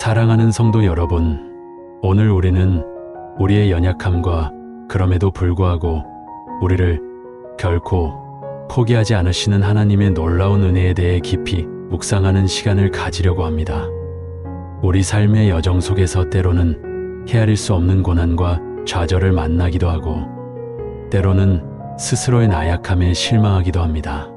사랑하는 성도 여러분, 오늘 우리는 우리의 연약함과 그럼에도 불구하고 우리를 결코 포기하지 않으시는 하나님의 놀라운 은혜에 대해 깊이 묵상하는 시간을 가지려고 합니다. 우리 삶의 여정 속에서 때로는 헤아릴 수 없는 고난과 좌절을 만나기도 하고, 때로는 스스로의 나약함에 실망하기도 합니다.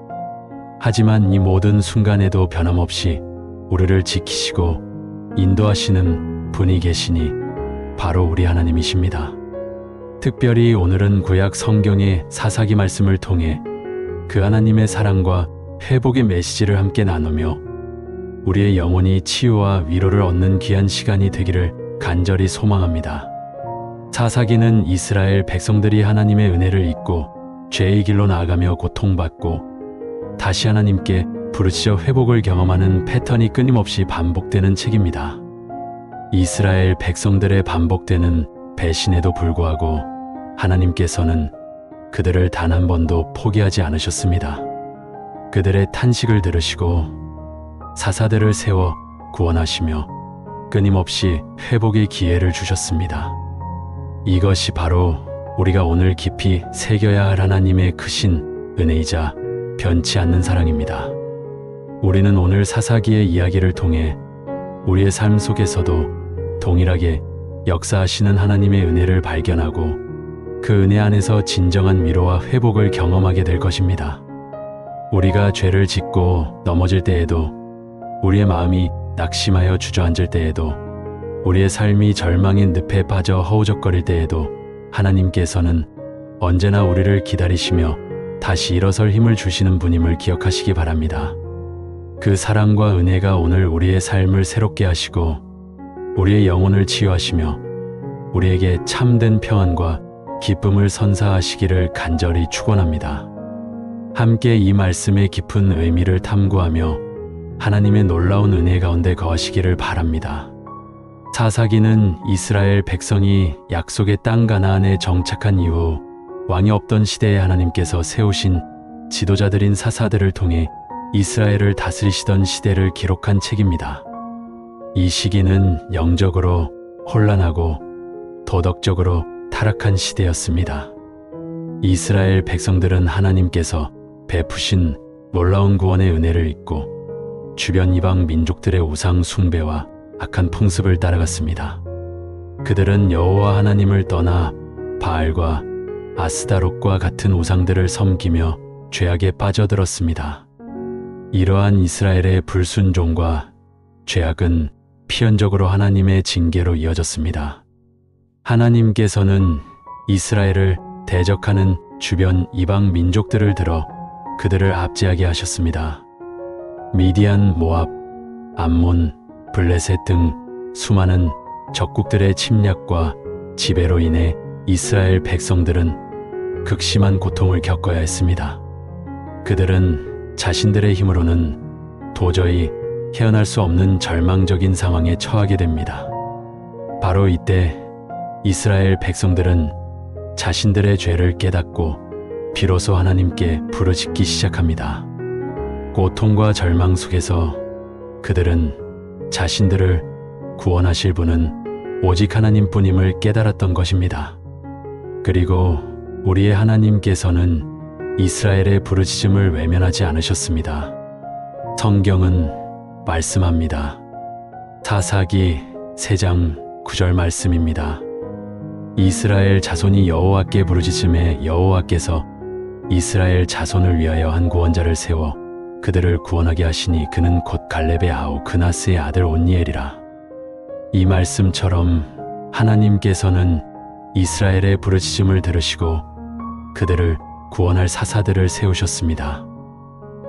하지만 이 모든 순간에도 변함없이 우리를 지키시고 인도하시는 분이 계시니 바로 우리 하나님이십니다. 특별히 오늘은 구약 성경의 사사기 말씀을 통해 그 하나님의 사랑과 회복의 메시지를 함께 나누며 우리의 영혼이 치유와 위로를 얻는 귀한 시간이 되기를 간절히 소망합니다. 사사기는 이스라엘 백성들이 하나님의 은혜를 잊고 죄의 길로 나아가며 고통받고 다시 하나님께 부르짖어 회복을 경험하는 패턴이 끊임없이 반복되는 책입니다. 이스라엘 백성들의 반복되는 배신에도 불구하고 하나님께서는 그들을 단 한 번도 포기하지 않으셨습니다. 그들의 탄식을 들으시고 사사들을 세워 구원하시며 끊임없이 회복의 기회를 주셨습니다. 이것이 바로 우리가 오늘 깊이 새겨야 할 하나님의 크신 은혜이자 변치 않는 사랑입니다. 우리는 오늘 사사기의 이야기를 통해 우리의 삶 속에서도 동일하게 역사하시는 하나님의 은혜를 발견하고 그 은혜 안에서 진정한 위로와 회복을 경험하게 될 것입니다. 우리가 죄를 짓고 넘어질 때에도, 우리의 마음이 낙심하여 주저앉을 때에도, 우리의 삶이 절망의 늪에 빠져 허우적거릴 때에도 하나님께서는 언제나 우리를 기다리시며 다시 일어설 힘을 주시는 분임을 기억하시기 바랍니다. 그 사랑과 은혜가 오늘 우리의 삶을 새롭게 하시고 우리의 영혼을 치유하시며 우리에게 참된 평안과 기쁨을 선사하시기를 간절히 축원합니다. 함께 이 말씀의 깊은 의미를 탐구하며 하나님의 놀라운 은혜 가운데 거하시기를 바랍니다. 사사기는 이스라엘 백성이 약속의 땅 가나안에 정착한 이후 왕이 없던 시대에 하나님께서 세우신 지도자들인 사사들을 통해 이스라엘을 다스리시던 시대를 기록한 책입니다. 이 시기는 영적으로 혼란하고 도덕적으로 타락한 시대였습니다. 이스라엘 백성들은 하나님께서 베푸신 놀라운 구원의 은혜를 잊고 주변 이방 민족들의 우상 숭배와 악한 풍습을 따라갔습니다. 그들은 여호와 하나님을 떠나 바알과 아스다롯과 같은 우상들을 섬기며 죄악에 빠져들었습니다. 이러한 이스라엘의 불순종과 죄악은 필연적으로 하나님의 징계로 이어졌습니다. 하나님께서는 이스라엘을 대적하는 주변 이방 민족들을 들어 그들을 압제하게 하셨습니다. 미디안, 모압, 암몬, 블레셋 등 수많은 적국들의 침략과 지배로 인해 이스라엘 백성들은 극심한 고통을 겪어야 했습니다. 그들은 자신들의 힘으로는 도저히 헤어날 수 없는 절망적인 상황에 처하게 됩니다. 바로 이때 이스라엘 백성들은 자신들의 죄를 깨닫고 비로소 하나님께 부르짖기 시작합니다. 고통과 절망 속에서 그들은 자신들을 구원하실 분은 오직 하나님뿐임을 깨달았던 것입니다. 그리고 우리의 하나님께서는 이스라엘의 부르짖음을 외면하지 않으셨습니다. 성경은 말씀합니다. 사사기 3장 9절 말씀입니다. 이스라엘 자손이 여호와께 부르짖음에 여호와께서 이스라엘 자손을 위하여 한 구원자를 세워 그들을 구원하게 하시니 그는 곧 갈렙의 아우 그나스의 아들 온니엘이라. 이 말씀처럼 하나님께서는 이스라엘의 부르짖음을 들으시고 그들을 구원할 사사들을 세우셨습니다.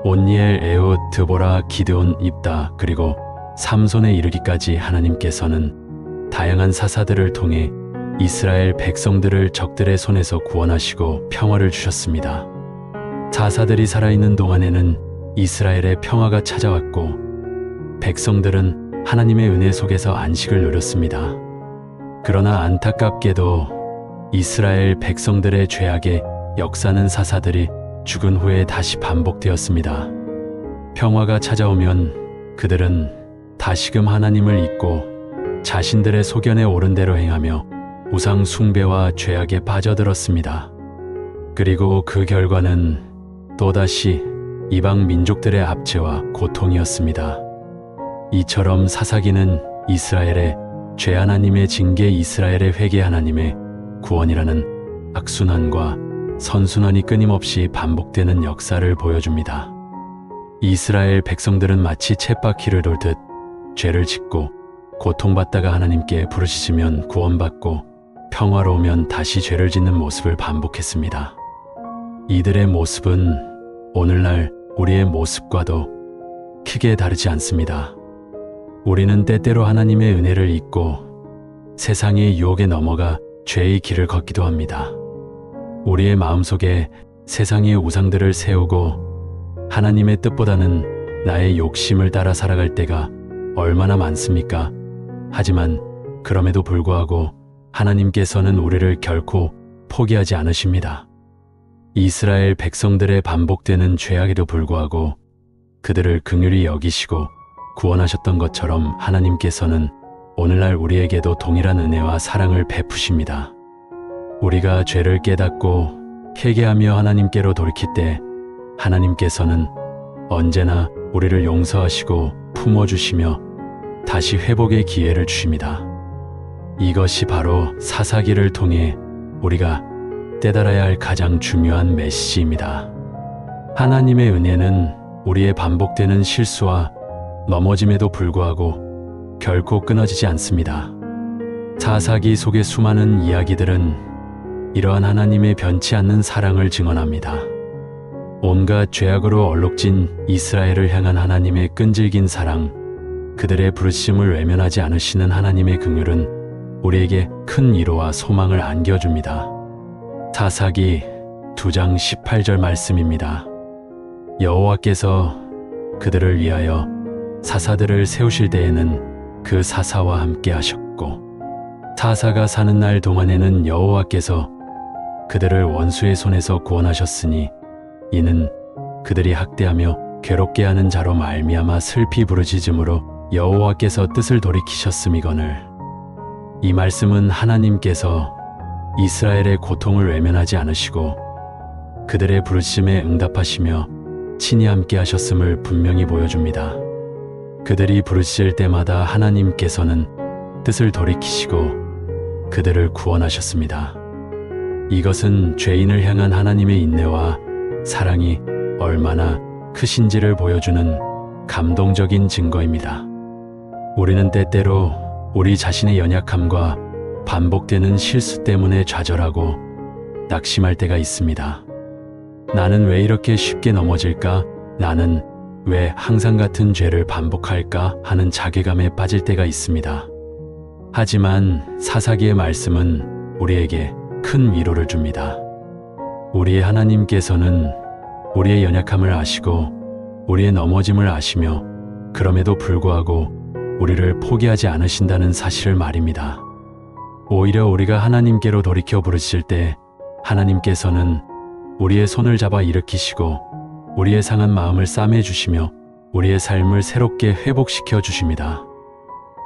온니엘, 에훗, 드보라, 기드온, 입다, 그리고 삼손에 이르기까지 하나님께서는 다양한 사사들을 통해 이스라엘 백성들을 적들의 손에서 구원하시고 평화를 주셨습니다. 사사들이 살아있는 동안에는 이스라엘의 평화가 찾아왔고 백성들은 하나님의 은혜 속에서 안식을 누렸습니다. 그러나 안타깝게도 이스라엘 백성들의 죄악에 역사는 사사들이 죽은 후에 다시 반복되었습니다. 평화가 찾아오면 그들은 다시금 하나님을 잊고 자신들의 소견에 옳은 대로 행하며 우상 숭배와 죄악에 빠져들었습니다. 그리고 그 결과는 또다시 이방 민족들의 압제와 고통이었습니다. 이처럼 사사기는 이스라엘의 죄 하나님의 징계, 이스라엘의 회개 하나님의 구원이라는 악순환과 선순환이 끊임없이 반복되는 역사를 보여줍니다. 이스라엘 백성들은 마치 쳇바퀴를 돌듯 죄를 짓고 고통받다가 하나님께 부르짖으면 구원받고 평화로우면 다시 죄를 짓는 모습을 반복했습니다. 이들의 모습은 오늘날 우리의 모습과도 크게 다르지 않습니다. 우리는 때때로 하나님의 은혜를 잊고 세상의 유혹에 넘어가 죄의 길을 걷기도 합니다. 우리의 마음속에 세상의 우상들을 세우고 하나님의 뜻보다는 나의 욕심을 따라 살아갈 때가 얼마나 많습니까? 하지만 그럼에도 불구하고 하나님께서는 우리를 결코 포기하지 않으십니다. 이스라엘 백성들의 반복되는 죄악에도 불구하고 그들을 긍휼히 여기시고 구원하셨던 것처럼 하나님께서는 오늘날 우리에게도 동일한 은혜와 사랑을 베푸십니다. 우리가 죄를 깨닫고 회개하며 하나님께로 돌이킬 때 하나님께서는 언제나 우리를 용서하시고 품어주시며 다시 회복의 기회를 주십니다. 이것이 바로 사사기를 통해 우리가 깨달아야 할 가장 중요한 메시지입니다. 하나님의 은혜는 우리의 반복되는 실수와 넘어짐에도 불구하고 결코 끊어지지 않습니다. 사사기 속의 수많은 이야기들은 이러한 하나님의 변치 않는 사랑을 증언합니다. 온갖 죄악으로 얼룩진 이스라엘을 향한 하나님의 끈질긴 사랑, 그들의 부르심을 외면하지 않으시는 하나님의 긍휼은 우리에게 큰 위로와 소망을 안겨줍니다. 사사기 2장 18절 말씀입니다. 여호와께서 그들을 위하여 사사들을 세우실 때에는 그 사사와 함께 하셨고 사사가 사는 날 동안에는 여호와께서 그들을 원수의 손에서 구원하셨으니 이는 그들이 학대하며 괴롭게 하는 자로 말미암아 슬피 부르짖음으로 여호와께서 뜻을 돌이키셨음이거늘. 이 말씀은 하나님께서 이스라엘의 고통을 외면하지 않으시고 그들의 부르심에 응답하시며 친히 함께 하셨음을 분명히 보여줍니다. 그들이 부르짖을 때마다 하나님께서는 뜻을 돌이키시고 그들을 구원하셨습니다. 이것은 죄인을 향한 하나님의 인내와 사랑이 얼마나 크신지를 보여주는 감동적인 증거입니다. 우리는 때때로 우리 자신의 연약함과 반복되는 실수 때문에 좌절하고 낙심할 때가 있습니다. 나는 왜 이렇게 쉽게 넘어질까? 나는 왜 항상 같은 죄를 반복할까? 하는 자괴감에 빠질 때가 있습니다. 하지만 사사기의 말씀은 우리에게 큰 위로를 줍니다. 우리의 하나님께서는 우리의 연약함을 아시고 우리의 넘어짐을 아시며 그럼에도 불구하고 우리를 포기하지 않으신다는 사실을 말입니다. 오히려 우리가 하나님께로 돌이켜 부르실 때 하나님께서는 우리의 손을 잡아 일으키시고 우리의 상한 마음을 싸매주시며 우리의 삶을 새롭게 회복시켜 주십니다.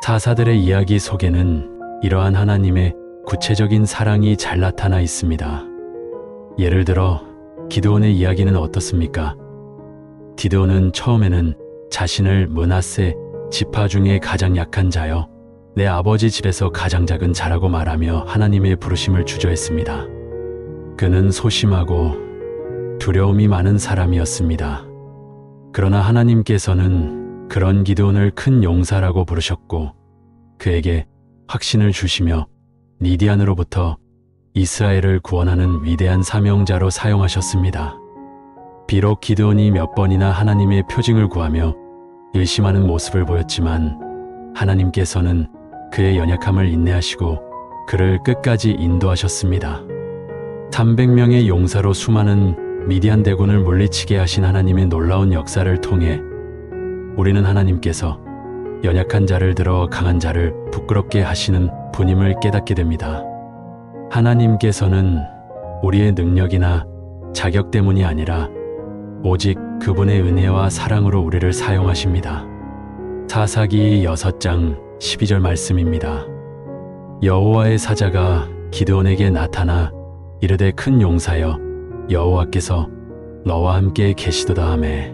사사들의 이야기 속에는 이러한 하나님의 구체적인 사랑이 잘 나타나 있습니다. 예를 들어 기드온의 이야기는 어떻습니까? 기드온은 처음에는 자신을 므낫세 지파 중에 가장 약한 자여 내 아버지 집에서 가장 작은 자라고 말하며 하나님의 부르심을 주저했습니다. 그는 소심하고 두려움이 많은 사람이었습니다. 그러나 하나님께서는 그런 기드온을 큰 용사라고 부르셨고 그에게 확신을 주시며 미디안으로부터 이스라엘을 구원하는 위대한 사명자로 사용하셨습니다. 비록 기드온이 몇 번이나 하나님의 표징을 구하며 의심하는 모습을 보였지만 하나님께서는 그의 연약함을 인내하시고 그를 끝까지 인도하셨습니다. 300명의 용사로 수많은 미디안 대군을 물리치게 하신 하나님의 놀라운 역사를 통해 우리는 하나님께서 연약한 자를 들어 강한 자를 부끄럽게 하시는 분임을 깨닫게 됩니다. 하나님께서는 우리의 능력이나 자격 때문이 아니라 오직 그분의 은혜와 사랑으로 우리를 사용하십니다. 사사기 6장 12절 말씀입니다. 여호와의 사자가 기드온에게 나타나 이르되 큰 용사여 여호와께서 너와 함께 계시도다 하매.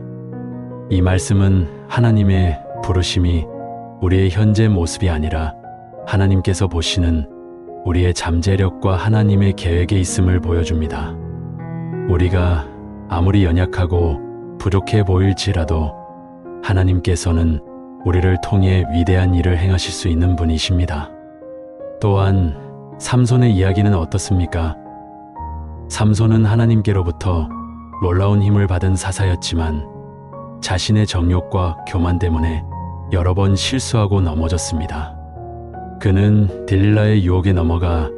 이 말씀은 하나님의 부르심이 우리의 현재 모습이 아니라 하나님께서 보시는 우리의 잠재력과 하나님의 계획에 있음을 보여줍니다. 우리가 아무리 연약하고 부족해 보일지라도 하나님께서는 우리를 통해 위대한 일을 행하실 수 있는 분이십니다. 또한 삼손의 이야기는 어떻습니까? 삼손은 하나님께로부터 놀라운 힘을 받은 사사였지만 자신의 정욕과 교만 때문에 여러 번 실수하고 넘어졌습니다. 그는 딜릴라의 유혹에 넘어가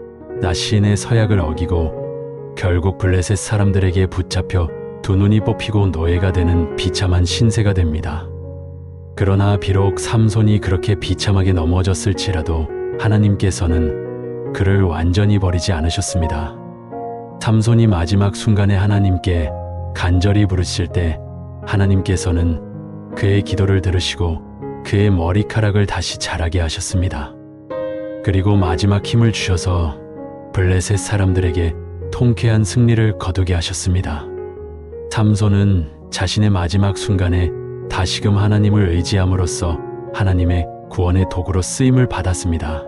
나시인의 서약을 어기고 결국 블레셋 사람들에게 붙잡혀 두 눈이 뽑히고 노예가 되는 비참한 신세가 됩니다. 그러나 비록 삼손이 그렇게 비참하게 넘어졌을지라도 하나님께서는 그를 완전히 버리지 않으셨습니다. 삼손이 마지막 순간에 하나님께 간절히 부르실 때 하나님께서는 그의 기도를 들으시고 그의 머리카락을 다시 자라게 하셨습니다. 그리고 마지막 힘을 주셔서 블레셋 사람들에게 통쾌한 승리를 거두게 하셨습니다. 삼손은 자신의 마지막 순간에 다시금 하나님을 의지함으로써 하나님의 구원의 도구로 쓰임을 받았습니다.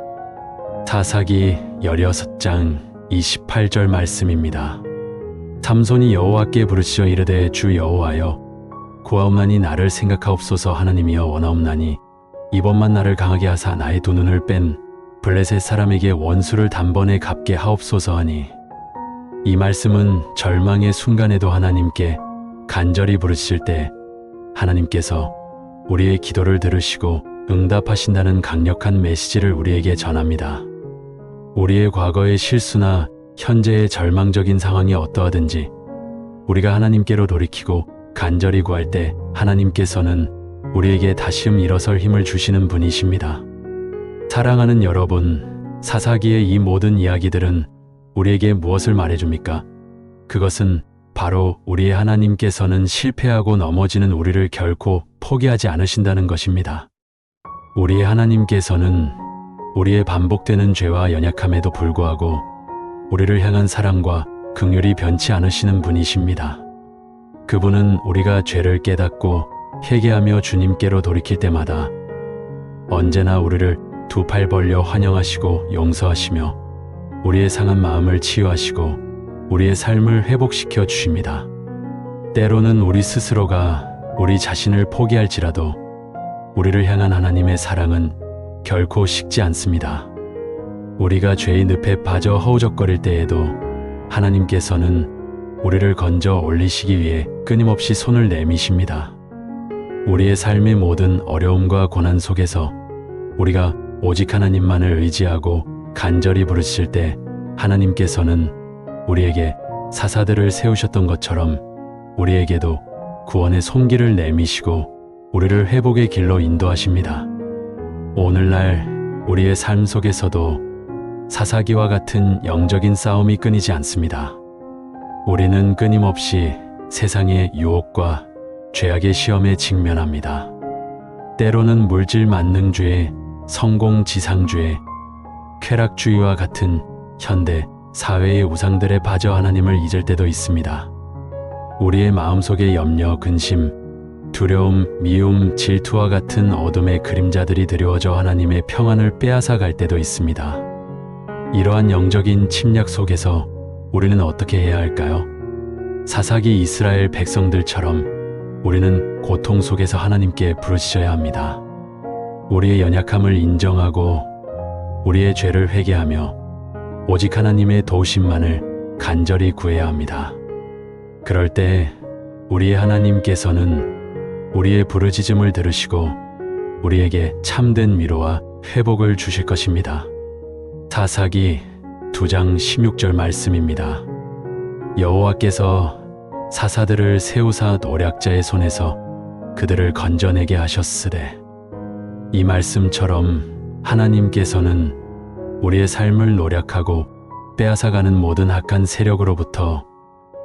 사사기 16장 28절 말씀입니다. 삼손이 여호와께 부르시어 이르되 주 여호와여 구하옵나니 나를 생각하옵소서. 하나님이여 원하옵나니 이번만 나를 강하게 하사 나의 두 눈을 뺀 블레셋 사람에게 원수를 단번에 갚게 하옵소서 하니. 이 말씀은 절망의 순간에도 하나님께 간절히 부르실 때 하나님께서 우리의 기도를 들으시고 응답하신다는 강력한 메시지를 우리에게 전합니다. 우리의 과거의 실수나 현재의 절망적인 상황이 어떠하든지 우리가 하나님께로 돌이키고 간절히 구할 때 하나님께서는 우리에게 다시금 일어설 힘을 주시는 분이십니다. 사랑하는 여러분, 사사기의 이 모든 이야기들은 우리에게 무엇을 말해줍니까? 그것은 바로 우리의 하나님께서는 실패하고 넘어지는 우리를 결코 포기하지 않으신다는 것입니다. 우리의 하나님께서는 우리의 반복되는 죄와 연약함에도 불구하고 우리를 향한 사랑과 긍휼이 변치 않으시는 분이십니다. 그분은 우리가 죄를 깨닫고 회개하며 주님께로 돌이킬 때마다 언제나 우리를 두 팔 벌려 환영하시고 용서하시며 우리의 상한 마음을 치유하시고 우리의 삶을 회복시켜 주십니다. 때로는 우리 스스로가 우리 자신을 포기할지라도 우리를 향한 하나님의 사랑은 결코 식지 않습니다. 우리가 죄의 늪에 빠져 허우적거릴 때에도 하나님께서는 우리를 건져 올리시기 위해 끊임없이 손을 내미십니다. 우리의 삶의 모든 어려움과 고난 속에서 우리가 오직 하나님만을 의지하고 간절히 부르실 때 하나님께서는 우리에게 사사들을 세우셨던 것처럼 우리에게도 구원의 손길을 내미시고 우리를 회복의 길로 인도하십니다. 오늘날 우리의 삶 속에서도 사사기와 같은 영적인 싸움이 끊이지 않습니다. 우리는 끊임없이 세상의 유혹과 죄악의 시험에 직면합니다. 때로는 물질 만능주의, 성공 지상주의, 쾌락주의와 같은 현대 사회의 우상들에 빠져 하나님을 잊을 때도 있습니다. 우리의 마음속에 염려, 근심, 두려움, 미움, 질투와 같은 어둠의 그림자들이 드리워져 하나님의 평안을 빼앗아 갈 때도 있습니다. 이러한 영적인 침략 속에서 우리는 어떻게 해야 할까요? 사사기 이스라엘 백성들처럼 우리는 고통 속에서 하나님께 부르짖어야 합니다. 우리의 연약함을 인정하고 우리의 죄를 회개하며 오직 하나님의 도우심만을 간절히 구해야 합니다. 그럴 때 우리의 하나님께서는 우리의 부르짖음을 들으시고 우리에게 참된 위로와 회복을 주실 것입니다. 사사기 2장 16절 말씀입니다. 여호와께서 사사들을 세우사 노략자의 손에서 그들을 건져내게 하셨으되. 이 말씀처럼 하나님께서는 우리의 삶을 노략하고 빼앗아가는 모든 악한 세력으로부터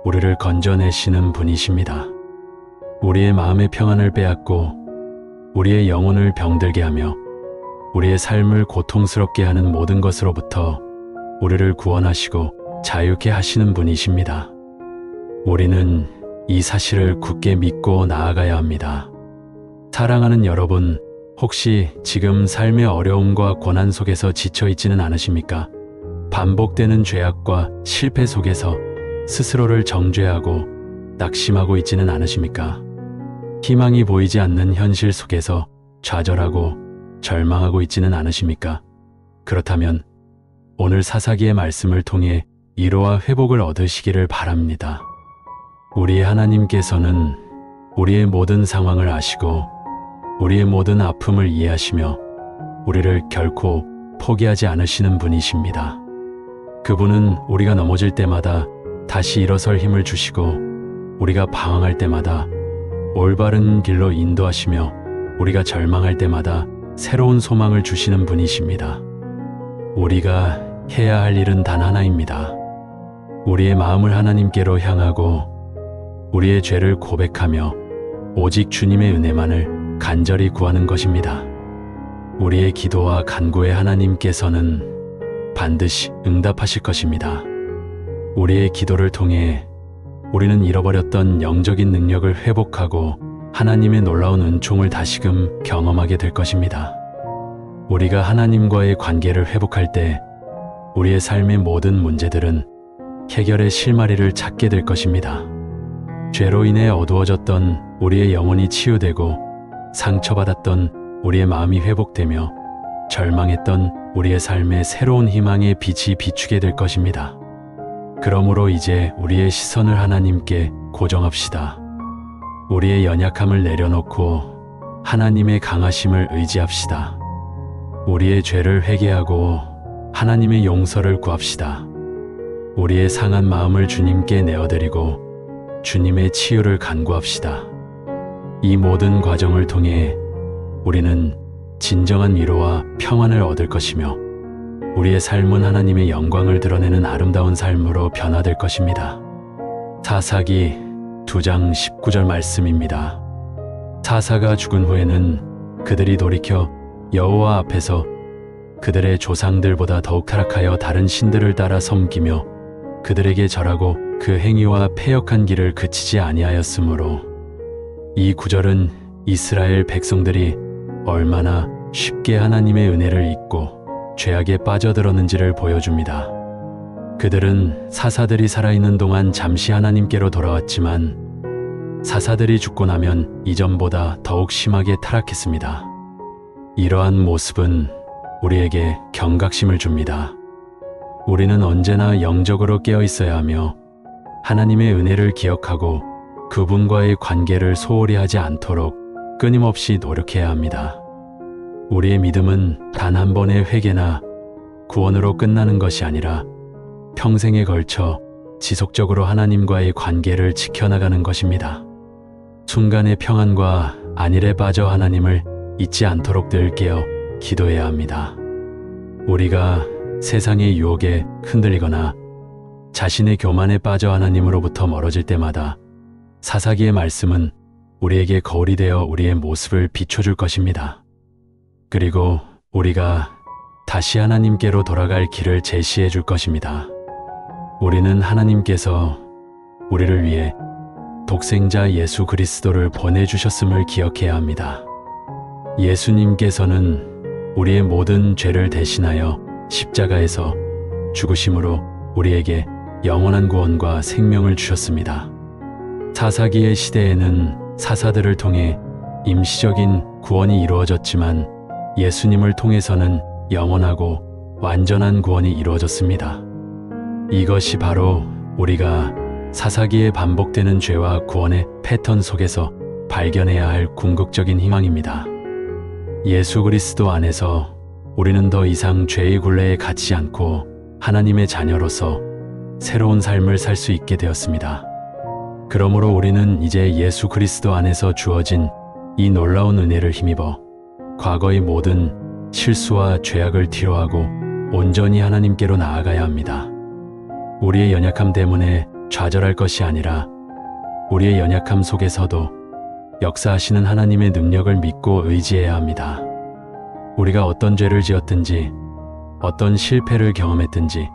우리를 건져내시는 분이십니다. 우리의 마음의 평안을 빼앗고 우리의 영혼을 병들게 하며 우리의 삶을 고통스럽게 하는 모든 것으로부터 우리를 구원하시고 자유케 하시는 분이십니다. 우리는 이 사실을 굳게 믿고 나아가야 합니다. 사랑하는 여러분, 혹시 지금 삶의 어려움과 고난 속에서 지쳐 있지는 않으십니까? 반복되는 죄악과 실패 속에서 스스로를 정죄하고 낙심하고 있지는 않으십니까? 희망이 보이지 않는 현실 속에서 좌절하고 절망하고 있지는 않으십니까? 그렇다면 오늘 사사기의 말씀을 통해 위로와 회복을 얻으시기를 바랍니다. 우리의 하나님께서는 우리의 모든 상황을 아시고 우리의 모든 아픔을 이해하시며 우리를 결코 포기하지 않으시는 분이십니다. 그분은 우리가 넘어질 때마다 다시 일어설 힘을 주시고 우리가 방황할 때마다 올바른 길로 인도하시며 우리가 절망할 때마다 새로운 소망을 주시는 분이십니다. 우리가 해야 할 일은 단 하나입니다. 우리의 마음을 하나님께로 향하고 우리의 죄를 고백하며 오직 주님의 은혜만을 간절히 구하는 것입니다. 우리의 기도와 간구에 하나님께서는 반드시 응답하실 것입니다. 우리의 기도를 통해 우리는 잃어버렸던 영적인 능력을 회복하고 하나님의 놀라운 은총을 다시금 경험하게 될 것입니다. 우리가 하나님과의 관계를 회복할 때 우리의 삶의 모든 문제들은 해결의 실마리를 찾게 될 것입니다. 죄로 인해 어두워졌던 우리의 영혼이 치유되고 상처받았던 우리의 마음이 회복되며 절망했던 우리의 삶에 새로운 희망의 빛이 비추게 될 것입니다. 그러므로 이제 우리의 시선을 하나님께 고정합시다. 우리의 연약함을 내려놓고 하나님의 강하심을 의지합시다. 우리의 죄를 회개하고 하나님의 용서를 구합시다. 우리의 상한 마음을 주님께 내어드리고 주님의 치유를 간구합시다. 이 모든 과정을 통해 우리는 진정한 위로와 평안을 얻을 것이며 우리의 삶은 하나님의 영광을 드러내는 아름다운 삶으로 변화될 것입니다. 사사기 2장 19절 말씀입니다. 사사가 죽은 후에는 그들이 돌이켜 여호와 앞에서 그들의 조상들보다 더욱 타락하여 다른 신들을 따라 섬기며 그들에게 절하고 그 행위와 패역한 길을 그치지 아니하였으므로 이 구절은 이스라엘 백성들이 얼마나 쉽게 하나님의 은혜를 잊고 죄악에 빠져들었는지를 보여줍니다. 그들은 사사들이 살아있는 동안 잠시 하나님께로 돌아왔지만 사사들이 죽고 나면 이전보다 더욱 심하게 타락했습니다. 이러한 모습은 우리에게 경각심을 줍니다. 우리는 언제나 영적으로 깨어 있어야 하며 하나님의 은혜를 기억하고 그분과의 관계를 소홀히 하지 않도록 끊임없이 노력해야 합니다. 우리의 믿음은 단 한 번의 회개나 구원으로 끝나는 것이 아니라 평생에 걸쳐 지속적으로 하나님과의 관계를 지켜나가는 것입니다. 순간의 평안과 안일에 빠져 하나님을 잊지 않도록 늘 깨어 기도해야 합니다. 우리가 세상의 유혹에 흔들리거나 자신의 교만에 빠져 하나님으로부터 멀어질 때마다 사사기의 말씀은 우리에게 거울이 되어 우리의 모습을 비춰줄 것입니다. 그리고 우리가 다시 하나님께로 돌아갈 길을 제시해 줄 것입니다. 우리는 하나님께서 우리를 위해 독생자 예수 그리스도를 보내주셨음을 기억해야 합니다. 예수님께서는 우리의 모든 죄를 대신하여 십자가에서 죽으심으로 우리에게 영원한 구원과 생명을 주셨습니다. 사사기의 시대에는 사사들을 통해 임시적인 구원이 이루어졌지만 예수님을 통해서는 영원하고 완전한 구원이 이루어졌습니다. 이것이 바로 우리가 사사기에 반복되는 죄와 구원의 패턴 속에서 발견해야 할 궁극적인 희망입니다. 예수 그리스도 안에서 우리는 더 이상 죄의 굴레에 갇히지 않고 하나님의 자녀로서 새로운 삶을 살 수 있게 되었습니다. 그러므로 우리는 이제 예수 그리스도 안에서 주어진 이 놀라운 은혜를 힘입어 과거의 모든 실수와 죄악을 뒤로하고 온전히 하나님께로 나아가야 합니다. 우리의 연약함 때문에 좌절할 것이 아니라 우리의 연약함 속에서도 역사하시는 하나님의 능력을 믿고 의지해야 합니다. 우리가 어떤 죄를 지었든지 어떤 실패를 경험했든지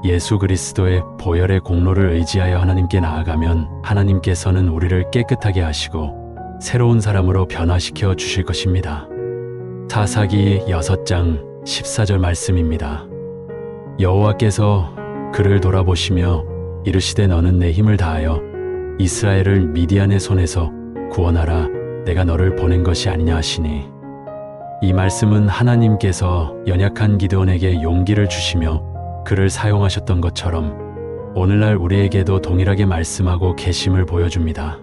예수 그리스도의 보혈의 공로를 의지하여 하나님께 나아가면 하나님께서는 우리를 깨끗하게 하시고 새로운 사람으로 변화시켜 주실 것입니다. 사사기 6장 14절 말씀입니다. 여호와께서 그를 돌아보시며 이르시되 너는 내 힘을 다하여 이스라엘을 미디안의 손에서 구원하라. 내가 너를 보낸 것이 아니냐 하시니, 이 말씀은 하나님께서 연약한 기드온에게 용기를 주시며 그를 사용하셨던 것처럼 오늘날 우리에게도 동일하게 말씀하고 계심을 보여줍니다.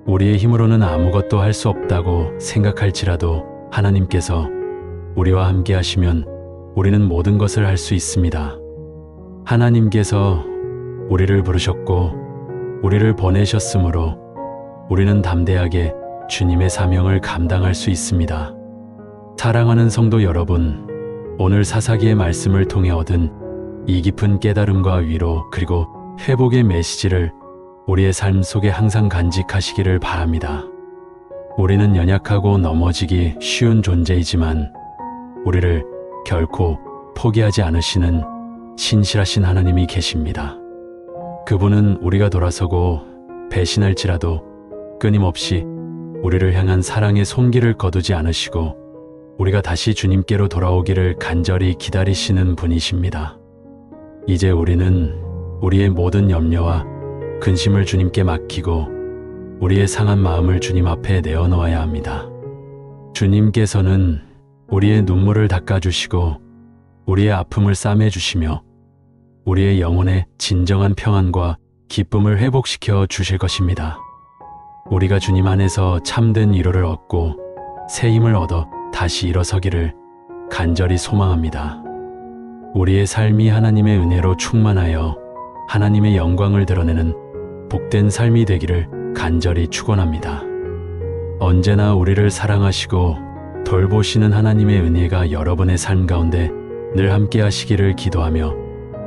우리의 힘으로는 아무것도 할 수 없다고 생각할지라도 하나님께서 우리와 함께 하시면 우리는 모든 것을 할 수 있습니다. 하나님께서 우리를 부르셨고 우리를 보내셨으므로 우리는 담대하게 주님의 사명을 감당할 수 있습니다. 사랑하는 성도 여러분, 오늘 사사기의 말씀을 통해 얻은 이 깊은 깨달음과 위로 그리고 회복의 메시지를 우리의 삶 속에 항상 간직하시기를 바랍니다. 우리는 연약하고 넘어지기 쉬운 존재이지만 우리를 결코 포기하지 않으시는 신실하신 하나님이 계십니다. 그분은 우리가 돌아서고 배신할지라도 끊임없이 우리를 향한 사랑의 손길을 거두지 않으시고 우리가 다시 주님께로 돌아오기를 간절히 기다리시는 분이십니다. 이제 우리는 우리의 모든 염려와 근심을 주님께 맡기고 우리의 상한 마음을 주님 앞에 내어놓아야 합니다. 주님께서는 우리의 눈물을 닦아주시고 우리의 아픔을 싸매주시며 우리의 영혼의 진정한 평안과 기쁨을 회복시켜 주실 것입니다. 우리가 주님 안에서 참된 위로를 얻고 새 힘을 얻어 다시 일어서기를 간절히 소망합니다. 우리의 삶이 하나님의 은혜로 충만하여 하나님의 영광을 드러내는 복된 삶이 되기를 간절히 축원합니다. 언제나 우리를 사랑하시고 돌보시는 하나님의 은혜가 여러분의 삶 가운데 늘 함께 하시기를 기도하며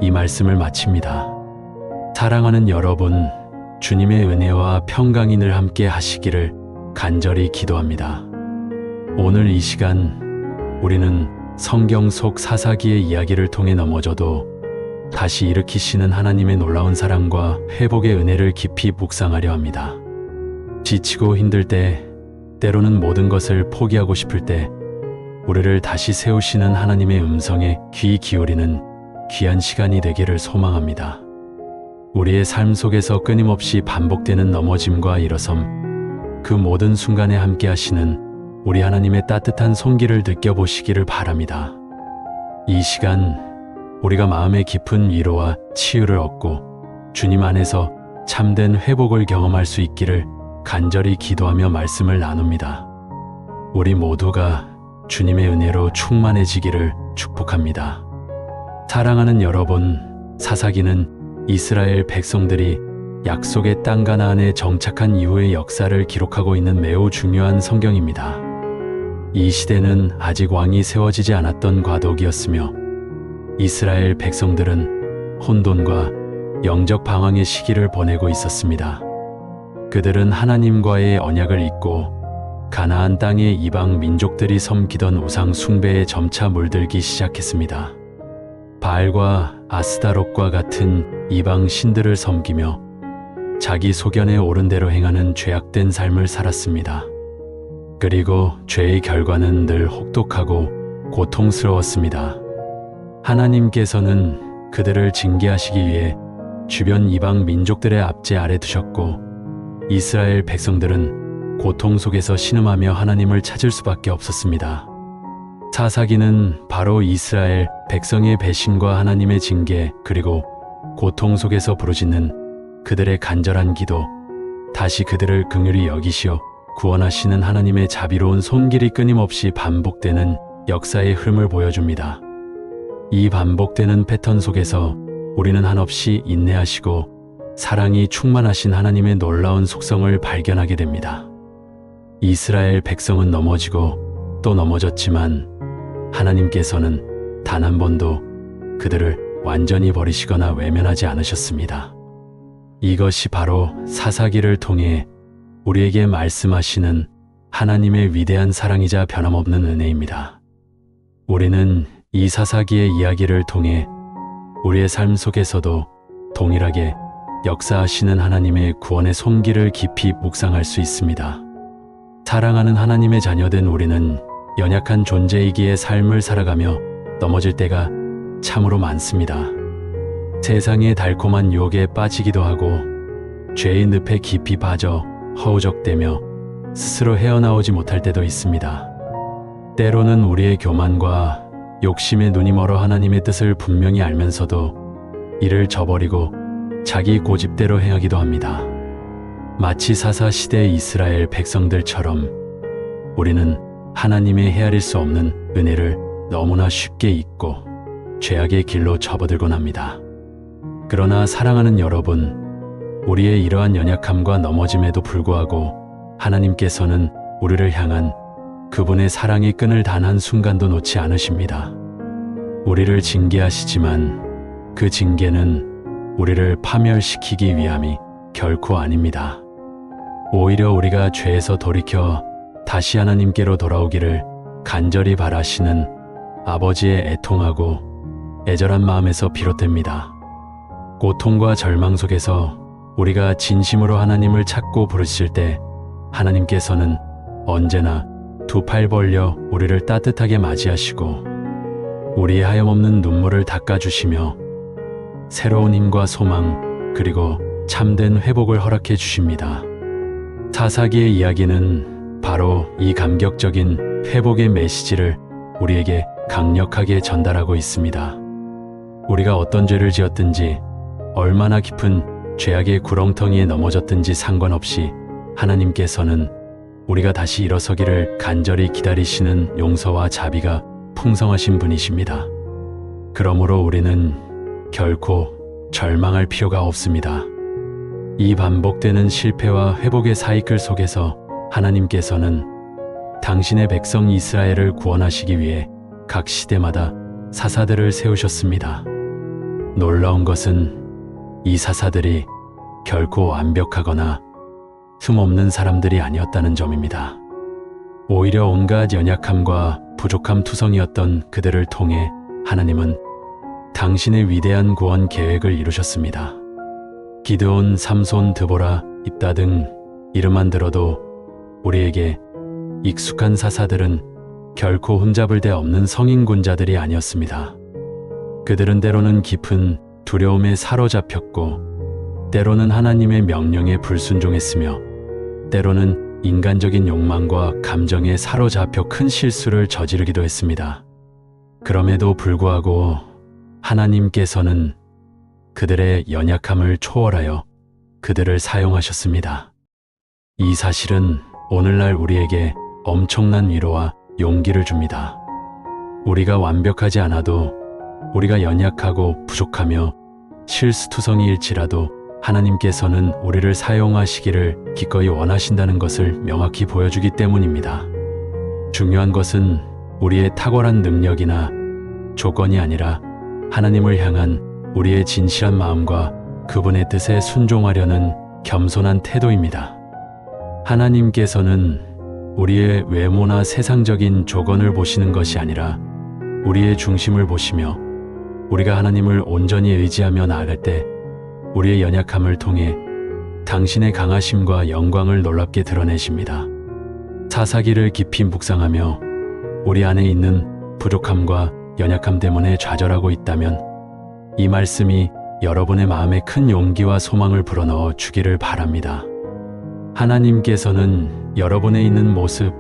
이 말씀을 마칩니다. 사랑하는 여러분, 주님의 은혜와 평강이 늘 함께 하시기를 간절히 기도합니다. 오늘 이 시간 우리는 성경 속 사사기의 이야기를 통해 넘어져도 다시 일으키시는 하나님의 놀라운 사랑과 회복의 은혜를 깊이 묵상하려 합니다. 지치고 힘들 때, 때로는 모든 것을 포기하고 싶을 때 우리를 다시 세우시는 하나님의 음성에 귀 기울이는 귀한 시간이 되기를 소망합니다. 우리의 삶 속에서 끊임없이 반복되는 넘어짐과 일어섬, 그 모든 순간에 함께 하시는 우리 하나님의 따뜻한 손길을 느껴보시기를 바랍니다. 이 시간 우리가 마음의 깊은 위로와 치유를 얻고 주님 안에서 참된 회복을 경험할 수 있기를 간절히 기도하며 말씀을 나눕니다. 우리 모두가 주님의 은혜로 충만해지기를 축복합니다. 사랑하는 여러분, 사사기는 이스라엘 백성들이 약속의 땅 가나안에 정착한 이후의 역사를 기록하고 있는 매우 중요한 성경입니다. 이 시대는 아직 왕이 세워지지 않았던 과도기였으며 이스라엘 백성들은 혼돈과 영적 방황의 시기를 보내고 있었습니다. 그들은 하나님과의 언약을 잊고 가나안 땅의 이방 민족들이 섬기던 우상 숭배에 점차 물들기 시작했습니다. 바알과 아스다롯과 같은 이방 신들을 섬기며 자기 소견에 옳은 대로 행하는 죄악된 삶을 살았습니다. 그리고 죄의 결과는 늘 혹독하고 고통스러웠습니다. 하나님께서는 그들을 징계하시기 위해 주변 이방 민족들의 압제 아래 두셨고 이스라엘 백성들은 고통 속에서 신음하며 하나님을 찾을 수밖에 없었습니다. 사사기는 바로 이스라엘 백성의 배신과 하나님의 징계 그리고 고통 속에서 부르짖는 그들의 간절한 기도, 다시 그들을 긍휼히 여기시어 구원하시는 하나님의 자비로운 손길이 끊임없이 반복되는 역사의 흐름을 보여줍니다. 이 반복되는 패턴 속에서 우리는 한없이 인내하시고 사랑이 충만하신 하나님의 놀라운 속성을 발견하게 됩니다. 이스라엘 백성은 넘어지고 또 넘어졌지만 하나님께서는 단 한 번도 그들을 완전히 버리시거나 외면하지 않으셨습니다. 이것이 바로 사사기를 통해 우리에게 말씀하시는 하나님의 위대한 사랑이자 변함없는 은혜입니다. 우리는 이 사사기의 이야기를 통해 우리의 삶 속에서도 동일하게 역사하시는 하나님의 구원의 손길을 깊이 묵상할 수 있습니다. 사랑하는 하나님의 자녀된 우리는 연약한 존재이기에 삶을 살아가며 넘어질 때가 참으로 많습니다. 세상의 달콤한 유혹에 빠지기도 하고 죄의 늪에 깊이 빠져 허우적대며 스스로 헤어나오지 못할 때도 있습니다. 때로는 우리의 교만과 욕심에 눈이 멀어 하나님의 뜻을 분명히 알면서도 이를 저버리고 자기 고집대로 행하기도 합니다. 마치 사사 시대의 이스라엘 백성들처럼 우리는 하나님의 헤아릴 수 없는 은혜를 너무나 쉽게 잊고 죄악의 길로 접어들곤 합니다. 그러나 사랑하는 여러분, 우리의 이러한 연약함과 넘어짐에도 불구하고 하나님께서는 우리를 향한 그분의 사랑의 끈을 단 한순간도 놓지 않으십니다. 우리를 징계하시지만 그 징계는 우리를 파멸시키기 위함이 결코 아닙니다. 오히려 우리가 죄에서 돌이켜 다시 하나님께로 돌아오기를 간절히 바라시는 아버지의 애통하고 애절한 마음에서 비롯됩니다. 고통과 절망 속에서 우리가 진심으로 하나님을 찾고 부르실 때 하나님께서는 언제나 두 팔 벌려 우리를 따뜻하게 맞이하시고 우리의 하염없는 눈물을 닦아주시며 새로운 힘과 소망 그리고 참된 회복을 허락해 주십니다. 사사기의 이야기는 바로 이 감격적인 회복의 메시지를 우리에게 강력하게 전달하고 있습니다. 우리가 어떤 죄를 지었든지 얼마나 깊은 죄악의 구렁텅이에 넘어졌든지 상관없이 하나님께서는 우리가 다시 일어서기를 간절히 기다리시는 용서와 자비가 풍성하신 분이십니다. 그러므로 우리는 결코 절망할 필요가 없습니다. 이 반복되는 실패와 회복의 사이클 속에서 하나님께서는 당신의 백성 이스라엘을 구원하시기 위해 각 시대마다 사사들을 세우셨습니다. 놀라운 것은 이 사사들이 결코 완벽하거나 흠없는 사람들이 아니었다는 점입니다. 오히려 온갖 연약함과 부족함 투성이었던 그들을 통해 하나님은 당신의 위대한 구원 계획을 이루셨습니다. 기드온, 삼손, 드보라, 입다 등 이름만 들어도 우리에게 익숙한 사사들은 결코 흠잡을 데 없는 성인군자들이 아니었습니다. 그들은 때로는 깊은 두려움에 사로잡혔고 때로는 하나님의 명령에 불순종했으며 때로는 인간적인 욕망과 감정에 사로잡혀 큰 실수를 저지르기도 했습니다. 그럼에도 불구하고 하나님께서는 그들의 연약함을 초월하여 그들을 사용하셨습니다. 이 사실은 오늘날 우리에게 엄청난 위로와 용기를 줍니다. 우리가 완벽하지 않아도 우리가 연약하고 부족하며 실수투성이일지라도 하나님께서는 우리를 사용하시기를 기꺼이 원하신다는 것을 명확히 보여주기 때문입니다. 중요한 것은 우리의 탁월한 능력이나 조건이 아니라 하나님을 향한 우리의 진실한 마음과 그분의 뜻에 순종하려는 겸손한 태도입니다. 하나님께서는 우리의 외모나 세상적인 조건을 보시는 것이 아니라 우리의 중심을 보시며 우리가 하나님을 온전히 의지하며 나아갈 때 우리의 연약함을 통해 당신의 강하심과 영광을 놀랍게 드러내십니다. 사사기를 깊이 묵상하며 우리 안에 있는 부족함과 연약함 때문에 좌절하고 있다면 이 말씀이 여러분의 마음에 큰 용기와 소망을 불어넣어 주기를 바랍니다. 하나님께서는 여러분의 있는 모습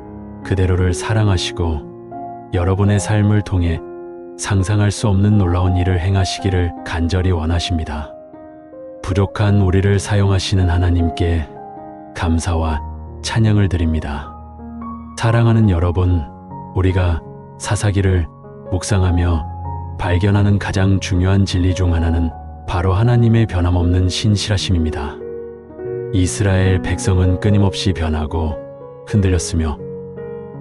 그대로를 사랑하시고 여러분의 삶을 통해 상상할 수 없는 놀라운 일을 행하시기를 간절히 원하십니다. 부족한 우리를 사용하시는 하나님께 감사와 찬양을 드립니다. 사랑하는 여러분, 우리가 사사기를 묵상하며 발견하는 가장 중요한 진리 중 하나는 바로 하나님의 변함없는 신실하심입니다. 이스라엘 백성은 끊임없이 변하고 흔들렸으며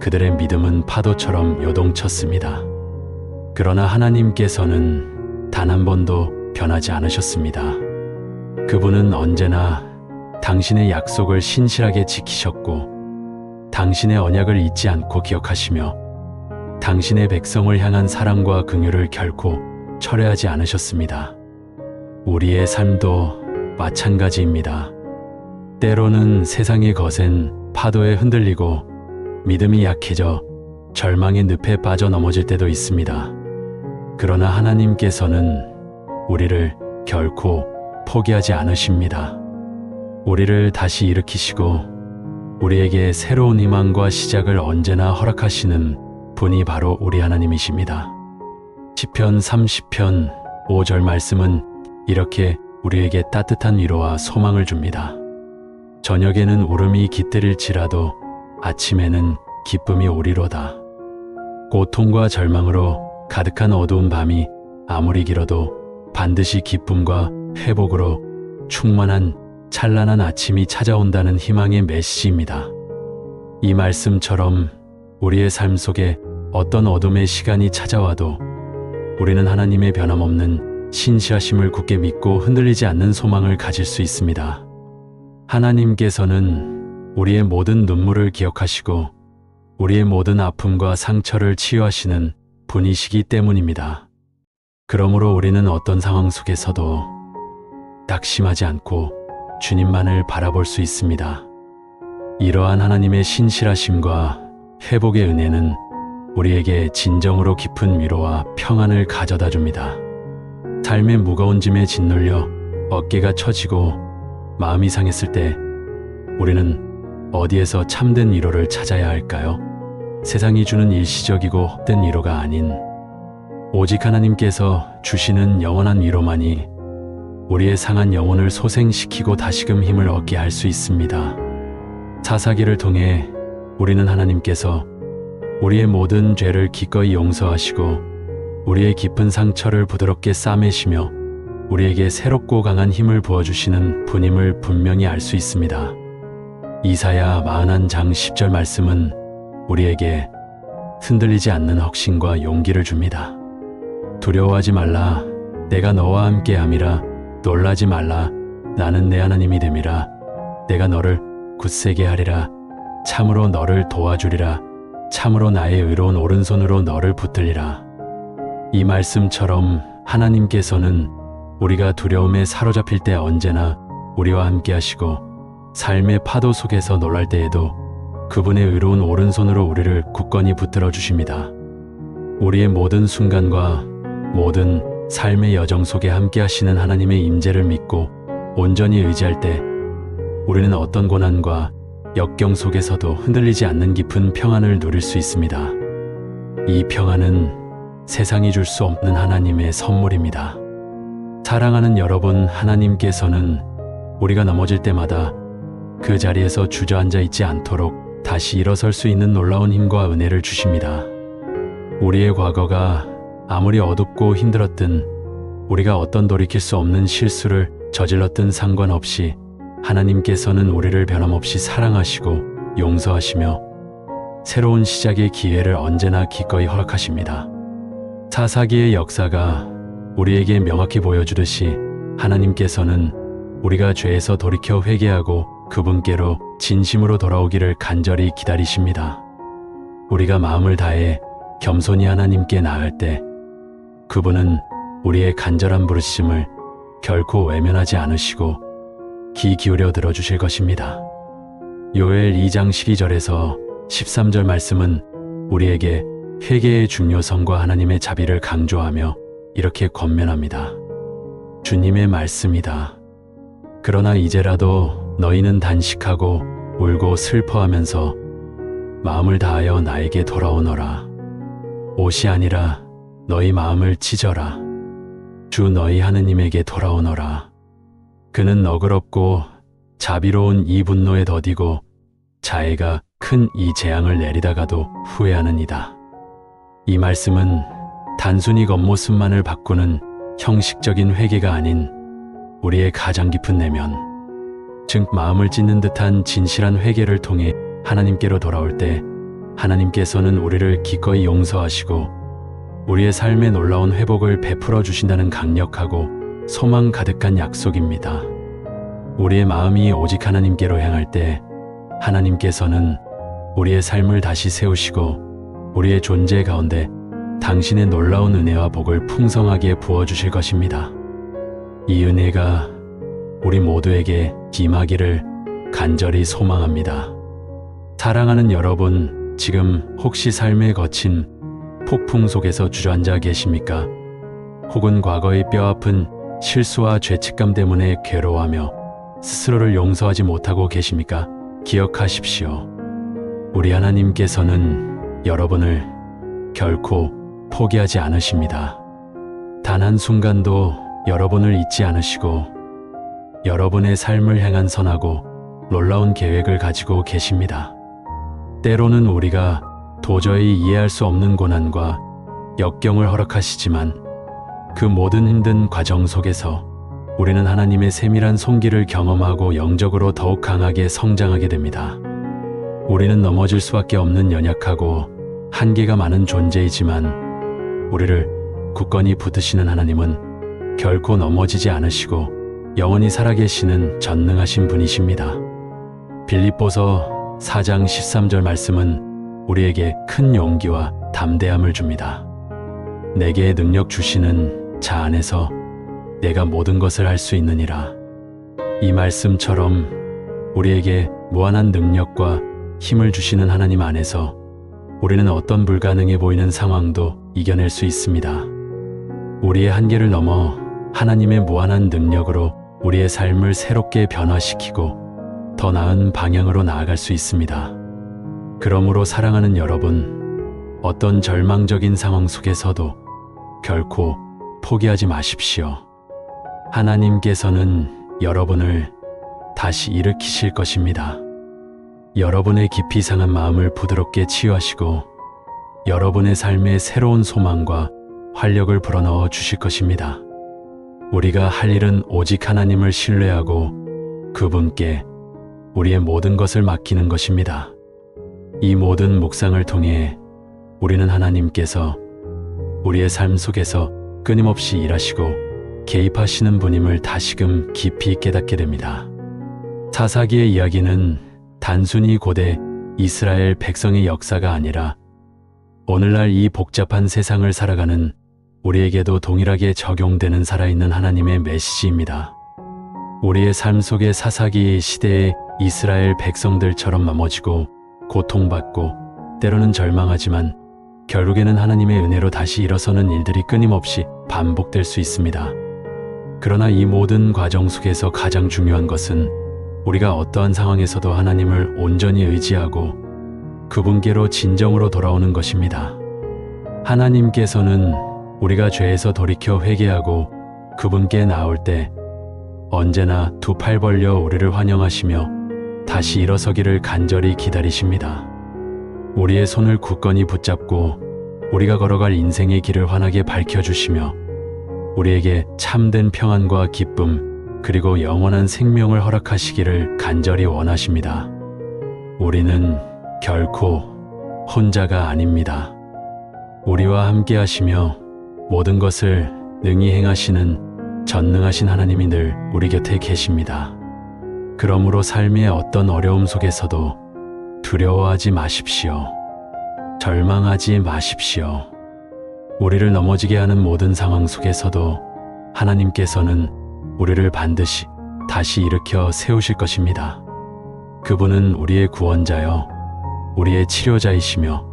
그들의 믿음은 파도처럼 요동쳤습니다. 그러나 하나님께서는 단 한 번도 변하지 않으셨습니다. 그분은 언제나 당신의 약속을 신실하게 지키셨고 당신의 언약을 잊지 않고 기억하시며 당신의 백성을 향한 사랑과 긍휼을 결코 철회하지 않으셨습니다. 우리의 삶도 마찬가지입니다. 때로는 세상의 거센 파도에 흔들리고 믿음이 약해져 절망의 늪에 빠져 넘어질 때도 있습니다. 그러나 하나님께서는 우리를 결코 포기하지 않으십니다. 우리를 다시 일으키시고 우리에게 새로운 희망과 시작을 언제나 허락하시는 분이 바로 우리 하나님이십니다. 시편 30편 5절 말씀은 이렇게 우리에게 따뜻한 위로와 소망을 줍니다. 저녁에는 울음이 깃들일지라도 아침에는 기쁨이 오리로다. 고통과 절망으로 가득한 어두운 밤이 아무리 길어도 반드시 기쁨과 회복으로 충만한 찬란한 아침이 찾아온다는 희망의 메시지입니다. 이 말씀처럼 우리의 삶 속에 어떤 어둠의 시간이 찾아와도 우리는 하나님의 변함없는 신실하심을 굳게 믿고 흔들리지 않는 소망을 가질 수 있습니다. 하나님께서는 우리의 모든 눈물을 기억하시고 우리의 모든 아픔과 상처를 치유하시는 분이시기 때문입니다. 그러므로 우리는 어떤 상황 속에서도 낙심하지 않고 주님만을 바라볼 수 있습니다. 이러한 하나님의 신실하심과 회복의 은혜는 우리에게 진정으로 깊은 위로와 평안을 가져다 줍니다. 삶의 무거운 짐에 짓눌려 어깨가 처지고 마음이 상했을 때 우리는 어디에서 참된 위로를 찾아야 할까요? 세상이 주는 일시적이고 헛된 위로가 아닌 오직 하나님께서 주시는 영원한 위로만이 우리의 상한 영혼을 소생시키고 다시금 힘을 얻게 할 수 있습니다. 사사기를 통해 우리는 하나님께서 우리의 모든 죄를 기꺼이 용서하시고 우리의 깊은 상처를 부드럽게 싸매시며 우리에게 새롭고 강한 힘을 부어주시는 분임을 분명히 알 수 있습니다. 이사야 41장 10절 말씀은 우리에게 흔들리지 않는 확신과 용기를 줍니다. 두려워하지 말라. 내가 너와 함께함이라. 놀라지 말라. 나는 내 하나님이 됨이라. 내가 너를 굳세게 하리라. 참으로 너를 도와주리라. 참으로 나의 의로운 오른손으로 너를 붙들리라. 이 말씀처럼 하나님께서는 우리가 두려움에 사로잡힐 때 언제나 우리와 함께 하시고 삶의 파도 속에서 놀랄 때에도 그분의 의로운 오른손으로 우리를 굳건히 붙들어 주십니다. 우리의 모든 순간과 모든 삶의 여정 속에 함께 하시는 하나님의 임재를 믿고 온전히 의지할 때 우리는 어떤 고난과 역경 속에서도 흔들리지 않는 깊은 평안을 누릴 수 있습니다. 이 평안은 세상이 줄 수 없는 하나님의 선물입니다. 사랑하는 여러분, 하나님께서는 우리가 넘어질 때마다 그 자리에서 주저앉아 있지 않도록 다시 일어설 수 있는 놀라운 힘과 은혜를 주십니다. 우리의 과거가 아무리 어둡고 힘들었든 우리가 어떤 돌이킬 수 없는 실수를 저질렀든 상관없이 하나님께서는 우리를 변함없이 사랑하시고 용서하시며 새로운 시작의 기회를 언제나 기꺼이 허락하십니다. 사사기의 역사가 우리에게 명확히 보여주듯이 하나님께서는 우리가 죄에서 돌이켜 회개하고 그분께로 진심으로 돌아오기를 간절히 기다리십니다. 우리가 마음을 다해 겸손히 하나님께 나아갈 때 그분은 우리의 간절한 부르심을 결코 외면하지 않으시고 귀 기울여 들어주실 것입니다. 요엘 2장 12절에서 13절 말씀은 우리에게 회개의 중요성과 하나님의 자비를 강조하며 이렇게 권면합니다. 주님의 말씀이다. 그러나 이제라도 너희는 단식하고 울고 슬퍼하면서 마음을 다하여 나에게 돌아오너라. 옷이 아니라 너희 마음을 찢어라. 주 너희 하느님에게 돌아오너라. 그는 너그럽고 자비로운 이 분노에 더디고 자애가 큰 이 재앙을 내리다가도 후회하느니다. 이 말씀은 단순히 겉모습만을 바꾸는 형식적인 회개가 아닌 우리의 가장 깊은 내면, 즉 마음을 찢는 듯한 진실한 회개를 통해 하나님께로 돌아올 때 하나님께서는 우리를 기꺼이 용서하시고 우리의 삶에 놀라운 회복을 베풀어 주신다는 강력하고 소망 가득한 약속입니다. 우리의 마음이 오직 하나님께로 향할 때 하나님께서는 우리의 삶을 다시 세우시고 우리의 존재 가운데 당신의 놀라운 은혜와 복을 풍성하게 부어주실 것입니다. 이 은혜가 우리 모두에게 임하기를 간절히 소망합니다. 사랑하는 여러분, 지금 혹시 삶에 거친 폭풍 속에서 주저앉아 계십니까? 혹은 과거의 뼈아픈 실수와 죄책감 때문에 괴로워하며 스스로를 용서하지 못하고 계십니까? 기억하십시오. 우리 하나님께서는 여러분을 결코 포기하지 않으십니다. 단 한순간도 여러분을 잊지 않으시고 여러분의 삶을 향한 선하고 놀라운 계획을 가지고 계십니다. 때로는 우리가 도저히 이해할 수 없는 고난과 역경을 허락하시지만 그 모든 힘든 과정 속에서 우리는 하나님의 세밀한 손길을 경험하고 영적으로 더욱 강하게 성장하게 됩니다. 우리는 넘어질 수밖에 없는 연약하고 한계가 많은 존재이지만 우리를 굳건히 붙드시는 하나님은 결코 넘어지지 않으시고 영원히 살아계시는 전능하신 분이십니다. 빌립보서 4장 13절 말씀은 우리에게 큰 용기와 담대함을 줍니다. 내게 능력 주시는 자 안에서 내가 모든 것을 할 수 있느니라. 이 말씀처럼 우리에게 무한한 능력과 힘을 주시는 하나님 안에서 우리는 어떤 불가능해 보이는 상황도 이겨낼 수 있습니다. 우리의 한계를 넘어 하나님의 무한한 능력으로 우리의 삶을 새롭게 변화시키고 더 나은 방향으로 나아갈 수 있습니다. 그러므로 사랑하는 여러분, 어떤 절망적인 상황 속에서도 결코 포기하지 마십시오. 하나님께서는 여러분을 다시 일으키실 것입니다. 여러분의 깊이 상한 마음을 부드럽게 치유하시고 여러분의 삶에 새로운 소망과 활력을 불어넣어 주실 것입니다. 우리가 할 일은 오직 하나님을 신뢰하고 그분께 우리의 모든 것을 맡기는 것입니다. 이 모든 묵상을 통해 우리는 하나님께서 우리의 삶 속에서 끊임없이 일하시고 개입하시는 분임을 다시금 깊이 깨닫게 됩니다. 사사기의 이야기는 단순히 고대 이스라엘 백성의 역사가 아니라 오늘날 이 복잡한 세상을 살아가는 우리에게도 동일하게 적용되는 살아있는 하나님의 메시지입니다. 우리의 삶 속의 사사기 시대의 이스라엘 백성들처럼 넘어지고 고통받고 때로는 절망하지만 결국에는 하나님의 은혜로 다시 일어서는 일들이 끊임없이 반복될 수 있습니다. 그러나 이 모든 과정 속에서 가장 중요한 것은 우리가 어떠한 상황에서도 하나님을 온전히 의지하고 그분께로 진정으로 돌아오는 것입니다. 하나님께서는 우리가 죄에서 돌이켜 회개하고 그분께 나올 때 언제나 두 팔 벌려 우리를 환영하시며 다시 일어서기를 간절히 기다리십니다. 우리의 손을 굳건히 붙잡고 우리가 걸어갈 인생의 길을 환하게 밝혀주시며 우리에게 참된 평안과 기쁨 그리고 영원한 생명을 허락하시기를 간절히 원하십니다. 우리는 결코 혼자가 아닙니다. 우리와 함께 하시며 모든 것을 능히 행하시는 전능하신 하나님이 늘 우리 곁에 계십니다. 그러므로 삶의 어떤 어려움 속에서도 두려워하지 마십시오. 절망하지 마십시오. 우리를 넘어지게 하는 모든 상황 속에서도 하나님께서는 우리를 반드시 다시 일으켜 세우실 것입니다. 그분은 우리의 구원자여 우리의 치료자이시며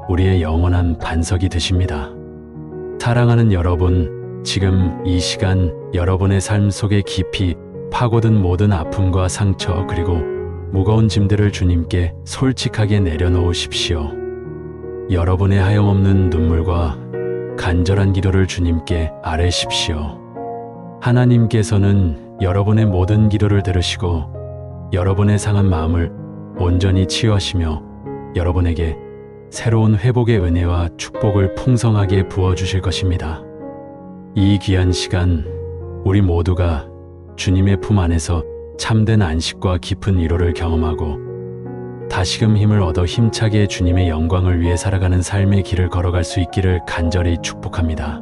우리의 영원한 반석이 되십니다. 사랑하는 여러분, 지금 이 시간 여러분의 삶 속에 깊이 파고든 모든 아픔과 상처 그리고 무거운 짐들을 주님께 솔직하게 내려놓으십시오. 여러분의 하염없는 눈물과 간절한 기도를 주님께 아뢰십시오. 하나님께서는 여러분의 모든 기도를 들으시고 여러분의 상한 마음을 온전히 치유하시며 여러분에게 새로운 회복의 은혜와 축복을 풍성하게 부어주실 것입니다. 이 귀한 시간 우리 모두가 주님의 품 안에서 참된 안식과 깊은 위로를 경험하고 다시금 힘을 얻어 힘차게 주님의 영광을 위해 살아가는 삶의 길을 걸어갈 수 있기를 간절히 축복합니다.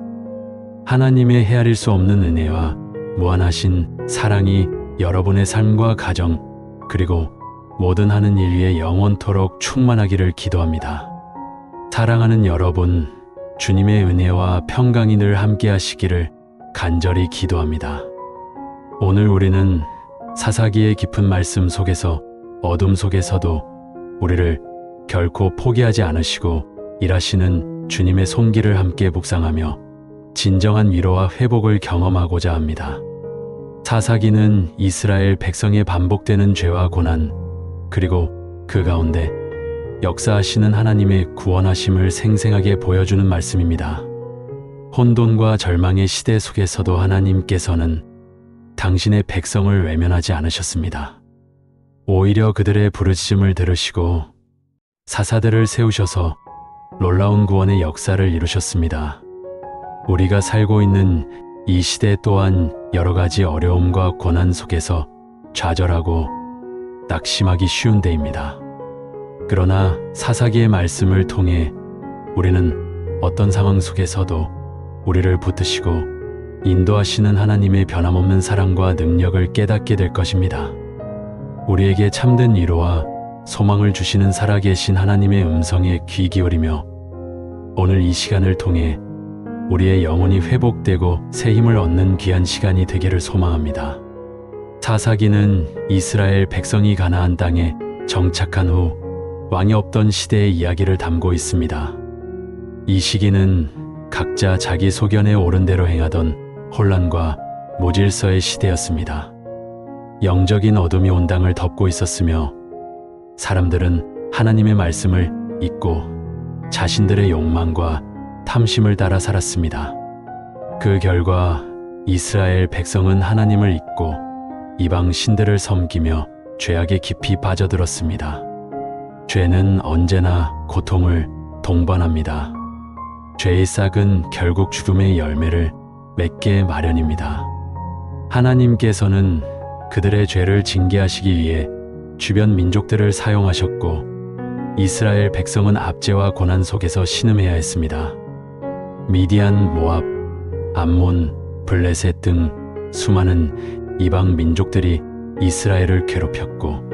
하나님의 헤아릴 수 없는 은혜와 무한하신 사랑이 여러분의 삶과 가정 그리고 모든 하는 일 위에 영원토록 충만하기를 기도합니다. 사랑하는 여러분, 주님의 은혜와 평강이 늘 함께 하시기를 간절히 기도합니다. 오늘 우리는 사사기의 깊은 말씀 속에서 어둠 속에서도 우리를 결코 포기하지 않으시고 일하시는 주님의 손길을 함께 묵상하며 진정한 위로와 회복을 경험하고자 합니다. 사사기는 이스라엘 백성의 반복되는 죄와 고난, 그리고 그 가운데 역사하시는 하나님의 구원하심을 생생하게 보여주는 말씀입니다. 혼돈과 절망의 시대 속에서도 하나님께서는 당신의 백성을 외면하지 않으셨습니다. 오히려 그들의 부르짖음을 들으시고 사사들을 세우셔서 놀라운 구원의 역사를 이루셨습니다. 우리가 살고 있는 이 시대 또한 여러 가지 어려움과 고난 속에서 좌절하고 낙심하기 쉬운 때입니다. 그러나 사사기의 말씀을 통해 우리는 어떤 상황 속에서도 우리를 붙드시고 인도하시는 하나님의 변함없는 사랑과 능력을 깨닫게 될 것입니다. 우리에게 참된 위로와 소망을 주시는 살아계신 하나님의 음성에 귀 기울이며 오늘 이 시간을 통해 우리의 영혼이 회복되고 새 힘을 얻는 귀한 시간이 되기를 소망합니다. 사사기는 이스라엘 백성이 가나안 땅에 정착한 후 왕이 없던 시대의 이야기를 담고 있습니다. 이 시기는 각자 자기 소견에 옳은 대로 행하던 혼란과 무질서의 시대였습니다. 영적인 어둠이 온 땅을 덮고 있었으며 사람들은 하나님의 말씀을 잊고 자신들의 욕망과 탐심을 따라 살았습니다. 그 결과 이스라엘 백성은 하나님을 잊고 이방 신들을 섬기며 죄악에 깊이 빠져들었습니다. 죄는 언제나 고통을 동반합니다. 죄의 싹은 결국 죽음의 열매를 맺게 마련입니다. 하나님께서는 그들의 죄를 징계하시기 위해 주변 민족들을 사용하셨고 이스라엘 백성은 압제와 고난 속에서 신음해야 했습니다. 미디안, 모압, 암몬, 블레셋 등 수많은 이방 민족들이 이스라엘을 괴롭혔고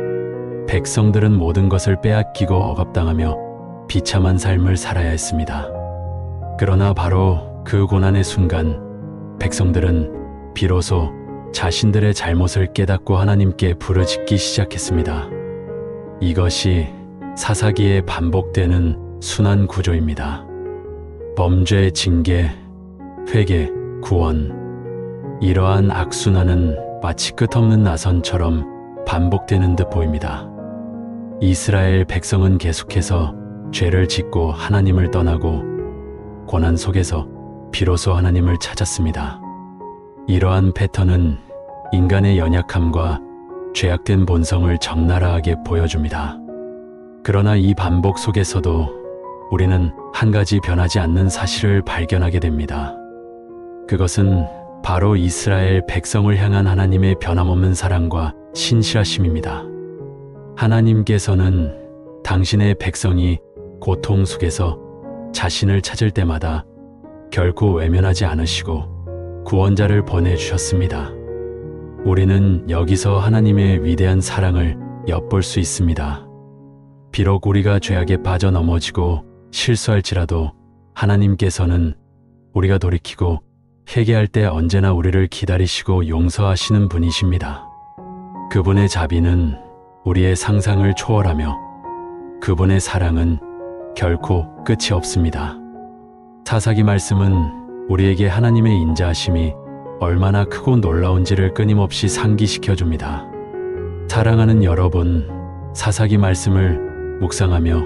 백성들은 모든 것을 빼앗기고 억압당하며 비참한 삶을 살아야 했습니다. 그러나 바로 그 고난의 순간 백성들은 비로소 자신들의 잘못을 깨닫고 하나님께 부르짖기 시작했습니다. 이것이 사사기에 반복되는 순환 구조입니다. 범죄, 징계, 회개, 구원. 이러한 악순환은 마치 끝없는 나선처럼 반복되는 듯 보입니다. 이스라엘 백성은 계속해서 죄를 짓고 하나님을 떠나고 고난 속에서 비로소 하나님을 찾았습니다. 이러한 패턴은 인간의 연약함과 죄악된 본성을 적나라하게 보여줍니다. 그러나 이 반복 속에서도 우리는 한 가지 변하지 않는 사실을 발견하게 됩니다. 그것은 바로 이스라엘 백성을 향한 하나님의 변함없는 사랑과 신실하심입니다. 하나님께서는 당신의 백성이 고통 속에서 자신을 찾을 때마다 결코 외면하지 않으시고 구원자를 보내주셨습니다. 우리는 여기서 하나님의 위대한 사랑을 엿볼 수 있습니다. 비록 우리가 죄악에 빠져 넘어지고 실수할지라도 하나님께서는 우리가 돌이키고 회개할 때 언제나 우리를 기다리시고 용서하시는 분이십니다. 그분의 자비는 우리의 상상을 초월하며 그분의 사랑은 결코 끝이 없습니다. 사사기 말씀은 우리에게 하나님의 인자하심이 얼마나 크고 놀라운지를 끊임없이 상기시켜 줍니다. 사랑하는 여러분, 사사기 말씀을 묵상하며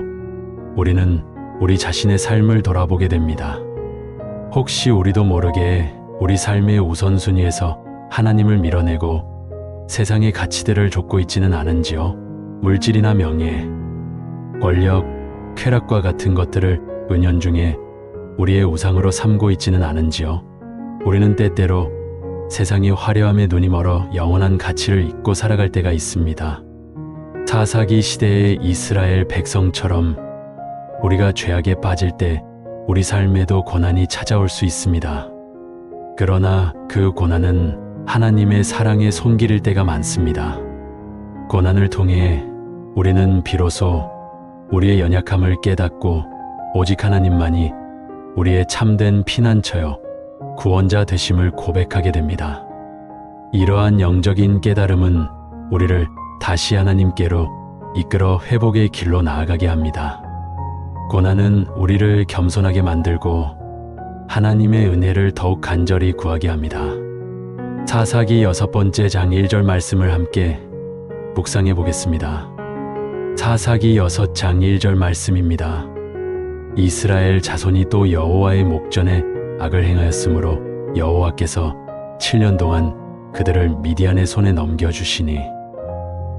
우리는 우리 자신의 삶을 돌아보게 됩니다. 혹시 우리도 모르게 우리 삶의 우선순위에서 하나님을 밀어내고 세상의 가치들을 좇고 있지는 않은지요? 물질이나 명예, 권력, 쾌락과 같은 것들을 은연중에 우리의 우상으로 삼고 있지는 않은지요? 우리는 때때로 세상의 화려함에 눈이 멀어 영원한 가치를 잊고 살아갈 때가 있습니다. 사사기 시대의 이스라엘 백성처럼 우리가 죄악에 빠질 때 우리 삶에도 고난이 찾아올 수 있습니다. 그러나 그 고난은 하나님의 사랑의 손길일 때가 많습니다. 고난을 통해 우리는 비로소 우리의 연약함을 깨닫고 오직 하나님만이 우리의 참된 피난처요 구원자 되심을 고백하게 됩니다. 이러한 영적인 깨달음은 우리를 다시 하나님께로 이끌어 회복의 길로 나아가게 합니다. 고난은 우리를 겸손하게 만들고 하나님의 은혜를 더욱 간절히 구하게 합니다. 사사기 6장 1절 말씀을 함께 묵상해 보겠습니다. 사사기 6장 1절 말씀입니다. 이스라엘 자손이 또 여호와의 목전에 악을 행하였으므로 여호와께서 7년 동안 그들을 미디안의 손에 넘겨주시니,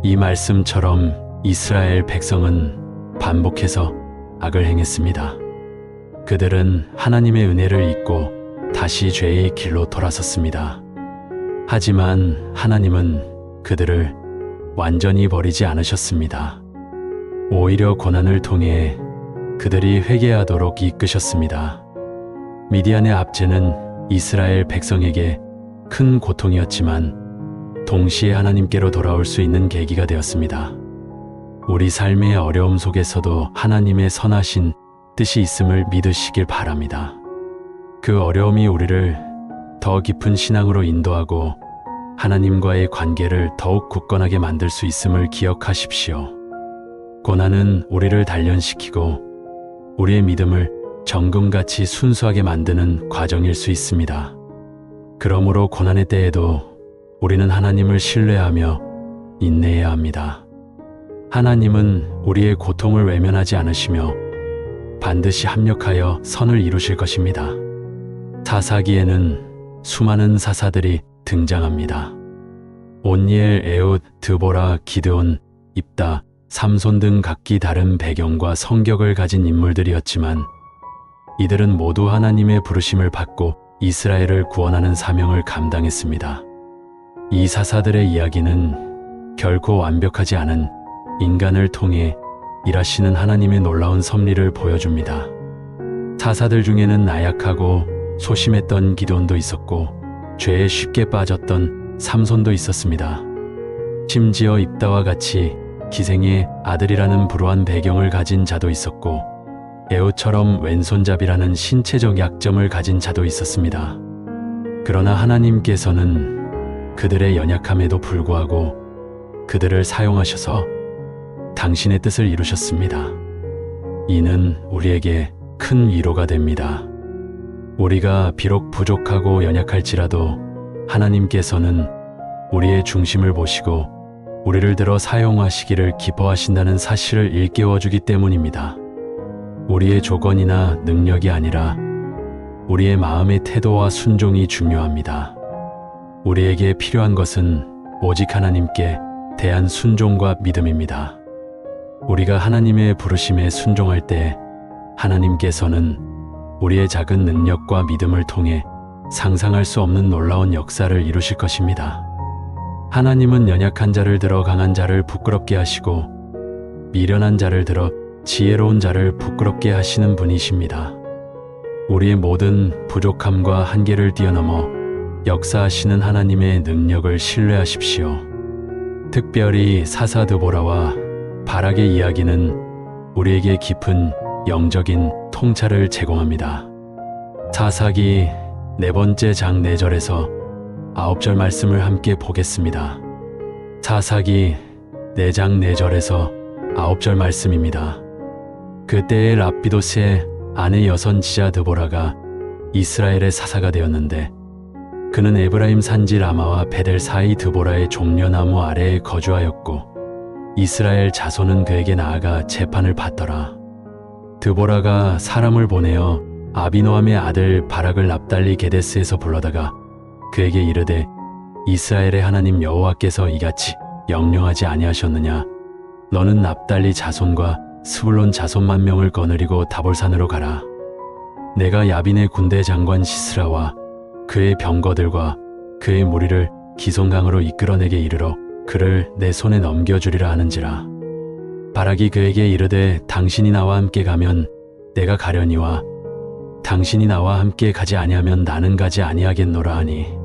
이 말씀처럼 이스라엘 백성은 반복해서 악을 행했습니다. 그들은 하나님의 은혜를 잊고 다시 죄의 길로 돌아섰습니다. 하지만 하나님은 그들을 완전히 버리지 않으셨습니다. 오히려 고난을 통해 그들이 회개하도록 이끄셨습니다. 미디안의 압제는 이스라엘 백성에게 큰 고통이었지만 동시에 하나님께로 돌아올 수 있는 계기가 되었습니다. 우리 삶의 어려움 속에서도 하나님의 선하신 뜻이 있음을 믿으시길 바랍니다. 그 어려움이 우리를 더 깊은 신앙으로 인도하고 하나님과의 관계를 더욱 굳건하게 만들 수 있음을 기억하십시오. 고난은 우리를 단련시키고 우리의 믿음을 정금같이 순수하게 만드는 과정일 수 있습니다. 그러므로 고난의 때에도 우리는 하나님을 신뢰하며 인내해야 합니다. 하나님은 우리의 고통을 외면하지 않으시며 반드시 합력하여 선을 이루실 것입니다. 사사기에는 수많은 사사들이 등장합니다. 온니엘, 에훗, 드보라, 기드온, 입다, 삼손 등 각기 다른 배경과 성격을 가진 인물들이었지만 이들은 모두 하나님의 부르심을 받고 이스라엘을 구원하는 사명을 감당했습니다. 이 사사들의 이야기는 결코 완벽하지 않은 인간을 통해 일하시는 하나님의 놀라운 섭리를 보여줍니다. 사사들 중에는 나약하고 소심했던 기드온도 있었고 죄에 쉽게 빠졌던 삼손도 있었습니다. 심지어 입다와 같이 기생의 아들이라는 불우한 배경을 가진 자도 있었고 에훗처럼 왼손잡이라는 신체적 약점을 가진 자도 있었습니다. 그러나 하나님께서는 그들의 연약함에도 불구하고 그들을 사용하셔서 당신의 뜻을 이루셨습니다. 이는 우리에게 큰 위로가 됩니다. 우리가 비록 부족하고 연약할지라도 하나님께서는 우리의 중심을 보시고 우리를 들어 사용하시기를 기뻐하신다는 사실을 일깨워주기 때문입니다. 우리의 조건이나 능력이 아니라 우리의 마음의 태도와 순종이 중요합니다. 우리에게 필요한 것은 오직 하나님께 대한 순종과 믿음입니다. 우리가 하나님의 부르심에 순종할 때 하나님께서는 우리의 작은 능력과 믿음을 통해 상상할 수 없는 놀라운 역사를 이루실 것입니다. 하나님은 연약한 자를 들어 강한 자를 부끄럽게 하시고 미련한 자를 들어 지혜로운 자를 부끄럽게 하시는 분이십니다. 우리의 모든 부족함과 한계를 뛰어넘어 역사하시는 하나님의 능력을 신뢰하십시오. 특별히 사사 드보라와 바락의 이야기는 우리에게 깊은 영적인 통찰을 제공합니다. 사사기 4장 4절에서 9절 말씀을 함께 보겠습니다. 사사기 4장 4절에서 9절 말씀입니다. 그때의 랍비도스의 아내 여선지자 드보라가 이스라엘의 사사가 되었는데 그는 에브라임 산지 라마와 베델 사이 드보라의 종려나무 아래에 거주하였고 이스라엘 자손은 그에게 나아가 재판을 받더라. 드보라가 사람을 보내어 아비노함의 아들 바락을 납달리 게데스에서 불러다가 그에게 이르되 이스라엘의 하나님 여호와께서 이같이 명령하지 아니하셨느냐? 너는 납달리 자손과 스불론 자손만 명을 거느리고 다볼산으로 가라. 내가 야빈의 군대 장관 시스라와 그의 병거들과 그의 무리를 기손강으로 이끌어내게 이르러 그를 내 손에 넘겨주리라 하는지라. 바락이 그에게 이르되 당신이 나와 함께 가면 내가 가려니와 당신이 나와 함께 가지 아니하면 나는 가지 아니하겠노라 하니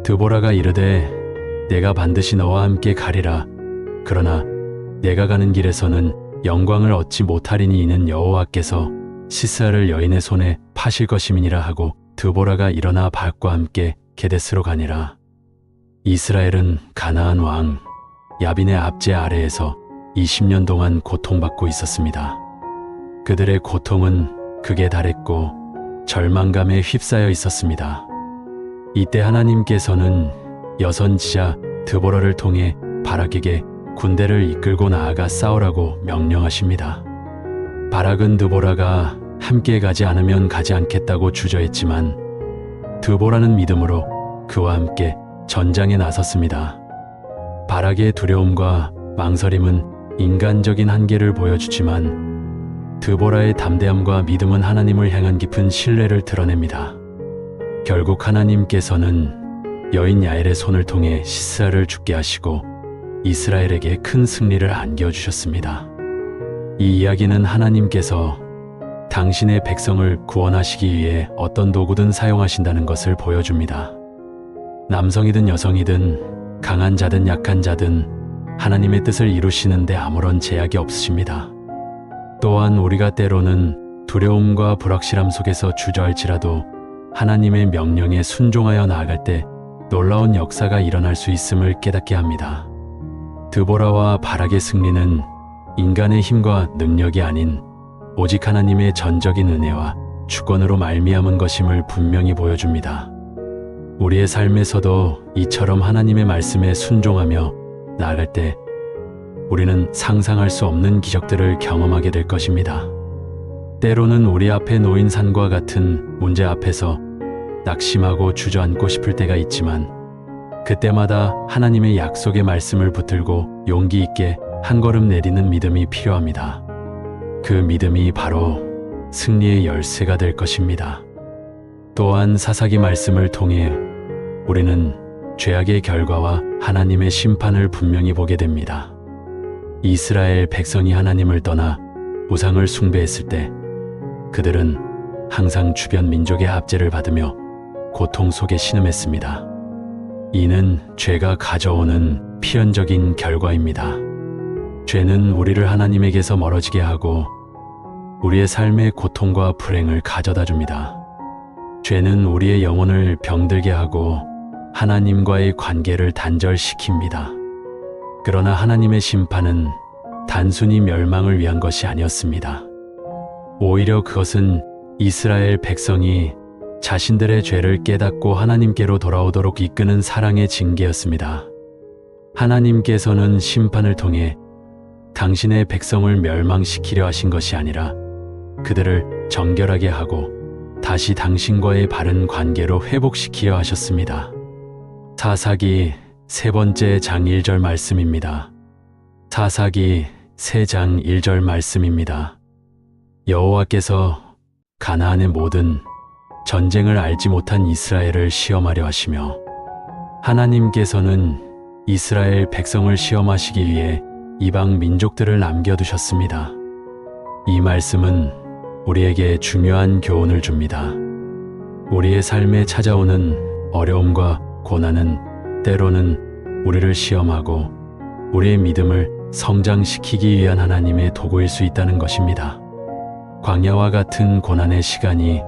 드보라가 이르되 내가 반드시 너와 함께 가리라. 그러나 내가 가는 길에서는 영광을 얻지 못하리니 이는 여호와께서 시스아를 여인의 손에 파실 것임이니라 하고 드보라가 일어나 바락과 함께 게데스로 가니라. 이스라엘은 가나안 왕 야빈의 압제 아래에서 20년 동안 고통받고 있었습니다. 그들의 고통은 극에 달했고 절망감에 휩싸여 있었습니다. 이때 하나님께서는 여선지자 드보라를 통해 바락에게 군대를 이끌고 나아가 싸우라고 명령하십니다. 바락은 드보라가 함께 가지 않으면 가지 않겠다고 주저했지만 드보라는 믿음으로 그와 함께 전장에 나섰습니다. 바락의 두려움과 망설임은 인간적인 한계를 보여주지만 드보라의 담대함과 믿음은 하나님을 향한 깊은 신뢰를 드러냅니다. 결국 하나님께서는 여인 야엘의 손을 통해 시스아를 죽게 하시고 이스라엘에게 큰 승리를 안겨주셨습니다. 이 이야기는 하나님께서 당신의 백성을 구원하시기 위해 어떤 도구든 사용하신다는 것을 보여줍니다. 남성이든 여성이든 강한 자든 약한 자든 하나님의 뜻을 이루시는데 아무런 제약이 없으십니다. 또한 우리가 때로는 두려움과 불확실함 속에서 주저할지라도 하나님의 명령에 순종하여 나아갈 때 놀라운 역사가 일어날 수 있음을 깨닫게 합니다. 드보라와 바락의 승리는 인간의 힘과 능력이 아닌 오직 하나님의 전적인 은혜와 주권으로 말미암은 것임을 분명히 보여줍니다. 우리의 삶에서도 이처럼 하나님의 말씀에 순종하며 나아갈 때 우리는 상상할 수 없는 기적들을 경험하게 될 것입니다. 때로는 우리 앞에 놓인 산과 같은 문제 앞에서 낙심하고 주저앉고 싶을 때가 있지만 그때마다 하나님의 약속의 말씀을 붙들고 용기 있게 한 걸음 내리는 믿음이 필요합니다. 그 믿음이 바로 승리의 열쇠가 될 것입니다. 또한 사사기 말씀을 통해 우리는 죄악의 결과와 하나님의 심판을 분명히 보게 됩니다. 이스라엘 백성이 하나님을 떠나 우상을 숭배했을 때 그들은 항상 주변 민족의 압제를 받으며 고통 속에 신음했습니다. 이는 죄가 가져오는 필연적인 결과입니다. 죄는 우리를 하나님에게서 멀어지게 하고 우리의 삶의 고통과 불행을 가져다 줍니다. 죄는 우리의 영혼을 병들게 하고 하나님과의 관계를 단절시킵니다. 그러나 하나님의 심판은 단순히 멸망을 위한 것이 아니었습니다. 오히려 그것은 이스라엘 백성이 자신들의 죄를 깨닫고 하나님께로 돌아오도록 이끄는 사랑의 징계였습니다. 하나님께서는 심판을 통해 당신의 백성을 멸망시키려 하신 것이 아니라 그들을 정결하게 하고 다시 당신과의 바른 관계로 회복시키려 하셨습니다. 사사기 3번째 장 1절 말씀입니다. 사사기 3장 1절 말씀입니다. 여호와께서 가나안의 모든 전쟁을 알지 못한 이스라엘을 시험하려 하시며 하나님께서는 이스라엘 백성을 시험하시기 위해 이방 민족들을 남겨두셨습니다. 이 말씀은 우리에게 중요한 교훈을 줍니다. 우리의 삶에 찾아오는 어려움과 고난은 때로는 우리를 시험하고 우리의 믿음을 성장시키기 위한 하나님의 도구일 수 있다는 것입니다. 광야와 같은 고난의 시간이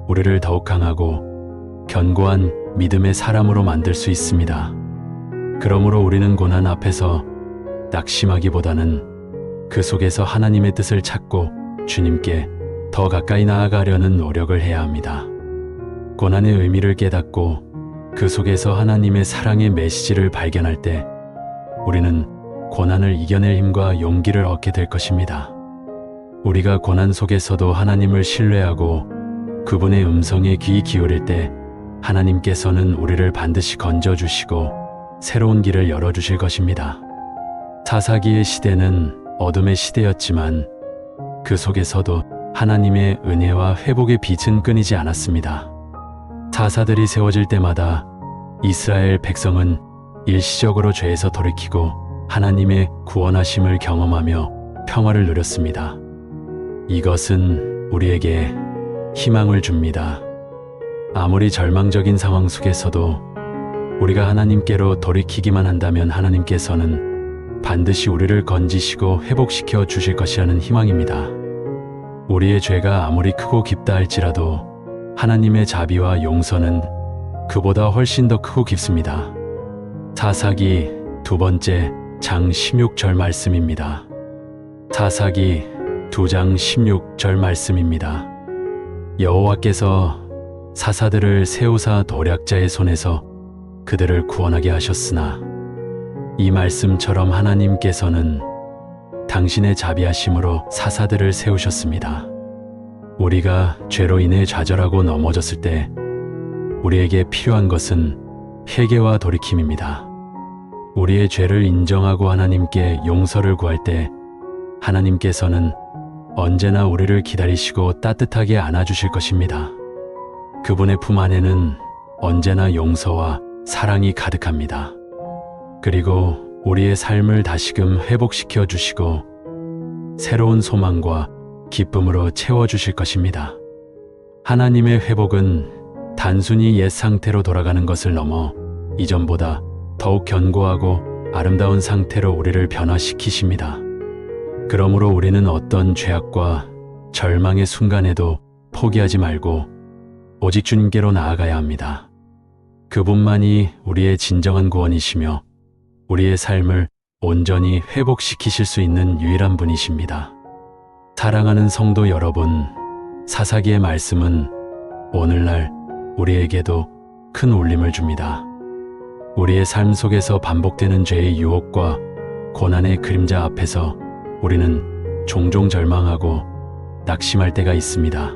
우리를 더욱 강하고 견고한 믿음의 사람으로 만들 수 있습니다. 그러므로 우리는 고난 앞에서 낙심하기보다는 그 속에서 하나님의 뜻을 찾고 주님께 더 가까이 나아가려는 노력을 해야 합니다. 고난의 의미를 깨닫고 그 속에서 하나님의 사랑의 메시지를 발견할 때 우리는 고난을 이겨낼 힘과 용기를 얻게 될 것입니다. 우리가 고난 속에서도 하나님을 신뢰하고 그분의 음성에 귀 기울일 때 하나님께서는 우리를 반드시 건져주시고 새로운 길을 열어주실 것입니다. 사사기의 시대는 어둠의 시대였지만 그 속에서도 하나님의 은혜와 회복의 빛은 끊이지 않았습니다. 사사들이 세워질 때마다 이스라엘 백성은 일시적으로 죄에서 돌이키고 하나님의 구원하심을 경험하며 평화를 누렸습니다. 이것은 우리에게 희망을 줍니다. 아무리 절망적인 상황 속에서도 우리가 하나님께로 돌이키기만 한다면 하나님께서는 반드시 우리를 건지시고 회복시켜 주실 것이라는 희망입니다. 우리의 죄가 아무리 크고 깊다 할지라도 하나님의 자비와 용서는 그보다 훨씬 더 크고 깊습니다. 사사기 2번째 장 16절 말씀입니다. 사사기 2장 16절 말씀입니다. 여호와께서 사사들을 세우사 도략자의 손에서 그들을 구원하게 하셨으나 이 말씀처럼 하나님께서는 당신의 자비하심으로 사사들을 세우셨습니다. 우리가 죄로 인해 좌절하고 넘어졌을 때 우리에게 필요한 것은 회개와 돌이킴입니다. 우리의 죄를 인정하고 하나님께 용서를 구할 때 하나님께서는 언제나 우리를 기다리시고 따뜻하게 안아주실 것입니다. 그분의 품 안에는 언제나 용서와 사랑이 가득합니다. 그리고 우리의 삶을 다시금 회복시켜 주시고 새로운 소망과 기쁨으로 채워주실 것입니다. 하나님의 회복은 단순히 옛 상태로 돌아가는 것을 넘어 이전보다 더욱 견고하고 아름다운 상태로 우리를 변화시키십니다. 그러므로 우리는 어떤 죄악과 절망의 순간에도 포기하지 말고 오직 주님께로 나아가야 합니다. 그분만이 우리의 진정한 구원이시며 우리의 삶을 온전히 회복시키실 수 있는 유일한 분이십니다. 사랑하는 성도 여러분, 사사기의 말씀은 오늘날 우리에게도 큰 울림을 줍니다. 우리의 삶 속에서 반복되는 죄의 유혹과 고난의 그림자 앞에서 우리는 종종 절망하고 낙심할 때가 있습니다.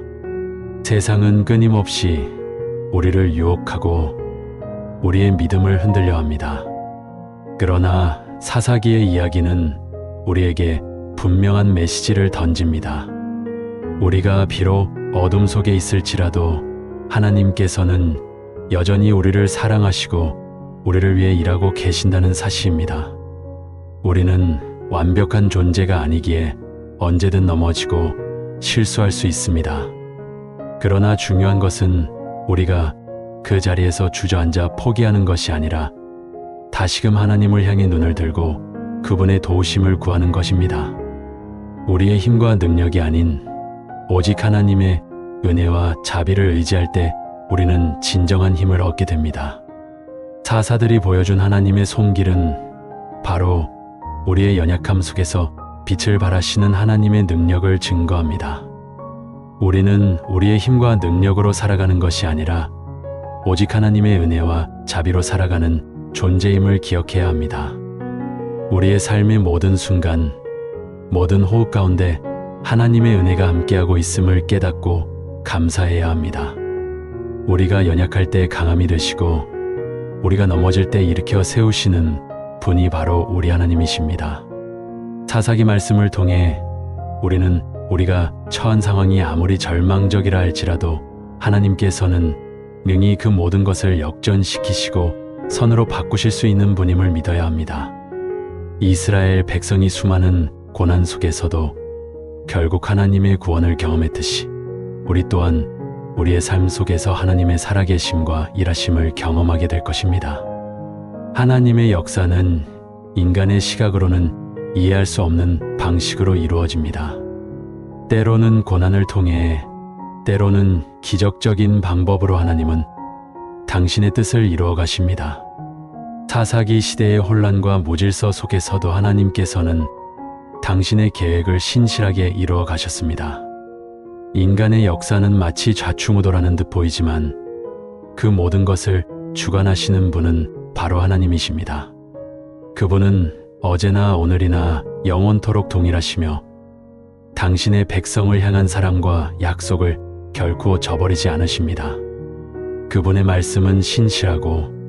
세상은 끊임없이 우리를 유혹하고 우리의 믿음을 흔들려 합니다. 그러나 사사기의 이야기는 우리에게 분명한 메시지를 던집니다. 우리가 비록 어둠 속에 있을지라도 하나님께서는 여전히 우리를 사랑하시고 우리를 위해 일하고 계신다는 사실입니다. 우리는 완벽한 존재가 아니기에 언제든 넘어지고 실수할 수 있습니다. 그러나 중요한 것은 우리가 그 자리에서 주저앉아 포기하는 것이 아니라 다시금 하나님을 향해 눈을 들고 그분의 도우심을 구하는 것입니다. 우리의 힘과 능력이 아닌 오직 하나님의 은혜와 자비를 의지할 때 우리는 진정한 힘을 얻게 됩니다. 사사들이 보여준 하나님의 손길은 바로 우리의 연약함 속에서 빛을 발하시는 하나님의 능력을 증거합니다. 우리는 우리의 힘과 능력으로 살아가는 것이 아니라 오직 하나님의 은혜와 자비로 살아가는 존재임을 기억해야 합니다. 우리의 삶의 모든 순간, 모든 호흡 가운데 하나님의 은혜가 함께하고 있음을 깨닫고 감사해야 합니다. 우리가 연약할 때 강함이 되시고 우리가 넘어질 때 일으켜 세우시는 분이 바로 우리 하나님이십니다. 사사기 말씀을 통해 우리는 우리가 처한 상황이 아무리 절망적이라 할지라도 하나님께서는 능히 그 모든 것을 역전시키시고 선으로 바꾸실 수 있는 분임을 믿어야 합니다. 이스라엘 백성이 수많은 고난 속에서도 결국 하나님의 구원을 경험했듯이 우리 또한 우리의 삶 속에서 하나님의 살아계심과 일하심을 경험하게 될 것입니다. 하나님의 역사는 인간의 시각으로는 이해할 수 없는 방식으로 이루어집니다. 때로는 고난을 통해, 때로는 기적적인 방법으로 하나님은 당신의 뜻을 이루어 가십니다. 사사기 시대의 혼란과 무질서 속에서도 하나님께서는 당신의 계획을 신실하게 이루어 가셨습니다. 인간의 역사는 마치 좌충우돌하는 듯 보이지만 그 모든 것을 주관하시는 분은 바로 하나님이십니다. 그분은 어제나 오늘이나 영원토록 동일하시며 당신의 백성을 향한 사랑과 약속을 결코 저버리지 않으십니다. 그분의 말씀은 신실하고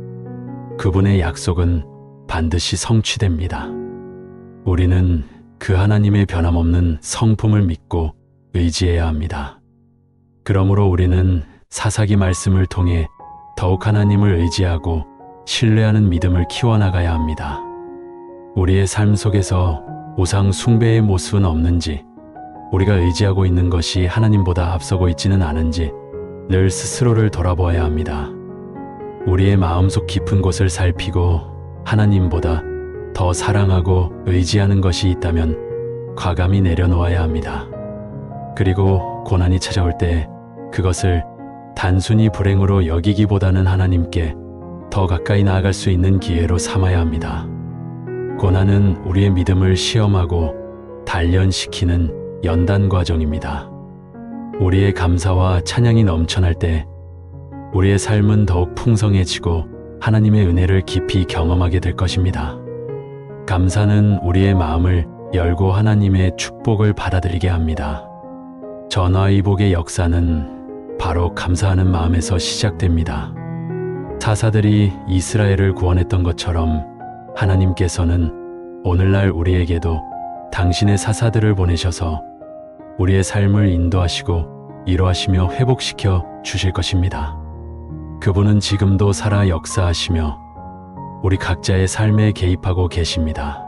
그분의 약속은 반드시 성취됩니다. 우리는 그 하나님의 변함없는 성품을 믿고 의지해야 합니다. 그러므로 우리는 사사기 말씀을 통해 더욱 하나님을 의지하고 신뢰하는 믿음을 키워나가야 합니다. 우리의 삶 속에서 우상 숭배의 모습은 없는지, 우리가 의지하고 있는 것이 하나님보다 앞서고 있지는 않은지 늘 스스로를 돌아보아야 합니다. 우리의 마음속 깊은 곳을 살피고 하나님보다 더 사랑하고 의지하는 것이 있다면 과감히 내려놓아야 합니다. 그리고 고난이 찾아올 때 그것을 단순히 불행으로 여기기보다는 하나님께 더 가까이 나아갈 수 있는 기회로 삼아야 합니다. 고난은 우리의 믿음을 시험하고 단련시키는 연단 과정입니다. 우리의 감사와 찬양이 넘쳐날 때 우리의 삶은 더욱 풍성해지고 하나님의 은혜를 깊이 경험하게 될 것입니다. 감사는 우리의 마음을 열고 하나님의 축복을 받아들이게 합니다. 전화위복의 역사는 바로 감사하는 마음에서 시작됩니다. 사사들이 이스라엘을 구원했던 것처럼 하나님께서는 오늘날 우리에게도 당신의 사사들을 보내셔서 우리의 삶을 인도하시고 위로하시며 회복시켜 주실 것입니다. 그분은 지금도 살아 역사하시며 우리 각자의 삶에 개입하고 계십니다.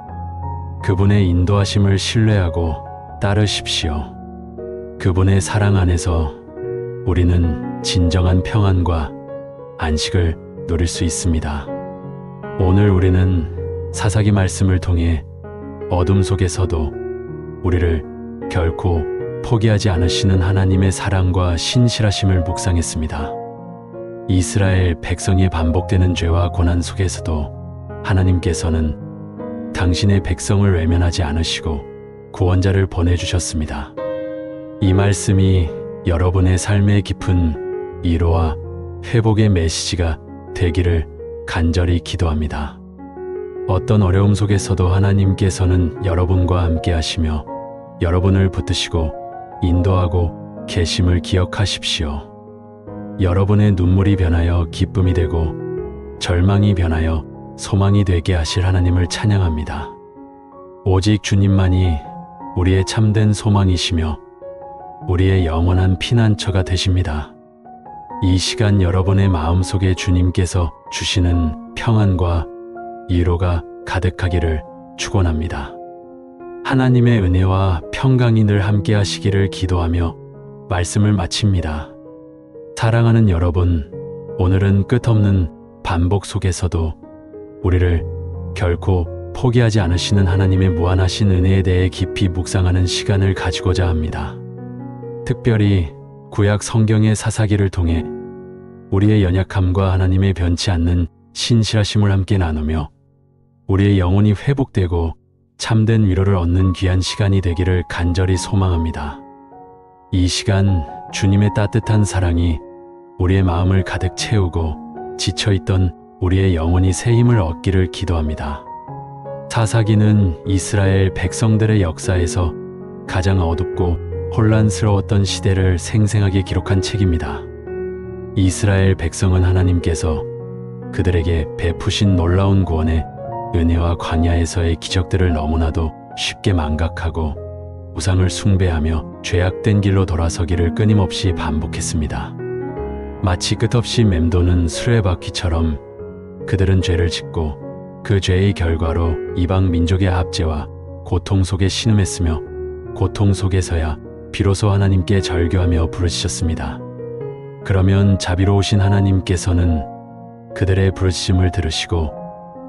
그분의 인도하심을 신뢰하고 따르십시오. 그분의 사랑 안에서 우리는 진정한 평안과 안식을 누릴 수 있습니다. 오늘 우리는 사사기 말씀을 통해 어둠 속에서도 우리를 결코 포기하지 않으시는 하나님의 사랑과 신실하심을 묵상했습니다. 이스라엘 백성이 반복되는 죄와 고난 속에서도 하나님께서는 당신의 백성을 외면하지 않으시고 구원자를 보내주셨습니다. 이 말씀이 여러분의 삶의 깊은 위로와 회복의 메시지가 되기를 간절히 기도합니다. 어떤 어려움 속에서도 하나님께서는 여러분과 함께 하시며 여러분을 붙드시고 인도하고 계심을 기억하십시오. 여러분의 눈물이 변하여 기쁨이 되고 절망이 변하여 소망이 되게 하실 하나님을 찬양합니다. 오직 주님만이 우리의 참된 소망이시며 우리의 영원한 피난처가 되십니다. 이 시간 여러분의 마음속에 주님께서 주시는 평안과 위로가 가득하기를 축원합니다. 하나님의 은혜와 평강이 늘 함께 하시기를 기도하며 말씀을 마칩니다. 사랑하는 여러분, 오늘은 끝없는 반복 속에서도 우리를 결코 포기하지 않으시는 하나님의 무한하신 은혜에 대해 깊이 묵상하는 시간을 가지고자 합니다. 특별히 구약 성경의 사사기를 통해 우리의 연약함과 하나님의 변치 않는 신실하심을 함께 나누며 우리의 영혼이 회복되고 참된 위로를 얻는 귀한 시간이 되기를 간절히 소망합니다. 이 시간 주님의 따뜻한 사랑이 우리의 마음을 가득 채우고 지쳐있던 우리의 영혼이 새 힘을 얻기를 기도합니다. 사사기는 이스라엘 백성들의 역사에서 가장 어둡고 혼란스러웠던 시대를 생생하게 기록한 책입니다. 이스라엘 백성은 하나님께서 그들에게 베푸신 놀라운 구원의 은혜와 광야에서의 기적들을 너무나도 쉽게 망각하고 우상을 숭배하며 죄악된 길로 돌아서기를 끊임없이 반복했습니다. 마치 끝없이 맴도는 수레바퀴처럼 그들은 죄를 짓고 그 죄의 결과로 이방 민족의 압제와 고통 속에 신음했으며 고통 속에서야 비로소 하나님께 절규하며 부르짖었습니다. 그러면 자비로우신 하나님께서는 그들의 부르짖음을 들으시고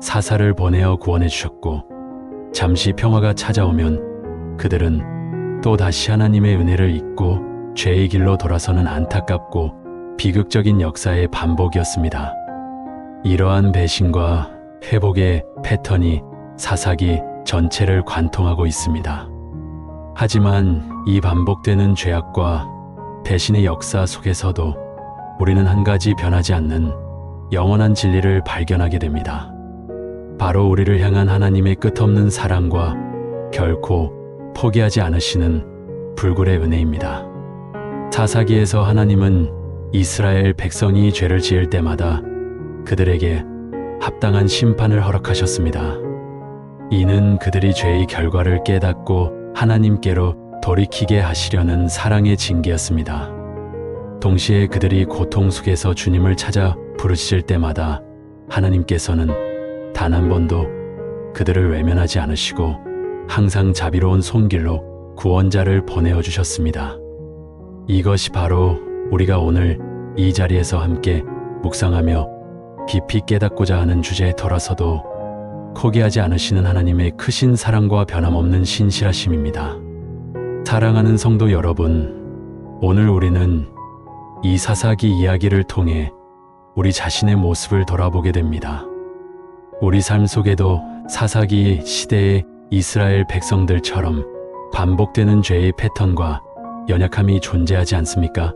사사를 보내어 구원해 주셨고 잠시 평화가 찾아오면 그들은 또 다시 하나님의 은혜를 잊고 죄의 길로 돌아서는 안타깝고 비극적인 역사의 반복이었습니다. 이러한 배신과 회복의 패턴이 사사기 전체를 관통하고 있습니다. 하지만 이 반복되는 죄악과 배신의 역사 속에서도 우리는 한 가지 변하지 않는 영원한 진리를 발견하게 됩니다. 바로 우리를 향한 하나님의 끝없는 사랑과 결코 포기하지 않으시는 불굴의 은혜입니다. 사사기에서 하나님은 이스라엘 백성이 죄를 지을 때마다 그들에게 합당한 심판을 허락하셨습니다. 이는 그들이 죄의 결과를 깨닫고 하나님께로 돌이키게 하시려는 사랑의 징계였습니다. 동시에 그들이 고통 속에서 주님을 찾아 부르짖을 때마다 하나님께서는 단 한 번도 그들을 외면하지 않으시고 항상 자비로운 손길로 구원자를 보내어 주셨습니다. 이것이 바로 우리가 오늘 이 자리에서 함께 묵상하며 깊이 깨닫고자 하는 주제에 돌아서도 포기하지 않으시는 하나님의 크신 사랑과 변함없는 신실하심입니다. 사랑하는 성도 여러분, 오늘 우리는 이 사사기 이야기를 통해 우리 자신의 모습을 돌아보게 됩니다. 우리 삶 속에도 사사기 시대의 이스라엘 백성들처럼 반복되는 죄의 패턴과 연약함이 존재하지 않습니까?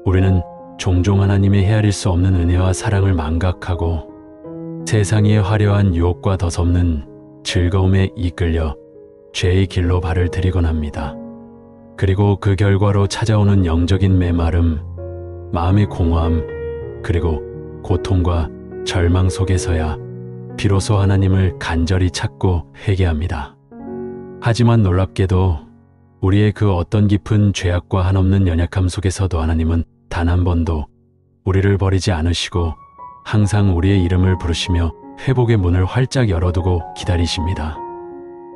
우리는 종종 하나님의 헤아릴 수 없는 은혜와 사랑을 망각하고 세상의 화려한 유혹과 덧없는 즐거움에 이끌려 죄의 길로 발을 들이곤 합니다. 그리고 그 결과로 찾아오는 영적인 메마름, 마음의 공허함, 그리고 고통과 절망 속에서야 비로소 하나님을 간절히 찾고 회개합니다. 하지만 놀랍게도 우리의 그 어떤 깊은 죄악과 한없는 연약함 속에서도 하나님은 단 한 번도 우리를 버리지 않으시고 항상 우리의 이름을 부르시며 회복의 문을 활짝 열어두고 기다리십니다.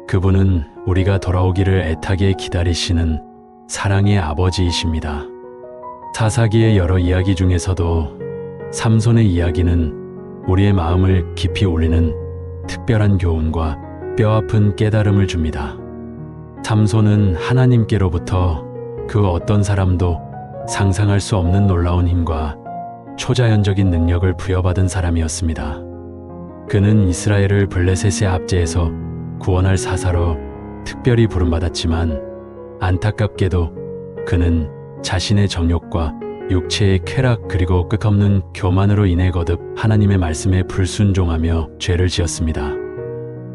그분은 우리가 돌아오기를 애타게 기다리시는 사랑의 아버지이십니다. 사사기의 여러 이야기 중에서도 삼손의 이야기는 우리의 마음을 깊이 울리는 특별한 교훈과 뼈아픈 깨달음을 줍니다. 삼손은 하나님께로부터 그 어떤 사람도 상상할 수 없는 놀라운 힘과 초자연적인 능력을 부여받은 사람이었습니다. 그는 이스라엘을 블레셋의 압제에서 구원할 사사로 특별히 부름받았지만 안타깝게도 그는 자신의 정욕과 육체의 쾌락 그리고 끝없는 교만으로 인해 거듭 하나님의 말씀에 불순종하며 죄를 지었습니다.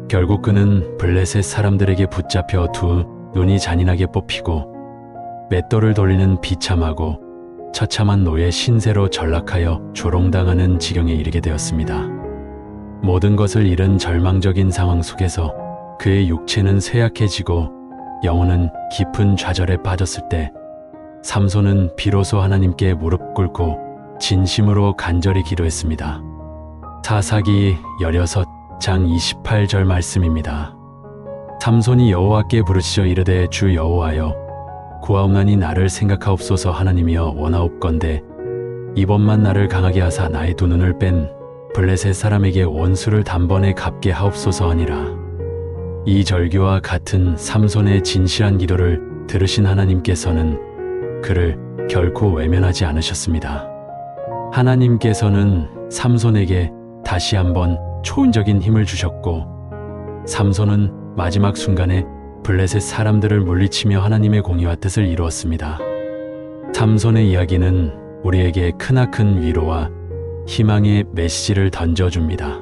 결국 그는 블레셋 사람들에게 붙잡혀 두 눈이 잔인하게 뽑히고 맷돌을 돌리는 비참하고 처참한 노예 신세로 전락하여 조롱당하는 지경에 이르게 되었습니다. 모든 것을 잃은 절망적인 상황 속에서 그의 육체는 쇠약해지고 영혼은 깊은 좌절에 빠졌을 때 삼손은 비로소 하나님께 무릎 꿇고 진심으로 간절히 기도했습니다. 사사기 16장 28절 말씀입니다. 삼손이 여호와께 부르짖어 이르되 주 여호와여 구하옵나니 나를 생각하옵소서. 하나님이여 원하옵건대 이번만 나를 강하게 하사 나의 두 눈을 뺀 블레셋 사람에게 원수를 단번에 갚게 하옵소서 하니라. 이 절규와 같은 삼손의 진실한 기도를 들으신 하나님께서는 그를 결코 외면하지 않으셨습니다. 하나님께서는 삼손에게 다시 한번 초인적인 힘을 주셨고 삼손은 마지막 순간에 블레셋 사람들을 물리치며 하나님의 공의와 뜻을 이루었습니다. 삼손의 이야기는 우리에게 크나큰 위로와 희망의 메시지를 던져줍니다.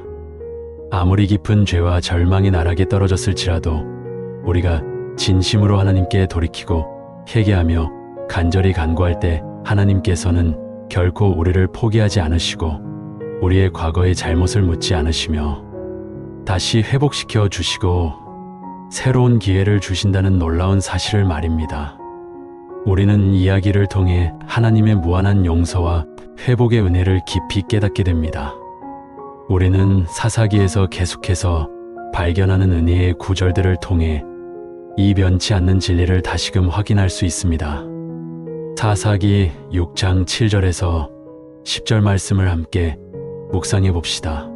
아무리 깊은 죄와 절망의 나락에 떨어졌을지라도 우리가 진심으로 하나님께 돌이키고 회개하며 간절히 간구할 때 하나님께서는 결코 우리를 포기하지 않으시고 우리의 과거의 잘못을 묻지 않으시며 다시 회복시켜 주시고 새로운 기회를 주신다는 놀라운 사실을 말입니다. 우리는 이야기를 통해 하나님의 무한한 용서와 회복의 은혜를 깊이 깨닫게 됩니다. 우리는 사사기에서 계속해서 발견하는 은혜의 구절들을 통해 이 변치 않는 진리를 다시금 확인할 수 있습니다. 사사기 6장 7절에서 10절 말씀을 함께 묵상해 봅시다.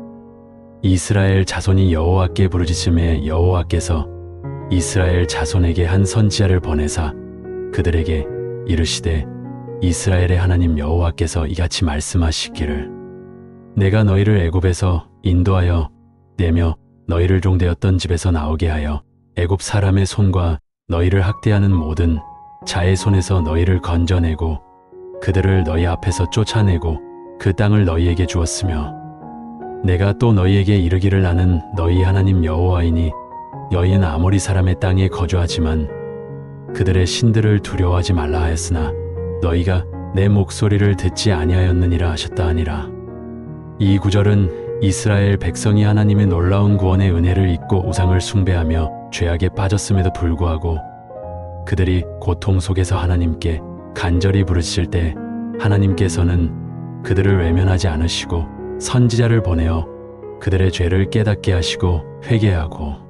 이스라엘 자손이 여호와께 부르짖음에 여호와께서 이스라엘 자손에게 한 선지자를 보내사 그들에게 이르시되 이스라엘의 하나님 여호와께서 이같이 말씀하시기를 내가 너희를 애굽에서 인도하여 내며 너희를 종되었던 집에서 나오게 하여 애굽 사람의 손과 너희를 학대하는 모든 자의 손에서 너희를 건져내고 그들을 너희 앞에서 쫓아내고 그 땅을 너희에게 주었으며 내가 또 너희에게 이르기를 나는 너희 하나님 여호와이니 너희는 아모리 사람의 땅에 거주하지만 그들의 신들을 두려워하지 말라 하였으나 너희가 내 목소리를 듣지 아니하였느니라 하셨다 하니라. 이 구절은 이스라엘 백성이 하나님의 놀라운 구원의 은혜를 잊고 우상을 숭배하며 죄악에 빠졌음에도 불구하고 그들이 고통 속에서 하나님께 간절히 부르실 때 하나님께서는 그들을 외면하지 않으시고 선지자를 보내어 그들의 죄를 깨닫게 하시고 회개하고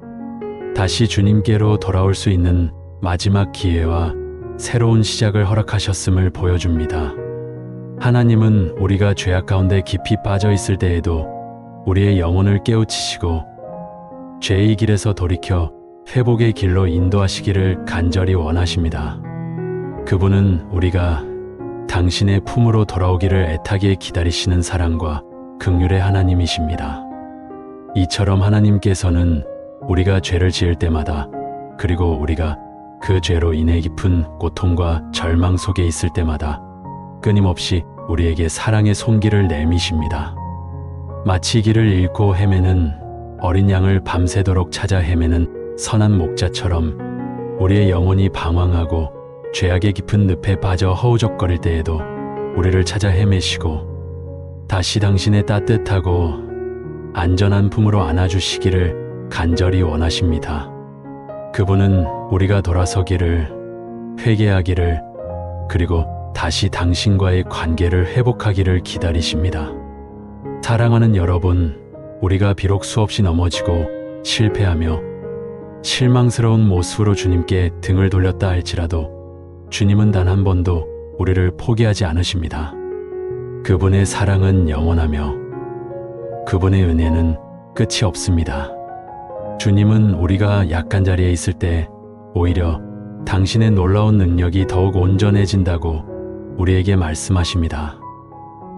다시 주님께로 돌아올 수 있는 마지막 기회와 새로운 시작을 허락하셨음을 보여줍니다. 하나님은 우리가 죄악 가운데 깊이 빠져 있을 때에도 우리의 영혼을 깨우치시고 죄의 길에서 돌이켜 회복의 길로 인도하시기를 간절히 원하십니다. 그분은 우리가 당신의 품으로 돌아오기를 애타게 기다리시는 사랑과 긍휼의 하나님이십니다. 이처럼 하나님께서는 우리가 죄를 지을 때마다, 그리고 우리가 그 죄로 인해 깊은 고통과 절망 속에 있을 때마다 끊임없이 우리에게 사랑의 손길을 내미십니다. 마치 길을 잃고 헤매는 어린 양을 밤새도록 찾아 헤매는 선한 목자처럼 우리의 영혼이 방황하고 죄악의 깊은 늪에 빠져 허우적거릴 때에도 우리를 찾아 헤매시고 다시 당신의 따뜻하고 안전한 품으로 안아주시기를 간절히 원하십니다. 그분은 우리가 돌아서기를, 회개하기를, 그리고 다시 당신과의 관계를 회복하기를 기다리십니다. 사랑하는 여러분, 우리가 비록 수없이 넘어지고 실패하며 실망스러운 모습으로 주님께 등을 돌렸다 할지라도 주님은 단 한 번도 우리를 포기하지 않으십니다. 그분의 사랑은 영원하며 그분의 은혜는 끝이 없습니다. 주님은 우리가 약한 자리에 있을 때 오히려 당신의 놀라운 능력이 더욱 온전해진다고 우리에게 말씀하십니다.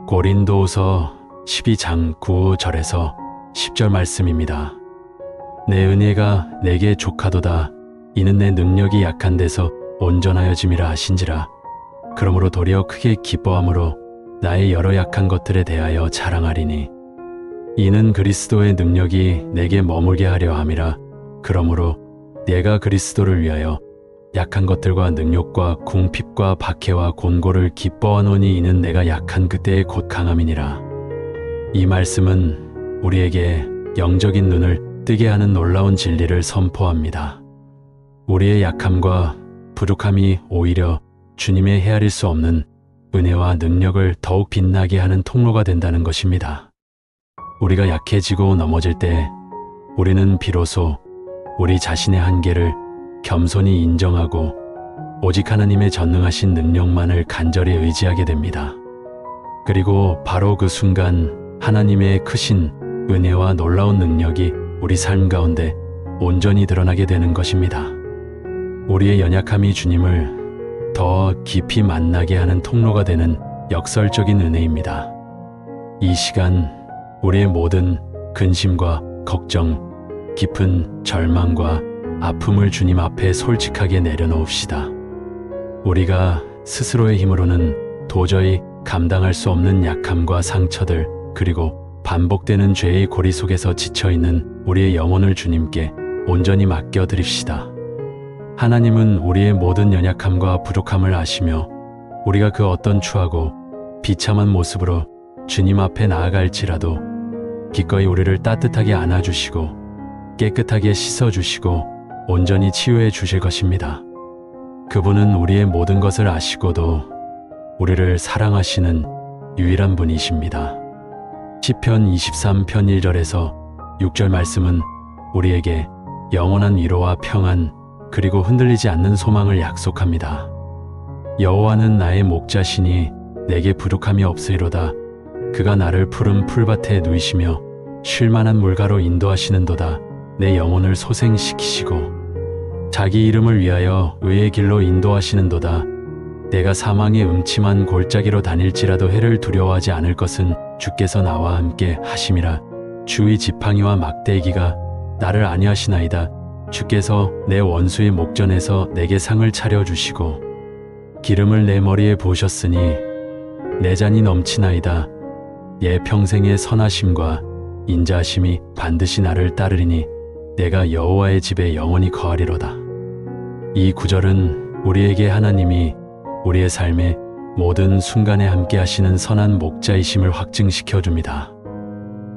고린도후서 12장 9절에서 10절 말씀입니다. 내 은혜가 내게 족하도다. 이는 내 능력이 약한 데서 온전하여짐이라 하신지라. 그러므로 도리어 크게 기뻐함으로 나의 여러 약한 것들에 대하여 자랑하리니 이는 그리스도의 능력이 내게 머물게 하려 함이라. 그러므로 내가 그리스도를 위하여 약한 것들과 능욕과 궁핍과 박해와 곤고를 기뻐하노니 이는 내가 약한 그때의 곧 강함이니라. 이 말씀은 우리에게 영적인 눈을 뜨게 하는 놀라운 진리를 선포합니다. 우리의 약함과 부족함이 오히려 주님의 헤아릴 수 없는 은혜와 능력을 더욱 빛나게 하는 통로가 된다는 것입니다. 우리가 약해지고 넘어질 때 우리는 비로소 우리 자신의 한계를 겸손히 인정하고 오직 하나님의 전능하신 능력만을 간절히 의지하게 됩니다. 그리고 바로 그 순간 하나님의 크신 은혜와 놀라운 능력이 우리 삶 가운데 온전히 드러나게 되는 것입니다. 우리의 연약함이 주님을 더 깊이 만나게 하는 통로가 되는 역설적인 은혜입니다. 이 시간 우리의 모든 근심과 걱정, 깊은 절망과 아픔을 주님 앞에 솔직하게 내려놓읍시다. 우리가 스스로의 힘으로는 도저히 감당할 수 없는 약함과 상처들, 그리고 반복되는 죄의 고리 속에서 지쳐있는 우리의 영혼을 주님께 온전히 맡겨드립시다. 하나님은 우리의 모든 연약함과 부족함을 아시며 우리가 그 어떤 추하고 비참한 모습으로 주님 앞에 나아갈지라도 기꺼이 우리를 따뜻하게 안아주시고 깨끗하게 씻어주시고 온전히 치유해 주실 것입니다. 그분은 우리의 모든 것을 아시고도 우리를 사랑하시는 유일한 분이십니다. 시편 23편 1절에서 6절 말씀은 우리에게 영원한 위로와 평안, 그리고 흔들리지 않는 소망을 약속합니다. 여호와는 나의 목자시니 내게 부족함이 없으리로다. 그가 나를 푸른 풀밭에 누이시며 쉴만한 물가로 인도하시는도다. 내 영혼을 소생시키시고 자기 이름을 위하여 의의 길로 인도하시는도다. 내가 사망의 음침한 골짜기로 다닐지라도 해를 두려워하지 않을 것은 주께서 나와 함께 하심이라. 주의 지팡이와 막대기가 나를 안위하시나이다. 주께서 내 원수의 목전에서 내게 상을 차려주시고 기름을 내 머리에 부으셨으니 내 잔이 넘치나이다. 예 평생의 선하심과 인자하심이 반드시 나를 따르리니 내가 여호와의 집에 영원히 거하리로다. 이 구절은 우리에게 하나님이 우리의 삶의 모든 순간에 함께 하시는 선한 목자이심을 확증시켜 줍니다.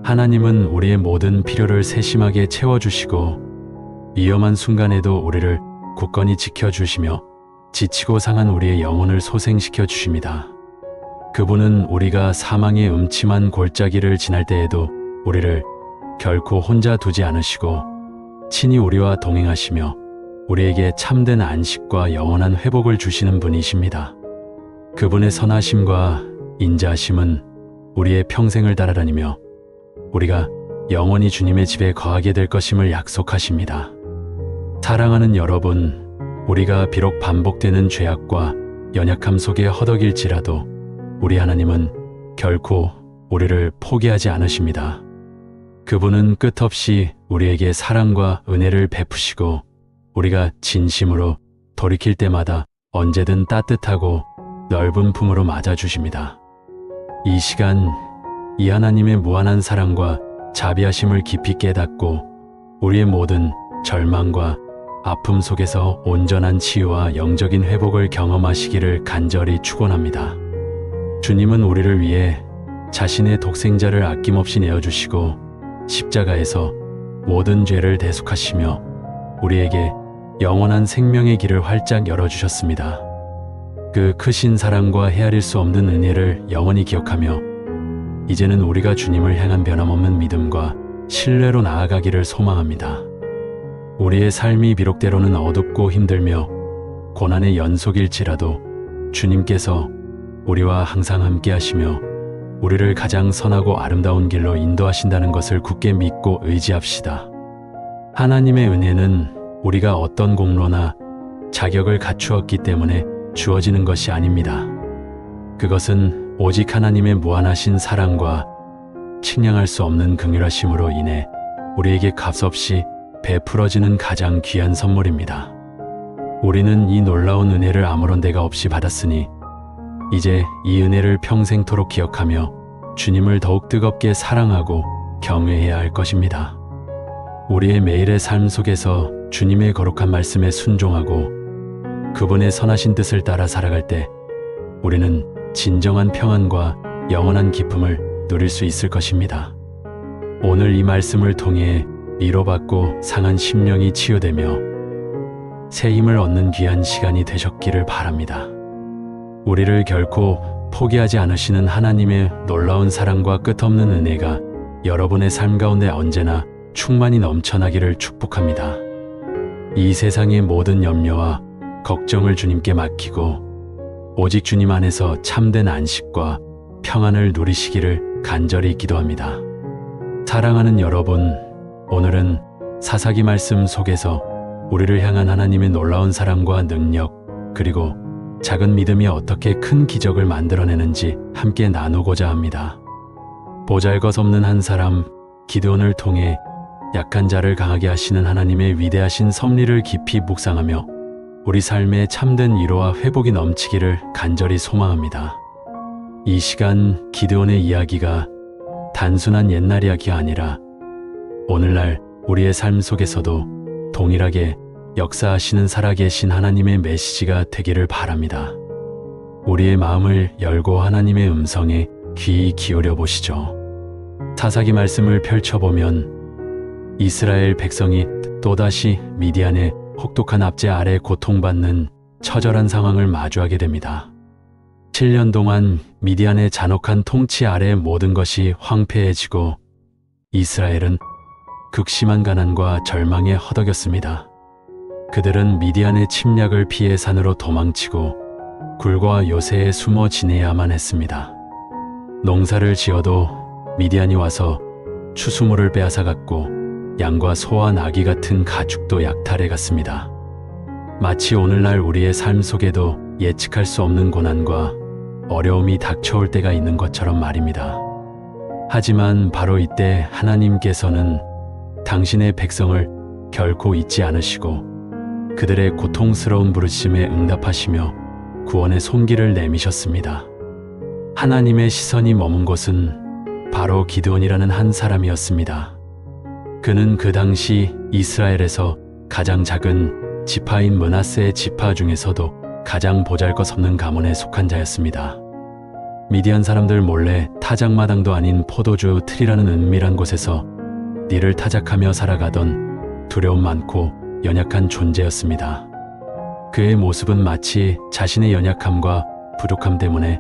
하나님은 우리의 모든 필요를 세심하게 채워주시고 위험한 순간에도 우리를 굳건히 지켜주시며 지치고 상한 우리의 영혼을 소생시켜 주십니다. 그분은 우리가 사망의 음침한 골짜기를 지날 때에도 우리를 결코 혼자 두지 않으시고 친히 우리와 동행하시며 우리에게 참된 안식과 영원한 회복을 주시는 분이십니다. 그분의 선하심과 인자하심은 우리의 평생을 따라다니며 우리가 영원히 주님의 집에 거하게 될 것임을 약속하십니다. 사랑하는 여러분, 우리가 비록 반복되는 죄악과 연약함 속에 허덕일지라도 우리 하나님은 결코 우리를 포기하지 않으십니다. 그분은 끝없이 우리에게 사랑과 은혜를 베푸시고 우리가 진심으로 돌이킬 때마다 언제든 따뜻하고 넓은 품으로 맞아주십니다. 이 시간 이 하나님의 무한한 사랑과 자비하심을 깊이 깨닫고 우리의 모든 절망과 아픔 속에서 온전한 치유와 영적인 회복을 경험하시기를 간절히 축원합니다. 주님은 우리를 위해 자신의 독생자를 아낌없이 내어주시고 십자가에서 모든 죄를 대속하시며 우리에게 영원한 생명의 길을 활짝 열어주셨습니다. 그 크신 사랑과 헤아릴 수 없는 은혜를 영원히 기억하며 이제는 우리가 주님을 향한 변함없는 믿음과 신뢰로 나아가기를 소망합니다. 우리의 삶이 비록 때로는 어둡고 힘들며 고난의 연속일지라도 주님께서 우리와 항상 함께 하시며 우리를 가장 선하고 아름다운 길로 인도하신다는 것을 굳게 믿고 의지합시다. 하나님의 은혜는 우리가 어떤 공로나 자격을 갖추었기 때문에 주어지는 것이 아닙니다. 그것은 오직 하나님의 무한하신 사랑과 측량할 수 없는 긍휼하심으로 인해 우리에게 값없이 베풀어지는 가장 귀한 선물입니다. 우리는 이 놀라운 은혜를 아무런 대가 없이 받았으니 이제 이 은혜를 평생토록 기억하며 주님을 더욱 뜨겁게 사랑하고 경외해야 할 것입니다. 우리의 매일의 삶 속에서 주님의 거룩한 말씀에 순종하고 그분의 선하신 뜻을 따라 살아갈 때 우리는 진정한 평안과 영원한 기쁨을 누릴 수 있을 것입니다. 오늘 이 말씀을 통해 위로받고 상한 심령이 치유되며 새 힘을 얻는 귀한 시간이 되셨기를 바랍니다. 우리를 결코 포기하지 않으시는 하나님의 놀라운 사랑과 끝없는 은혜가 여러분의 삶 가운데 언제나 충만히 넘쳐나기를 축복합니다. 이 세상의 모든 염려와 걱정을 주님께 맡기고 오직 주님 안에서 참된 안식과 평안을 누리시기를 간절히 기도합니다. 사랑하는 여러분, 오늘은 사사기 말씀 속에서 우리를 향한 하나님의 놀라운 사랑과 능력 그리고 작은 믿음이 어떻게 큰 기적을 만들어내는지 함께 나누고자 합니다. 보잘것없는 한 사람 기드온을 통해 약한 자를 강하게 하시는 하나님의 위대하신 섭리를 깊이 묵상하며 우리 삶에 참된 위로와 회복이 넘치기를 간절히 소망합니다. 이 시간 기드온의 이야기가 단순한 옛날 이야기가 아니라 오늘날 우리의 삶 속에서도 동일하게 역사하시는 살아계신 하나님의 메시지가 되기를 바랍니다. 우리의 마음을 열고 하나님의 음성에 귀 기울여 보시죠. 사사기 말씀을 펼쳐보면 이스라엘 백성이 또다시 미디안의 혹독한 압제 아래 고통받는 처절한 상황을 마주하게 됩니다. 7년 동안 미디안의 잔혹한 통치 아래 모든 것이 황폐해지고 이스라엘은 극심한 가난과 절망에 허덕였습니다. 그들은 미디안의 침략을 피해 산으로 도망치고 굴과 요새에 숨어 지내야만 했습니다. 농사를 지어도 미디안이 와서 추수물을 빼앗아갔고 양과 소와 나귀 같은 가축도 약탈해갔습니다. 마치 오늘날 우리의 삶 속에도 예측할 수 없는 고난과 어려움이 닥쳐올 때가 있는 것처럼 말입니다. 하지만 바로 이때 하나님께서는 당신의 백성을 결코 잊지 않으시고 그들의 고통스러운 부르심에 응답하시며 구원의 손길을 내미셨습니다. 하나님의 시선이 머문 곳은 바로 기드온이라는 한 사람이었습니다. 그는 그 당시 이스라엘에서 가장 작은 지파인 므낫세의 지파 중에서도 가장 보잘것없는 가문에 속한 자였습니다. 미디안 사람들 몰래 타작마당도 아닌 포도주 틀이라는 은밀한 곳에서 닐을 타작하며 살아가던 두려움 많고 연약한 존재였습니다. 그의 모습은 마치 자신의 연약함과 부족함 때문에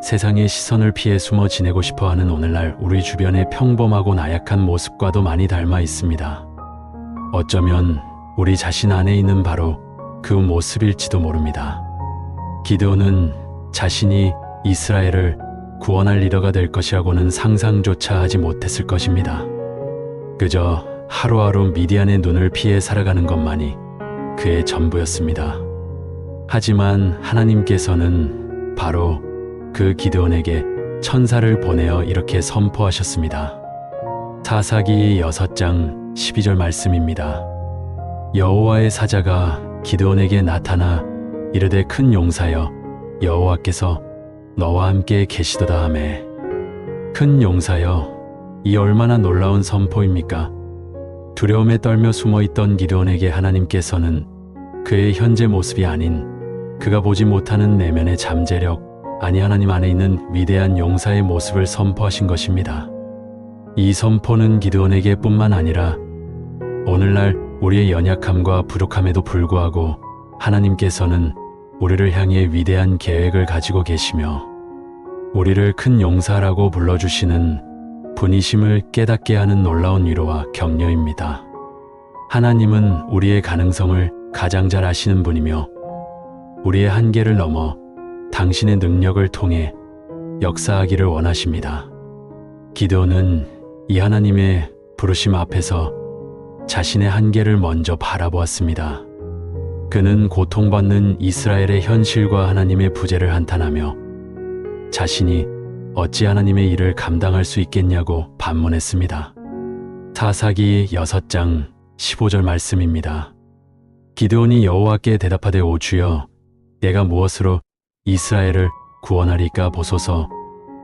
세상의 시선을 피해 숨어 지내고 싶어하는 오늘날 우리 주변의 평범하고 나약한 모습과도 많이 닮아 있습니다. 어쩌면 우리 자신 안에 있는 바로 그 모습일지도 모릅니다. 기드온은 자신이 이스라엘을 구원할 리더가 될 것이라고는 상상조차 하지 못했을 것입니다. 그저 하루하루 미디안의 눈을 피해 살아가는 것만이 그의 전부였습니다. 하지만 하나님께서는 바로 그 기드온에게 천사를 보내어 이렇게 선포하셨습니다. 사사기 6장 12절 말씀입니다. 여호와의 사자가 기드온에게 나타나 이르되 큰 용사여 여호와께서 너와 함께 계시도다 하매. 큰 용사여, 이 얼마나 놀라운 선포입니까? 두려움에 떨며 숨어있던 기드온에게 하나님께서는 그의 현재 모습이 아닌 그가 보지 못하는 내면의 잠재력, 아니 하나님 안에 있는 위대한 용사의 모습을 선포하신 것입니다. 이 선포는 기드온에게 뿐만 아니라 오늘날 우리의 연약함과 부족함에도 불구하고 하나님께서는 우리를 향해 위대한 계획을 가지고 계시며 우리를 큰 용사라고 불러주시는 분이심을 깨닫게 하는 놀라운 위로와 격려입니다. 하나님은 우리의 가능성을 가장 잘 아시는 분이며 우리의 한계를 넘어 당신의 능력을 통해 역사하기를 원하십니다. 기드온은 이 하나님의 부르심 앞에서 자신의 한계를 먼저 바라보았습니다. 그는 고통받는 이스라엘의 현실과 하나님의 부재를 한탄하며 자신이 어찌 하나님의 일을 감당할 수 있겠냐고 반문했습니다. 사사기 6장 15절 말씀입니다. 기드온이 여호와께 대답하되 오 주여, 내가 무엇으로 이스라엘을 구원하리까 보소서.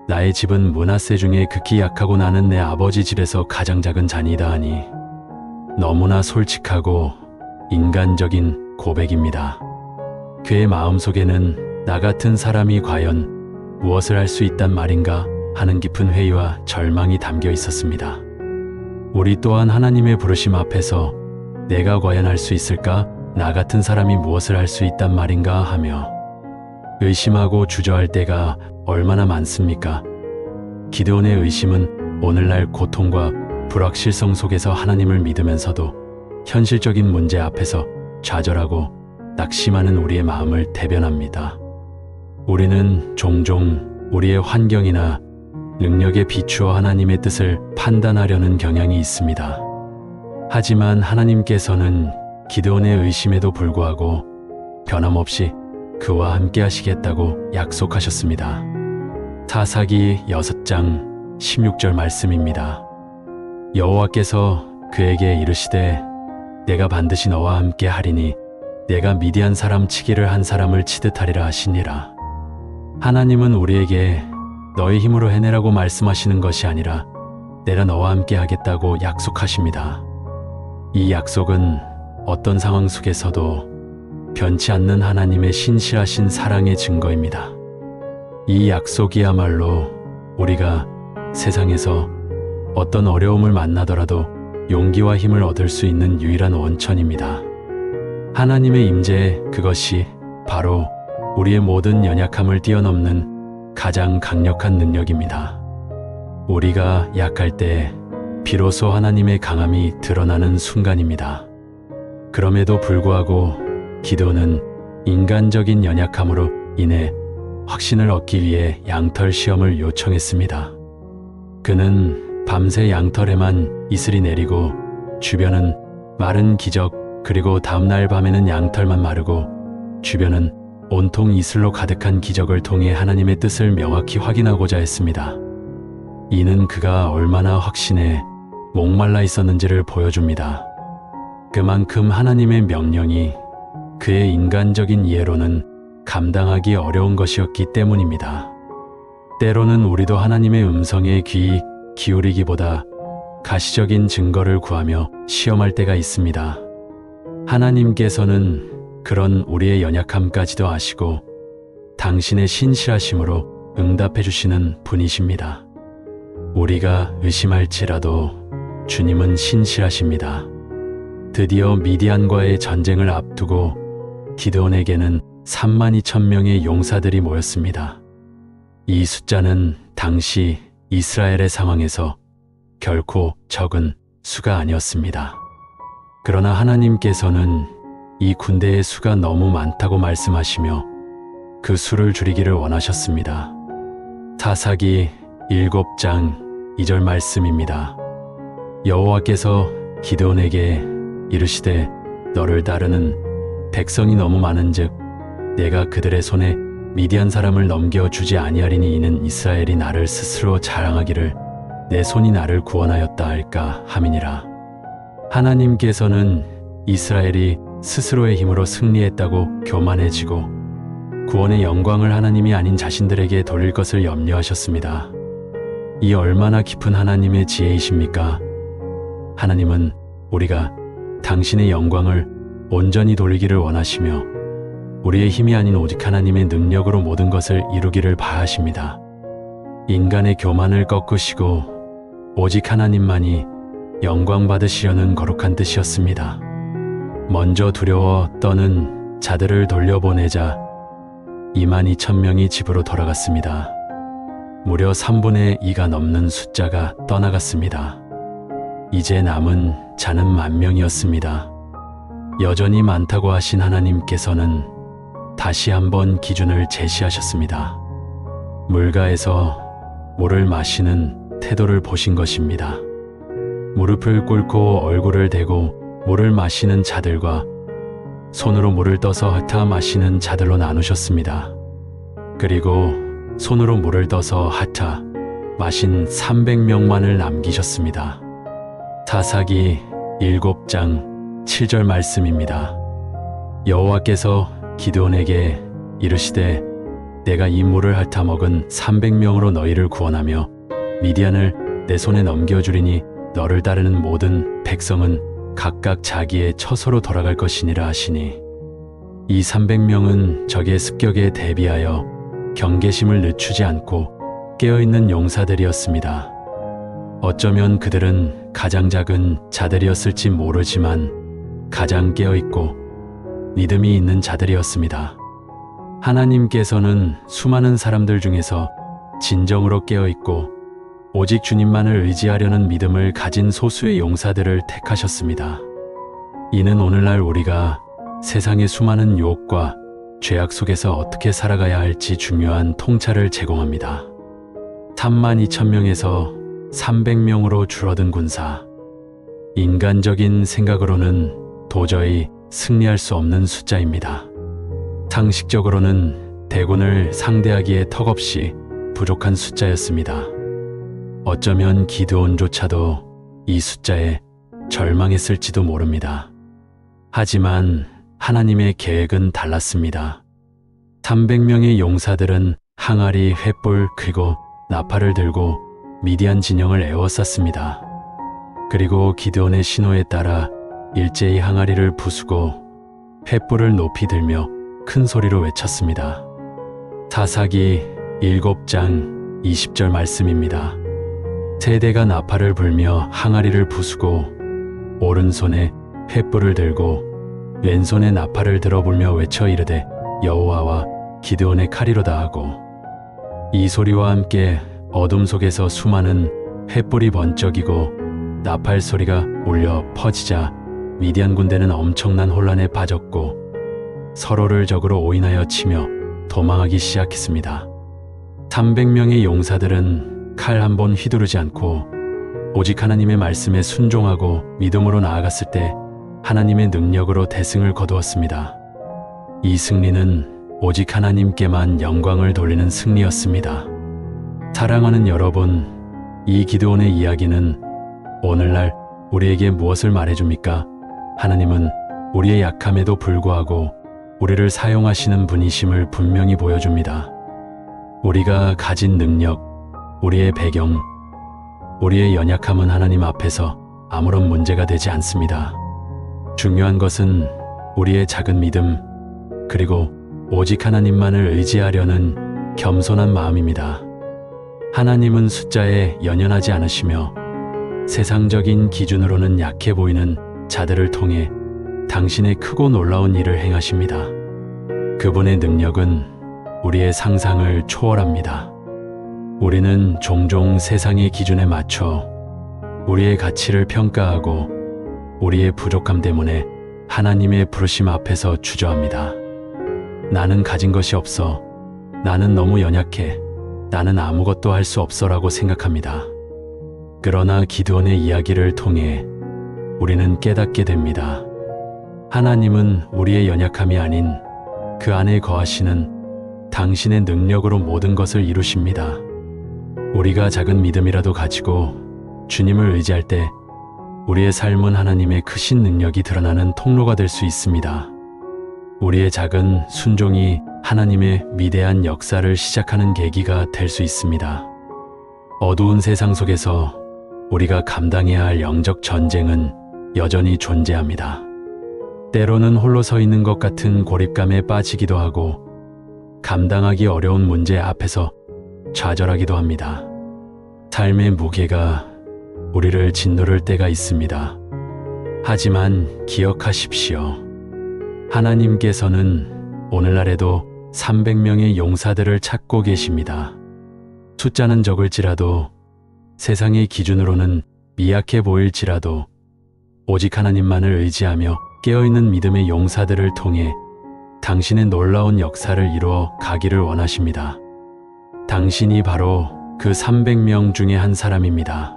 나의 집은 므낫세 중에 극히 약하고 나는 내 아버지 집에서 가장 작은 자니이다 하니. 너무나 솔직하고 인간적인 고백입니다. 그의 마음속에는 나 같은 사람이 과연 무엇을 할 수 있단 말인가 하는 깊은 회의와 절망이 담겨 있었습니다. 우리 또한 하나님의 부르심 앞에서 내가 과연 할 수 있을까? 나 같은 사람이 무엇을 할 수 있단 말인가 하며 의심하고 주저할 때가 얼마나 많습니까? 기드온의 의심은 오늘날 고통과 불확실성 속에서 하나님을 믿으면서도 현실적인 문제 앞에서 좌절하고 낙심하는 우리의 마음을 대변합니다. 우리는 종종 우리의 환경이나 능력에 비추어 하나님의 뜻을 판단하려는 경향이 있습니다. 하지만 하나님께서는 기드온의 의심에도 불구하고 변함없이 그와 함께 하시겠다고 약속하셨습니다. 사사기 6장 16절 말씀입니다. 여호와께서 그에게 이르시되 내가 반드시 너와 함께 하리니 내가 미디안 사람 치기를 한 사람을 치듯 하리라 하시니라. 하나님은 우리에게 너의 힘으로 해내라고 말씀하시는 것이 아니라 내가 너와 함께 하겠다고 약속하십니다. 이 약속은 어떤 상황 속에서도 변치 않는 하나님의 신실하신 사랑의 증거입니다. 이 약속이야말로 우리가 세상에서 어떤 어려움을 만나더라도 용기와 힘을 얻을 수 있는 유일한 원천입니다. 하나님의 임재, 그것이 바로 우리의 모든 연약함을 뛰어넘는 가장 강력한 능력입니다. 우리가 약할 때 비로소 하나님의 강함이 드러나는 순간입니다. 그럼에도 불구하고 기드온은 인간적인 연약함으로 인해 확신을 얻기 위해 양털 시험을 요청했습니다. 그는 밤새 양털에만 이슬이 내리고 주변은 마른 기적, 그리고 다음날 밤에는 양털만 마르고 주변은 온통 이슬로 가득한 기적을 통해 하나님의 뜻을 명확히 확인하고자 했습니다. 이는 그가 얼마나 확신에 목말라 있었는지를 보여줍니다. 그만큼 하나님의 명령이 그의 인간적인 이해로는 감당하기 어려운 것이었기 때문입니다. 때로는 우리도 하나님의 음성에 귀 기울이기보다 가시적인 증거를 구하며 시험할 때가 있습니다. 하나님께서는 그런 우리의 연약함까지도 아시고 당신의 신실하심으로 응답해 주시는 분이십니다. 우리가 의심할지라도 주님은 신실하십니다. 드디어 미디안과의 전쟁을 앞두고 기드온에게는 32,000명의 용사들이 모였습니다. 이 숫자는 당시 이스라엘의 상황에서 결코 적은 수가 아니었습니다. 그러나 하나님께서는 이 군대의 수가 너무 많다고 말씀하시며 그 수를 줄이기를 원하셨습니다. 사사기 7장 2절 말씀입니다. 여호와께서 기드온에게 이르시되 너를 따르는 백성이 너무 많은즉 내가 그들의 손에 미디안 사람을 넘겨주지 아니하리니 이는 이스라엘이 나를 스스로 자랑하기를 내 손이 나를 구원하였다 할까 함이니라. 하나님께서는 이스라엘이 스스로의 힘으로 승리했다고 교만해지고 구원의 영광을 하나님이 아닌 자신들에게 돌릴 것을 염려하셨습니다. 이 얼마나 깊은 하나님의 지혜이십니까? 하나님은 우리가 당신의 영광을 온전히 돌리기를 원하시며 우리의 힘이 아닌 오직 하나님의 능력으로 모든 것을 이루기를 바라십니다. 인간의 교만을 꺾으시고 오직 하나님만이 영광 받으시려는 거룩한 뜻이었습니다. 먼저 두려워 떠는 자들을 돌려보내자 22,000명이 집으로 돌아갔습니다. 무려 3분의 2가 넘는 숫자가 떠나갔습니다. 이제 남은 자는 10,000명이었습니다. 여전히 많다고 하신 하나님께서는 다시 한번 기준을 제시하셨습니다. 물가에서 물을 마시는 태도를 보신 것입니다. 무릎을 꿇고 얼굴을 대고 물을 마시는 자들과 손으로 물을 떠서 핥아 마시는 자들로 나누셨습니다. 그리고 손으로 물을 떠서 핥아 마신 300명만을 남기셨습니다. 사사기 7장 7절 말씀입니다. 여호와께서 기드온에게 이르시되 내가 이 물을 핥아 먹은 300명으로 너희를 구원하며 미디안을 내 손에 넘겨주리니 너를 따르는 모든 백성은 각각 자기의 처소로 돌아갈 것이니라 하시니 이 300명은 적의 습격에 대비하여 경계심을 늦추지 않고 깨어있는 용사들이었습니다. 어쩌면 그들은 가장 작은 자들이었을지 모르지만 가장 깨어있고 믿음이 있는 자들이었습니다. 하나님께서는 수많은 사람들 중에서 진정으로 깨어있고 오직 주님만을 의지하려는 믿음을 가진 소수의 용사들을 택하셨습니다. 이는 오늘날 우리가 세상의 수많은 유혹과 죄악 속에서 어떻게 살아가야 할지 중요한 통찰을 제공합니다. 32,000명에서 300명으로 줄어든 군사. 인간적인 생각으로는 도저히 승리할 수 없는 숫자입니다. 상식적으로는 대군을 상대하기에 턱없이 부족한 숫자였습니다. 어쩌면 기드온조차도 이 숫자에 절망했을지도 모릅니다. 하지만 하나님의 계획은 달랐습니다. 300명의 용사들은 항아리, 횃불 그리고 나팔을 들고 미디안 진영을 에워쌌습니다. 그리고 기드온의 신호에 따라 일제히 항아리를 부수고 횃불을 높이 들며 큰 소리로 외쳤습니다. 사사기 7장 20절 말씀입니다. 세대가 나팔을 불며 항아리를 부수고 오른손에 횃불을 들고 왼손에 나팔을 들어 불며 외쳐 이르되 여호와와 기드온의 칼이로다 하고 이 소리와 함께 어둠 속에서 수많은 횃불이 번쩍이고 나팔 소리가 울려 퍼지자 미디안 군대는 엄청난 혼란에 빠졌고 서로를 적으로 오인하여 치며 도망하기 시작했습니다. 300명의 용사들은 칼 한 번 휘두르지 않고 오직 하나님의 말씀에 순종하고 믿음으로 나아갔을 때 하나님의 능력으로 대승을 거두었습니다. 이 승리는 오직 하나님께만 영광을 돌리는 승리였습니다. 사랑하는 여러분, 이 기드온의 이야기는 오늘날 우리에게 무엇을 말해줍니까? 하나님은 우리의 약함에도 불구하고 우리를 사용하시는 분이심을 분명히 보여줍니다. 우리가 가진 능력, 우리의 배경, 우리의 연약함은 하나님 앞에서 아무런 문제가 되지 않습니다. 중요한 것은 우리의 작은 믿음, 그리고 오직 하나님만을 의지하려는 겸손한 마음입니다. 하나님은 숫자에 연연하지 않으시며 세상적인 기준으로는 약해 보이는 자들을 통해 당신의 크고 놀라운 일을 행하십니다. 그분의 능력은 우리의 상상을 초월합니다. 우리는 종종 세상의 기준에 맞춰 우리의 가치를 평가하고 우리의 부족함 때문에 하나님의 부르심 앞에서 주저합니다. 나는 가진 것이 없어. 나는 너무 연약해. 나는 아무것도 할 수 없어라고 생각합니다. 그러나 기드온의 이야기를 통해 우리는 깨닫게 됩니다. 하나님은 우리의 연약함이 아닌 그 안에 거하시는 당신의 능력으로 모든 것을 이루십니다. 우리가 작은 믿음이라도 가지고 주님을 의지할 때 우리의 삶은 하나님의 크신 능력이 드러나는 통로가 될 수 있습니다. 우리의 작은 순종이 하나님의 위대한 역사를 시작하는 계기가 될 수 있습니다. 어두운 세상 속에서 우리가 감당해야 할 영적 전쟁은 여전히 존재합니다. 때로는 홀로 서 있는 것 같은 고립감에 빠지기도 하고 감당하기 어려운 문제 앞에서 좌절하기도 합니다. 삶의 무게가 우리를 짓누를 때가 있습니다. 하지만 기억하십시오. 하나님께서는 오늘날에도 300명의 용사들을 찾고 계십니다. 숫자는 적을지라도 세상의 기준으로는 미약해 보일지라도 오직 하나님만을 의지하며 깨어있는 믿음의 용사들을 통해 당신의 놀라운 역사를 이루어 가기를 원하십니다. 당신이 바로 그 300명 중에 한 사람입니다.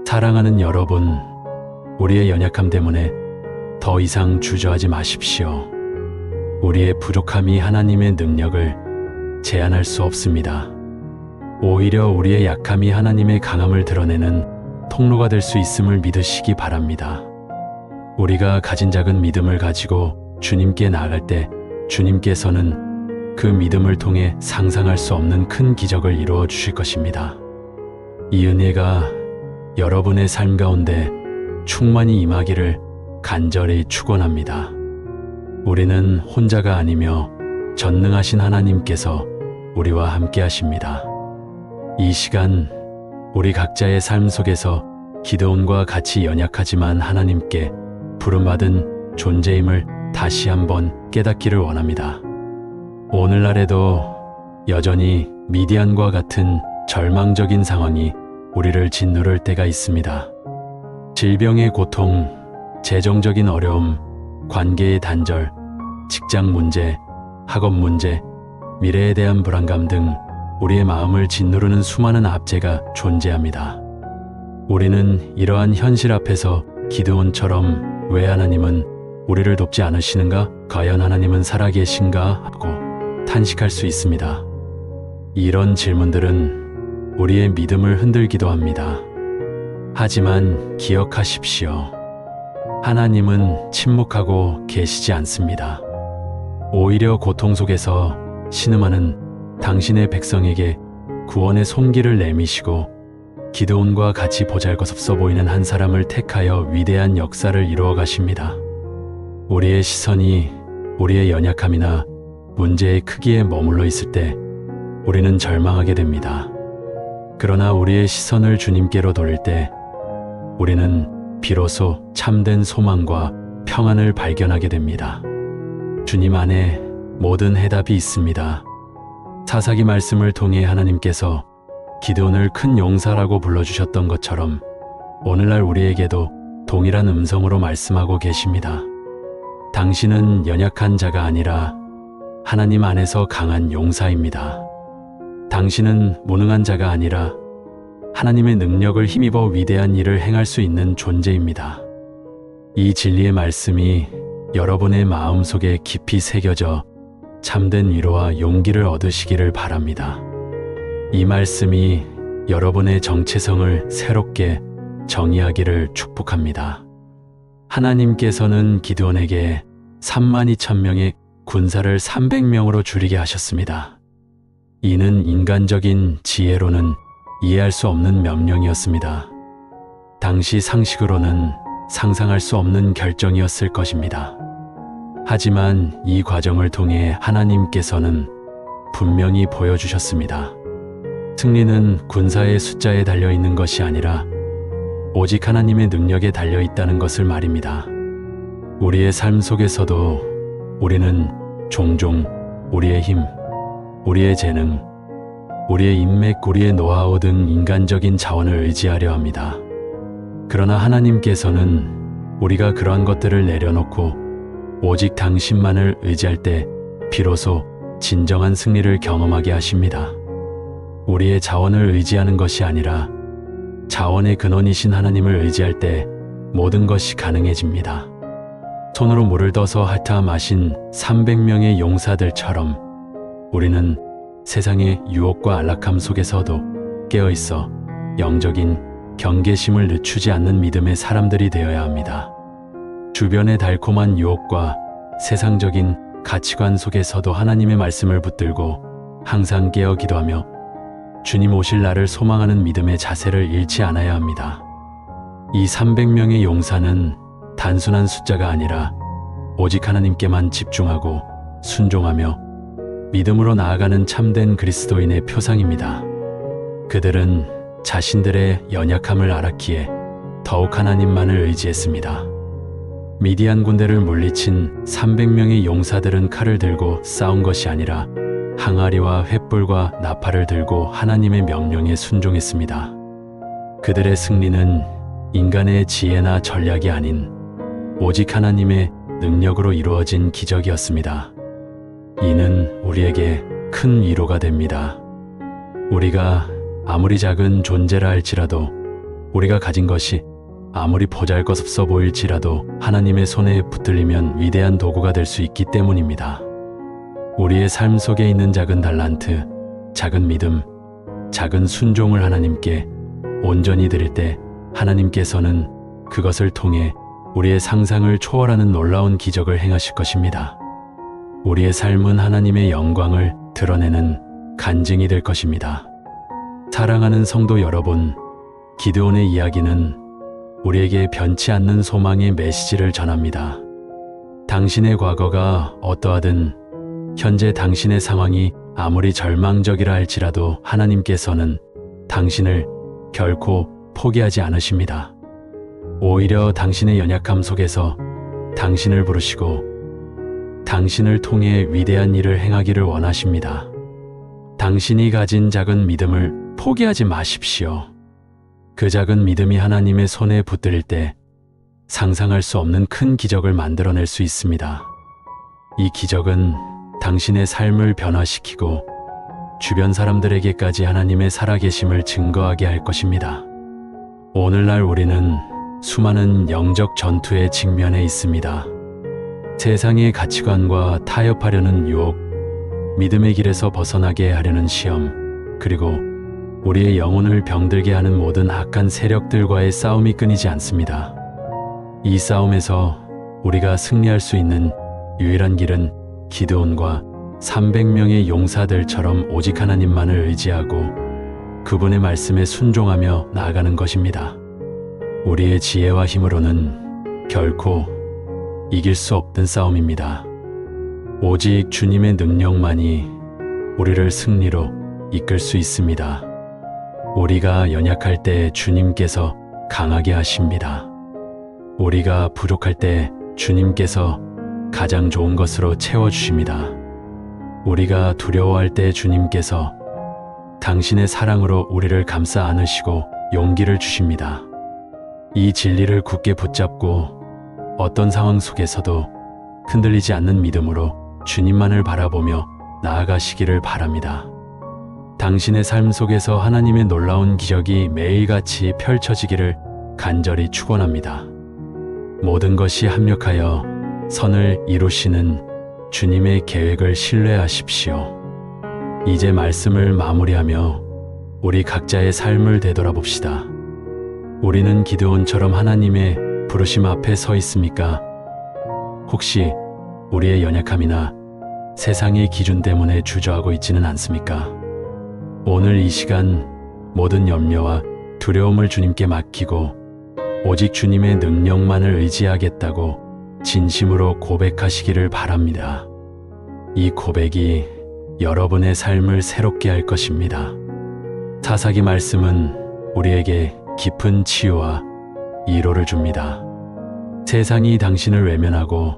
사랑하는 여러분, 우리의 연약함 때문에 더 이상 주저하지 마십시오. 우리의 부족함이 하나님의 능력을 제한할 수 없습니다. 오히려 우리의 약함이 하나님의 강함을 드러내는 통로가 될 수 있음을 믿으시기 바랍니다. 우리가 가진 작은 믿음을 가지고 주님께 나아갈 때 주님께서는 그 믿음을 통해 상상할 수 없는 큰 기적을 이루어 주실 것입니다. 이 은혜가 여러분의 삶 가운데 충만히 임하기를 간절히 축원합니다. 우리는 혼자가 아니며 전능하신 하나님께서 우리와 함께 하십니다. 이 시간 우리 각자의 삶 속에서 기드온과 같이 연약하지만 하나님께 부름받은 존재임을 다시 한번 깨닫기를 원합니다. 오늘날에도 여전히 미디안과 같은 절망적인 상황이 우리를 짓누를 때가 있습니다. 질병의 고통, 재정적인 어려움, 관계의 단절, 직장 문제, 학업 문제, 미래에 대한 불안감 등 우리의 마음을 짓누르는 수많은 압제가 존재합니다. 우리는 이러한 현실 앞에서 기드온처럼 왜 하나님은 우리를 돕지 않으시는가? 과연 하나님은 살아계신가? 하고 탄식할 수 있습니다. 이런 질문들은 우리의 믿음을 흔들기도 합니다. 하지만 기억하십시오. 하나님은 침묵하고 계시지 않습니다. 오히려 고통 속에서 신음하는 당신의 백성에게 구원의 손길을 내미시고 기드온과 같이 보잘것없어 보이는 한 사람을 택하여 위대한 역사를 이루어 가십니다. 우리의 시선이 우리의 연약함이나 문제의 크기에 머물러 있을 때 우리는 절망하게 됩니다. 그러나 우리의 시선을 주님께로 돌릴 때 우리는 비로소 참된 소망과 평안을 발견하게 됩니다. 주님 안에 모든 해답이 있습니다. 사사기 말씀을 통해 하나님께서 기드온을 큰 용사라고 불러주셨던 것처럼 오늘날 우리에게도 동일한 음성으로 말씀하고 계십니다. 당신은 연약한 자가 아니라 하나님 안에서 강한 용사입니다. 당신은 무능한 자가 아니라 하나님의 능력을 힘입어 위대한 일을 행할 수 있는 존재입니다. 이 진리의 말씀이 여러분의 마음 속에 깊이 새겨져 참된 위로와 용기를 얻으시기를 바랍니다. 이 말씀이 여러분의 정체성을 새롭게 정의하기를 축복합니다. 하나님께서는 기드온에게 32,000명의 군사를 300명으로 줄이게 하셨습니다. 이는 인간적인 지혜로는 이해할 수 없는 명령이었습니다. 당시 상식으로는 상상할 수 없는 결정이었을 것입니다. 하지만 이 과정을 통해 하나님께서는 분명히 보여주셨습니다. 승리는 군사의 숫자에 달려있는 것이 아니라 오직 하나님의 능력에 달려있다는 것을 말입니다. 우리의 삶 속에서도 우리는 종종 우리의 힘, 우리의 재능, 우리의 인맥, 우리의 노하우 등 인간적인 자원을 의지하려 합니다. 그러나 하나님께서는 우리가 그러한 것들을 내려놓고 오직 당신만을 의지할 때 비로소 진정한 승리를 경험하게 하십니다. 우리의 자원을 의지하는 것이 아니라 자원의 근원이신 하나님을 의지할 때 모든 것이 가능해집니다. 손으로 물을 떠서 핥아 마신 300명의 용사들처럼 우리는 세상의 유혹과 안락함 속에서도 깨어있어 영적인 경계심을 늦추지 않는 믿음의 사람들이 되어야 합니다. 주변의 달콤한 유혹과 세상적인 가치관 속에서도 하나님의 말씀을 붙들고 항상 깨어 기도하며 주님 오실 날을 소망하는 믿음의 자세를 잃지 않아야 합니다. 이 300명의 용사는 단순한 숫자가 아니라 오직 하나님께만 집중하고 순종하며 믿음으로 나아가는 참된 그리스도인의 표상입니다. 그들은 자신들의 연약함을 알았기에 더욱 하나님만을 의지했습니다. 미디안 군대를 물리친 300명의 용사들은 칼을 들고 싸운 것이 아니라 항아리와 횃불과 나팔을 들고 하나님의 명령에 순종했습니다. 그들의 승리는 인간의 지혜나 전략이 아닌 오직 하나님의 능력으로 이루어진 기적이었습니다. 이는 우리에게 큰 위로가 됩니다. 우리가 아무리 작은 존재라 할지라도, 우리가 가진 것이 아무리 보잘것없어 보일지라도 하나님의 손에 붙들리면 위대한 도구가 될 수 있기 때문입니다. 우리의 삶 속에 있는 작은 달란트, 작은 믿음, 작은 순종을 하나님께 온전히 드릴 때 하나님께서는 그것을 통해 우리의 상상을 초월하는 놀라운 기적을 행하실 것입니다. 우리의 삶은 하나님의 영광을 드러내는 간증이 될 것입니다. 사랑하는 성도 여러분, 기드온의 이야기는 우리에게 변치 않는 소망의 메시지를 전합니다. 당신의 과거가 어떠하든, 현재 당신의 상황이 아무리 절망적이라 할지라도 하나님께서는 당신을 결코 포기하지 않으십니다. 오히려 당신의 연약함 속에서 당신을 부르시고 당신을 통해 위대한 일을 행하기를 원하십니다. 당신이 가진 작은 믿음을 포기하지 마십시오. 그 작은 믿음이 하나님의 손에 붙들릴 때 상상할 수 없는 큰 기적을 만들어낼 수 있습니다. 이 기적은 당신의 삶을 변화시키고 주변 사람들에게까지 하나님의 살아계심을 증거하게 할 것입니다. 오늘날 우리는 수많은 영적 전투에 직면해 있습니다. 세상의 가치관과 타협하려는 유혹, 믿음의 길에서 벗어나게 하려는 시험, 그리고 우리의 영혼을 병들게 하는 모든 악한 세력들과의 싸움이 끊이지 않습니다. 이 싸움에서 우리가 승리할 수 있는 유일한 길은 기드온과 300명의 용사들처럼 오직 하나님만을 의지하고 그분의 말씀에 순종하며 나아가는 것입니다. 우리의 지혜와 힘으로는 결코 이길 수 없던 싸움입니다. 오직 주님의 능력만이 우리를 승리로 이끌 수 있습니다. 우리가 연약할 때 주님께서 강하게 하십니다. 우리가 부족할 때 주님께서 가장 좋은 것으로 채워주십니다. 우리가 두려워할 때 주님께서 당신의 사랑으로 우리를 감싸 안으시고 용기를 주십니다. 이 진리를 굳게 붙잡고 어떤 상황 속에서도 흔들리지 않는 믿음으로 주님만을 바라보며 나아가시기를 바랍니다. 당신의 삶 속에서 하나님의 놀라운 기적이 매일같이 펼쳐지기를 간절히 축원합니다. 모든 것이 합력하여 선을 이루시는 주님의 계획을 신뢰하십시오. 이제 말씀을 마무리하며 우리 각자의 삶을 되돌아봅시다. 우리는 기드온처럼 하나님의 부르심 앞에 서 있습니까? 혹시 우리의 연약함이나 세상의 기준 때문에 주저하고 있지는 않습니까? 오늘 이 시간 모든 염려와 두려움을 주님께 맡기고 오직 주님의 능력만을 의지하겠다고 진심으로 고백하시기를 바랍니다. 이 고백이 여러분의 삶을 새롭게 할 것입니다. 사사기 말씀은 우리에게 깊은 치유와 위로를 줍니다. 세상이 당신을 외면하고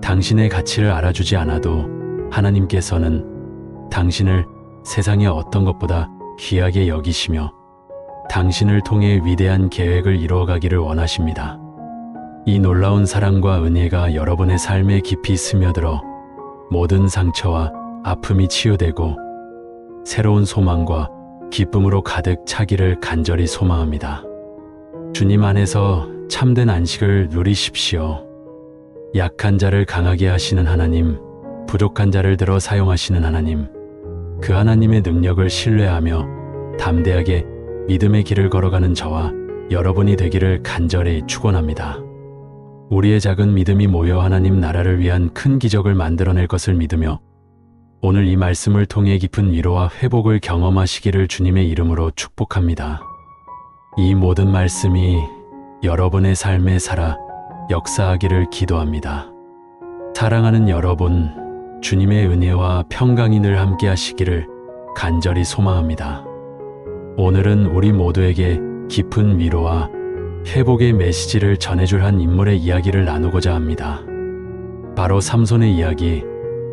당신의 가치를 알아주지 않아도 하나님께서는 당신을 세상의 어떤 것보다 귀하게 여기시며 당신을 통해 위대한 계획을 이루어가기를 원하십니다. 이 놀라운 사랑과 은혜가 여러분의 삶에 깊이 스며들어 모든 상처와 아픔이 치유되고 새로운 소망과 기쁨으로 가득 차기를 간절히 소망합니다. 주님 안에서 참된 안식을 누리십시오. 약한 자를 강하게 하시는 하나님, 부족한 자를 들어 사용하시는 하나님, 그 하나님의 능력을 신뢰하며 담대하게 믿음의 길을 걸어가는 저와 여러분이 되기를 간절히 축원합니다. 우리의 작은 믿음이 모여 하나님 나라를 위한 큰 기적을 만들어낼 것을 믿으며 오늘 이 말씀을 통해 깊은 위로와 회복을 경험하시기를 주님의 이름으로 축복합니다. 이 모든 말씀이 여러분의 삶에 살아 역사하기를 기도합니다. 사랑하는 여러분, 주님의 은혜와 평강이 늘 함께 하시기를 간절히 소망합니다. 오늘은 우리 모두에게 깊은 위로와 회복의 메시지를 전해줄 한 인물의 이야기를 나누고자 합니다. 바로 삼손의 이야기,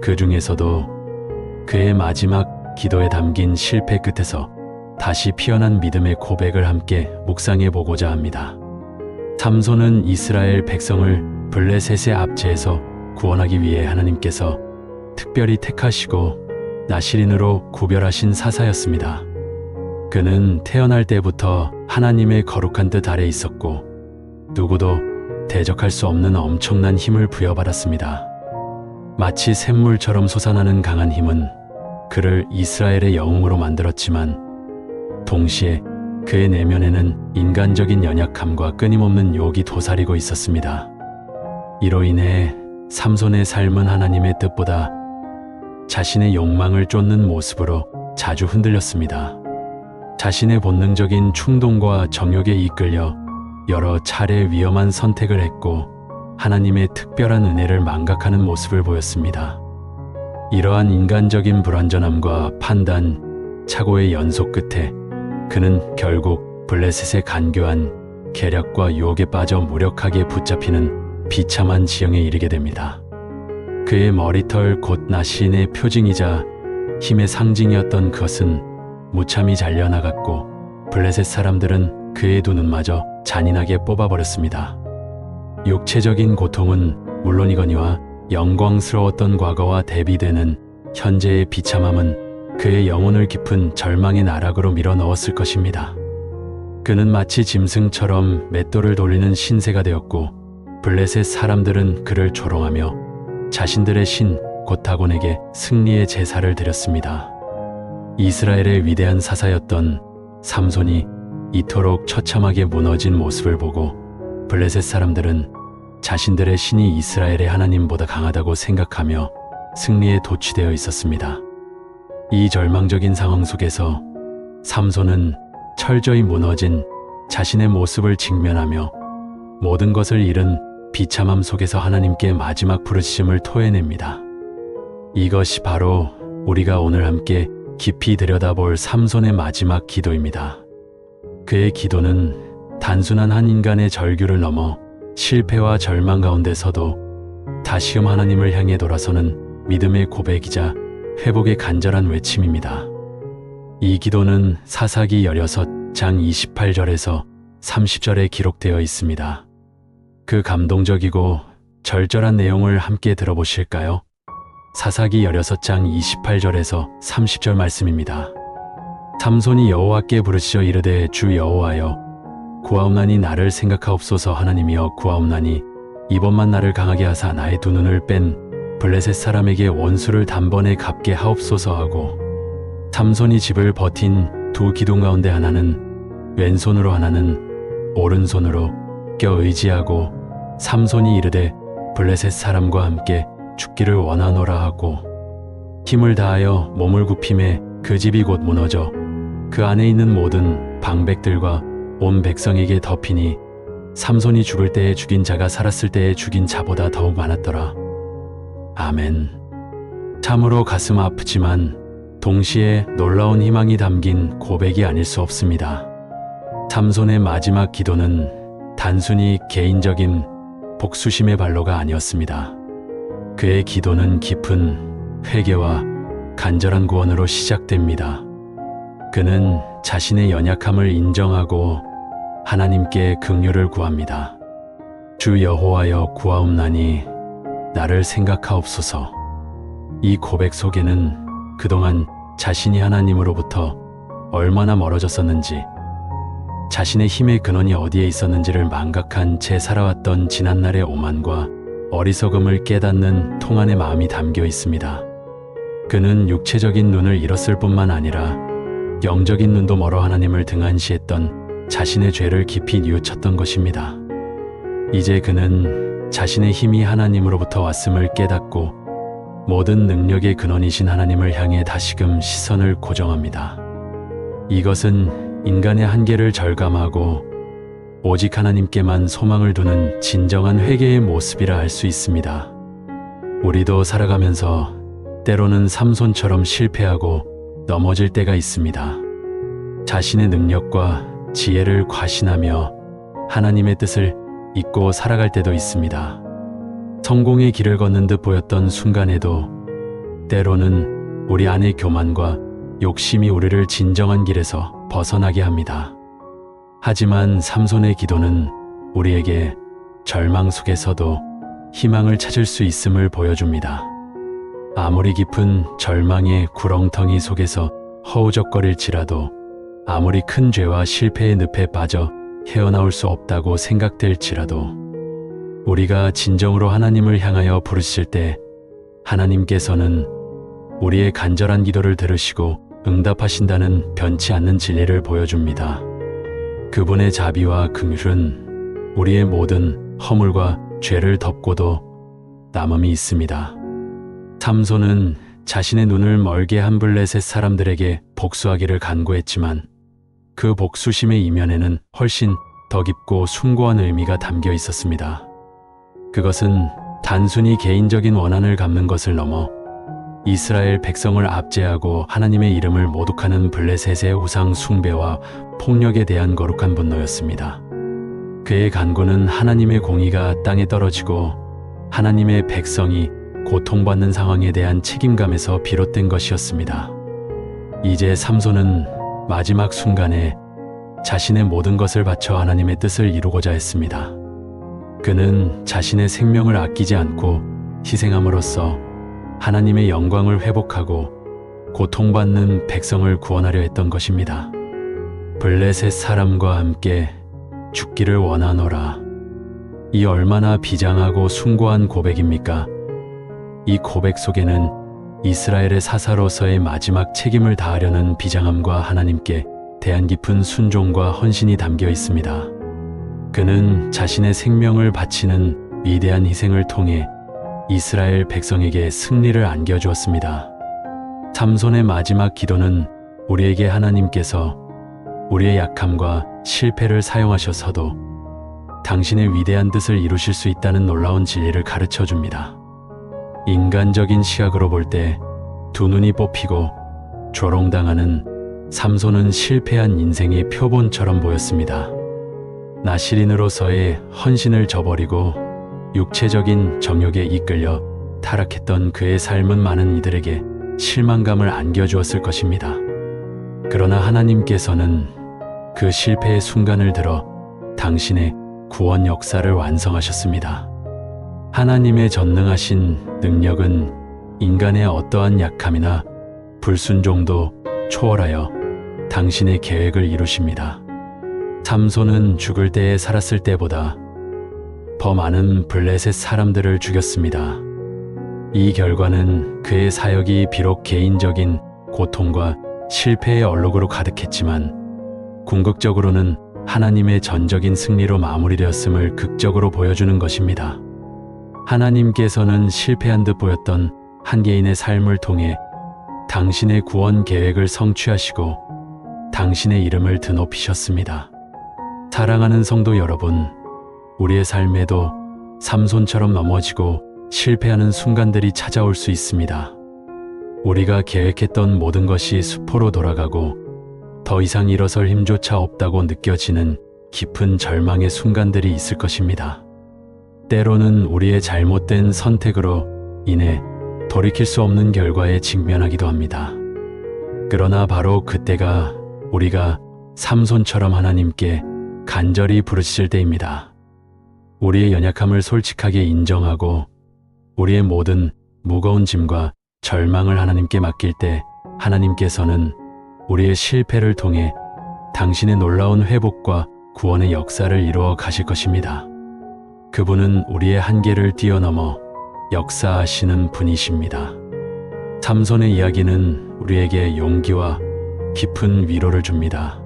그 중에서도 그의 마지막 기도에 담긴 실패 끝에서 다시 피어난 믿음의 고백을 함께 묵상해 보고자 합니다. 삼손은 이스라엘 백성을 블레셋의 압제에서 구원하기 위해 하나님께서 특별히 택하시고 나시린으로 구별하신 사사였습니다. 그는 태어날 때부터 하나님의 거룩한 뜻 아래 있었고 누구도 대적할 수 없는 엄청난 힘을 부여받았습니다. 마치 샘물처럼 솟아나는 강한 힘은 그를 이스라엘의 영웅으로 만들었지만 동시에 그의 내면에는 인간적인 연약함과 끊임없는 유혹이 도사리고 있었습니다. 이로 인해 삼손의 삶은 하나님의 뜻보다 자신의 욕망을 쫓는 모습으로 자주 흔들렸습니다. 자신의 본능적인 충동과 정욕에 이끌려 여러 차례 위험한 선택을 했고 하나님의 특별한 은혜를 망각하는 모습을 보였습니다. 이러한 인간적인 불완전함과 판단, 착오의 연속 끝에 그는 결국 블레셋의 간교한 계략과 유혹에 빠져 무력하게 붙잡히는 비참한 지형에 이르게 됩니다. 그의 머리털 곧 나시린의 표징이자 힘의 상징이었던 그것은 무참히 잘려나갔고 블레셋 사람들은 그의 두 눈마저 잔인하게 뽑아버렸습니다. 육체적인 고통은 물론이거니와 영광스러웠던 과거와 대비되는 현재의 비참함은 그의 영혼을 깊은 절망의 나락으로 밀어넣었을 것입니다. 그는 마치 짐승처럼 맷돌을 돌리는 신세가 되었고 블레셋 사람들은 그를 조롱하며 자신들의 신 곧 다곤에게 승리의 제사를 드렸습니다. 이스라엘의 위대한 사사였던 삼손이 이토록 처참하게 무너진 모습을 보고 블레셋 사람들은 자신들의 신이 이스라엘의 하나님보다 강하다고 생각하며 승리에 도취되어 있었습니다. 이 절망적인 상황 속에서 삼손은 철저히 무너진 자신의 모습을 직면하며 모든 것을 잃은 비참함 속에서 하나님께 마지막 부르짖음을 토해냅니다. 이것이 바로 우리가 오늘 함께 깊이 들여다볼 삼손의 마지막 기도입니다. 그의 기도는 단순한 한 인간의 절규를 넘어 실패와 절망 가운데서도 다시금 하나님을 향해 돌아서는 믿음의 고백이자 회복의 간절한 외침입니다. 이 기도는 사사기 16장 28절에서 30절에 기록되어 있습니다. 그 감동적이고 절절한 내용을 함께 들어보실까요? 사사기 16장 28절에서 30절 말씀입니다. 삼손이 여호와께 부르짖어 이르되 주 여호와여 구하옵나니 나를 생각하옵소서. 하나님이여 구하옵나니 이번만 나를 강하게 하사 나의 두 눈을 뺀 블레셋 사람에게 원수를 단번에 갚게 하옵소서 하고 삼손이 집을 버틴 두 기둥 가운데 하나는 왼손으로 하나는 오른손으로 껴 의지하고 삼손이 이르되 블레셋 사람과 함께 죽기를 원하노라 하고 힘을 다하여 몸을 굽힘에 그 집이 곧 무너져 그 안에 있는 모든 방백들과 온 백성에게 덮이니 삼손이 죽을 때에 죽인 자가 살았을 때에 죽인 자보다 더욱 많았더라. 아멘. 참으로 가슴 아프지만 동시에 놀라운 희망이 담긴 고백이 아닐 수 없습니다. 삼손의 마지막 기도는 단순히 개인적인 복수심의 발로가 아니었습니다. 그의 기도는 깊은 회개와 간절한 구원으로 시작됩니다. 그는 자신의 연약함을 인정하고 하나님께 긍휼을 구합니다. 주 여호와여 구하옵나니 나를 생각하옵소서. 이 고백 속에는 그동안 자신이 하나님으로부터 얼마나 멀어졌었는지, 자신의 힘의 근원이 어디에 있었는지를 망각한 채 살아왔던 지난날의 오만과 어리석음을 깨닫는 통한의 마음이 담겨 있습니다. 그는 육체적인 눈을 잃었을 뿐만 아니라 영적인 눈도 멀어 하나님을 등한시했던 자신의 죄를 깊이 뉘우쳤던 것입니다. 이제 그는 자신의 힘이 하나님으로부터 왔음을 깨닫고 모든 능력의 근원이신 하나님을 향해 다시금 시선을 고정합니다. 이것은 인간의 한계를 절감하고 오직 하나님께만 소망을 두는 진정한 회개의 모습이라 할 수 있습니다. 우리도 살아가면서 때로는 삼손처럼 실패하고 넘어질 때가 있습니다. 자신의 능력과 지혜를 과신하며 하나님의 뜻을 잊고 살아갈 때도 있습니다. 성공의 길을 걷는 듯 보였던 순간에도 때로는 우리 안의 교만과 욕심이 우리를 진정한 길에서 벗어나게 합니다. 하지만 삼손의 기도는 우리에게 절망 속에서도 희망을 찾을 수 있음을 보여줍니다. 아무리 깊은 절망의 구렁텅이 속에서 허우적거릴지라도, 아무리 큰 죄와 실패의 늪에 빠져 헤어나올 수 없다고 생각될지라도, 우리가 진정으로 하나님을 향하여 부르실 때 하나님께서는 우리의 간절한 기도를 들으시고 응답하신다는 변치 않는 진리를 보여줍니다. 그분의 자비와 긍휼은 우리의 모든 허물과 죄를 덮고도 남음이 있습니다. 삼손은 자신의 눈을 멀게 한 블레셋 사람들에게 복수하기를 간구했지만 그 복수심의 이면에는 훨씬 더 깊고 숭고한 의미가 담겨 있었습니다. 그것은 단순히 개인적인 원한을 갚는 것을 넘어 이스라엘 백성을 압제하고 하나님의 이름을 모독하는 블레셋의 우상 숭배와 폭력에 대한 거룩한 분노였습니다. 그의 간구는 하나님의 공의가 땅에 떨어지고 하나님의 백성이 고통받는 상황에 대한 책임감에서 비롯된 것이었습니다. 이제 삼손은 마지막 순간에 자신의 모든 것을 바쳐 하나님의 뜻을 이루고자 했습니다. 그는 자신의 생명을 아끼지 않고 희생함으로써 하나님의 영광을 회복하고 고통받는 백성을 구원하려 했던 것입니다. 블레셋 사람과 함께 죽기를 원하노라. 이 얼마나 비장하고 숭고한 고백입니까? 이 고백 속에는 이스라엘의 사사로서의 마지막 책임을 다하려는 비장함과 하나님께 대한 깊은 순종과 헌신이 담겨 있습니다. 그는 자신의 생명을 바치는 위대한 희생을 통해 이스라엘 백성에게 승리를 안겨주었습니다. 삼손의 마지막 기도는 우리에게 하나님께서 우리의 약함과 실패를 사용하셔서도 당신의 위대한 뜻을 이루실 수 있다는 놀라운 진리를 가르쳐 줍니다. 인간적인 시각으로 볼 때 두 눈이 뽑히고 조롱당하는 삼손은 실패한 인생의 표본처럼 보였습니다. 나시린으로서의 헌신을 저버리고 육체적인 정욕에 이끌려 타락했던 그의 삶은 많은 이들에게 실망감을 안겨주었을 것입니다. 그러나 하나님께서는 그 실패의 순간을 들어 당신의 구원 역사를 완성하셨습니다. 하나님의 전능하신 능력은 인간의 어떠한 약함이나 불순종도 초월하여 당신의 계획을 이루십니다. 삼손은 죽을 때에 살았을 때보다 더 많은 블레셋 사람들을 죽였습니다. 이 결과는 그의 사역이 비록 개인적인 고통과 실패의 얼룩으로 가득했지만 궁극적으로는 하나님의 전적인 승리로 마무리되었음을 극적으로 보여주는 것입니다. 하나님께서는 실패한 듯 보였던 한 개인의 삶을 통해 당신의 구원 계획을 성취하시고 당신의 이름을 드높이셨습니다. 사랑하는 성도 여러분, 우리의 삶에도 삼손처럼 넘어지고 실패하는 순간들이 찾아올 수 있습니다. 우리가 계획했던 모든 것이 수포로 돌아가고 더 이상 일어설 힘조차 없다고 느껴지는 깊은 절망의 순간들이 있을 것입니다. 때로는 우리의 잘못된 선택으로 인해 돌이킬 수 없는 결과에 직면하기도 합니다. 그러나 바로 그때가 우리가 삼손처럼 하나님께 간절히 부르실 때입니다. 우리의 연약함을 솔직하게 인정하고 우리의 모든 무거운 짐과 절망을 하나님께 맡길 때 하나님께서는 우리의 실패를 통해 당신의 놀라운 회복과 구원의 역사를 이루어 가실 것입니다. 그분은 우리의 한계를 뛰어넘어 역사하시는 분이십니다. 삼손의 이야기는 우리에게 용기와 깊은 위로를 줍니다.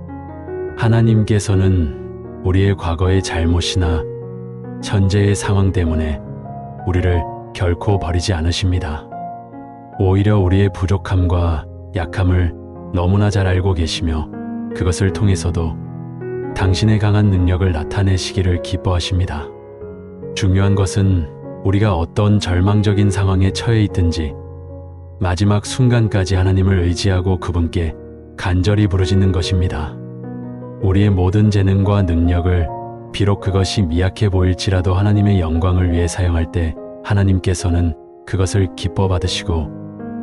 하나님께서는 우리의 과거의 잘못이나 현재의 상황 때문에 우리를 결코 버리지 않으십니다. 오히려 우리의 부족함과 약함을 너무나 잘 알고 계시며 그것을 통해서도 당신의 강한 능력을 나타내시기를 기뻐하십니다. 중요한 것은 우리가 어떤 절망적인 상황에 처해 있든지 마지막 순간까지 하나님을 의지하고 그분께 간절히 부르짖는 것입니다. 우리의 모든 재능과 능력을 비록 그것이 미약해 보일지라도 하나님의 영광을 위해 사용할 때 하나님께서는 그것을 기뻐 받으시고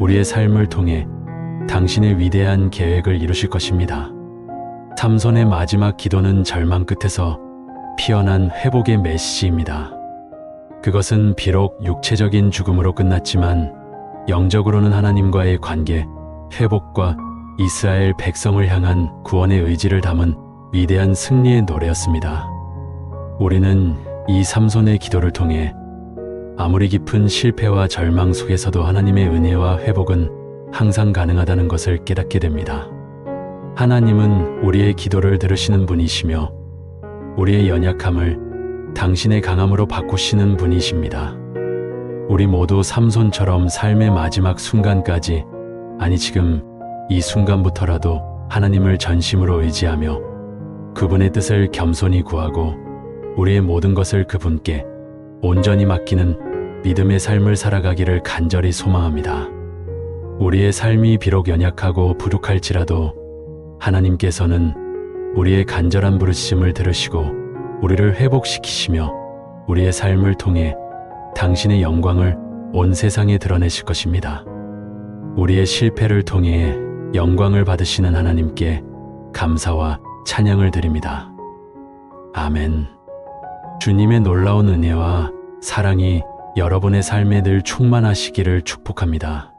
우리의 삶을 통해 당신의 위대한 계획을 이루실 것입니다. 삼손의 마지막 기도는 절망 끝에서 피어난 회복의 메시지입니다. 그것은 비록 육체적인 죽음으로 끝났지만 영적으로는 하나님과의 관계, 회복과 이스라엘 백성을 향한 구원의 의지를 담은 위대한 승리의 노래였습니다. 우리는 이 삼손의 기도를 통해 아무리 깊은 실패와 절망 속에서도 하나님의 은혜와 회복은 항상 가능하다는 것을 깨닫게 됩니다. 하나님은 우리의 기도를 들으시는 분이시며 우리의 연약함을 당신의 강함으로 바꾸시는 분이십니다. 우리 모두 삼손처럼 삶의 마지막 순간까지, 아니 지금 이 순간부터라도 하나님을 전심으로 의지하며 그분의 뜻을 겸손히 구하고 우리의 모든 것을 그분께 온전히 맡기는 믿음의 삶을 살아가기를 간절히 소망합니다. 우리의 삶이 비록 연약하고 부족할지라도 하나님께서는 우리의 간절한 부르심을 들으시고 우리를 회복시키시며 우리의 삶을 통해 당신의 영광을 온 세상에 드러내실 것입니다. 우리의 실패를 통해 영광을 받으시는 하나님께 감사와 찬양을 드립니다. 아멘. 주님의 놀라운 은혜와 사랑이 여러분의 삶에 늘 충만하시기를 축복합니다.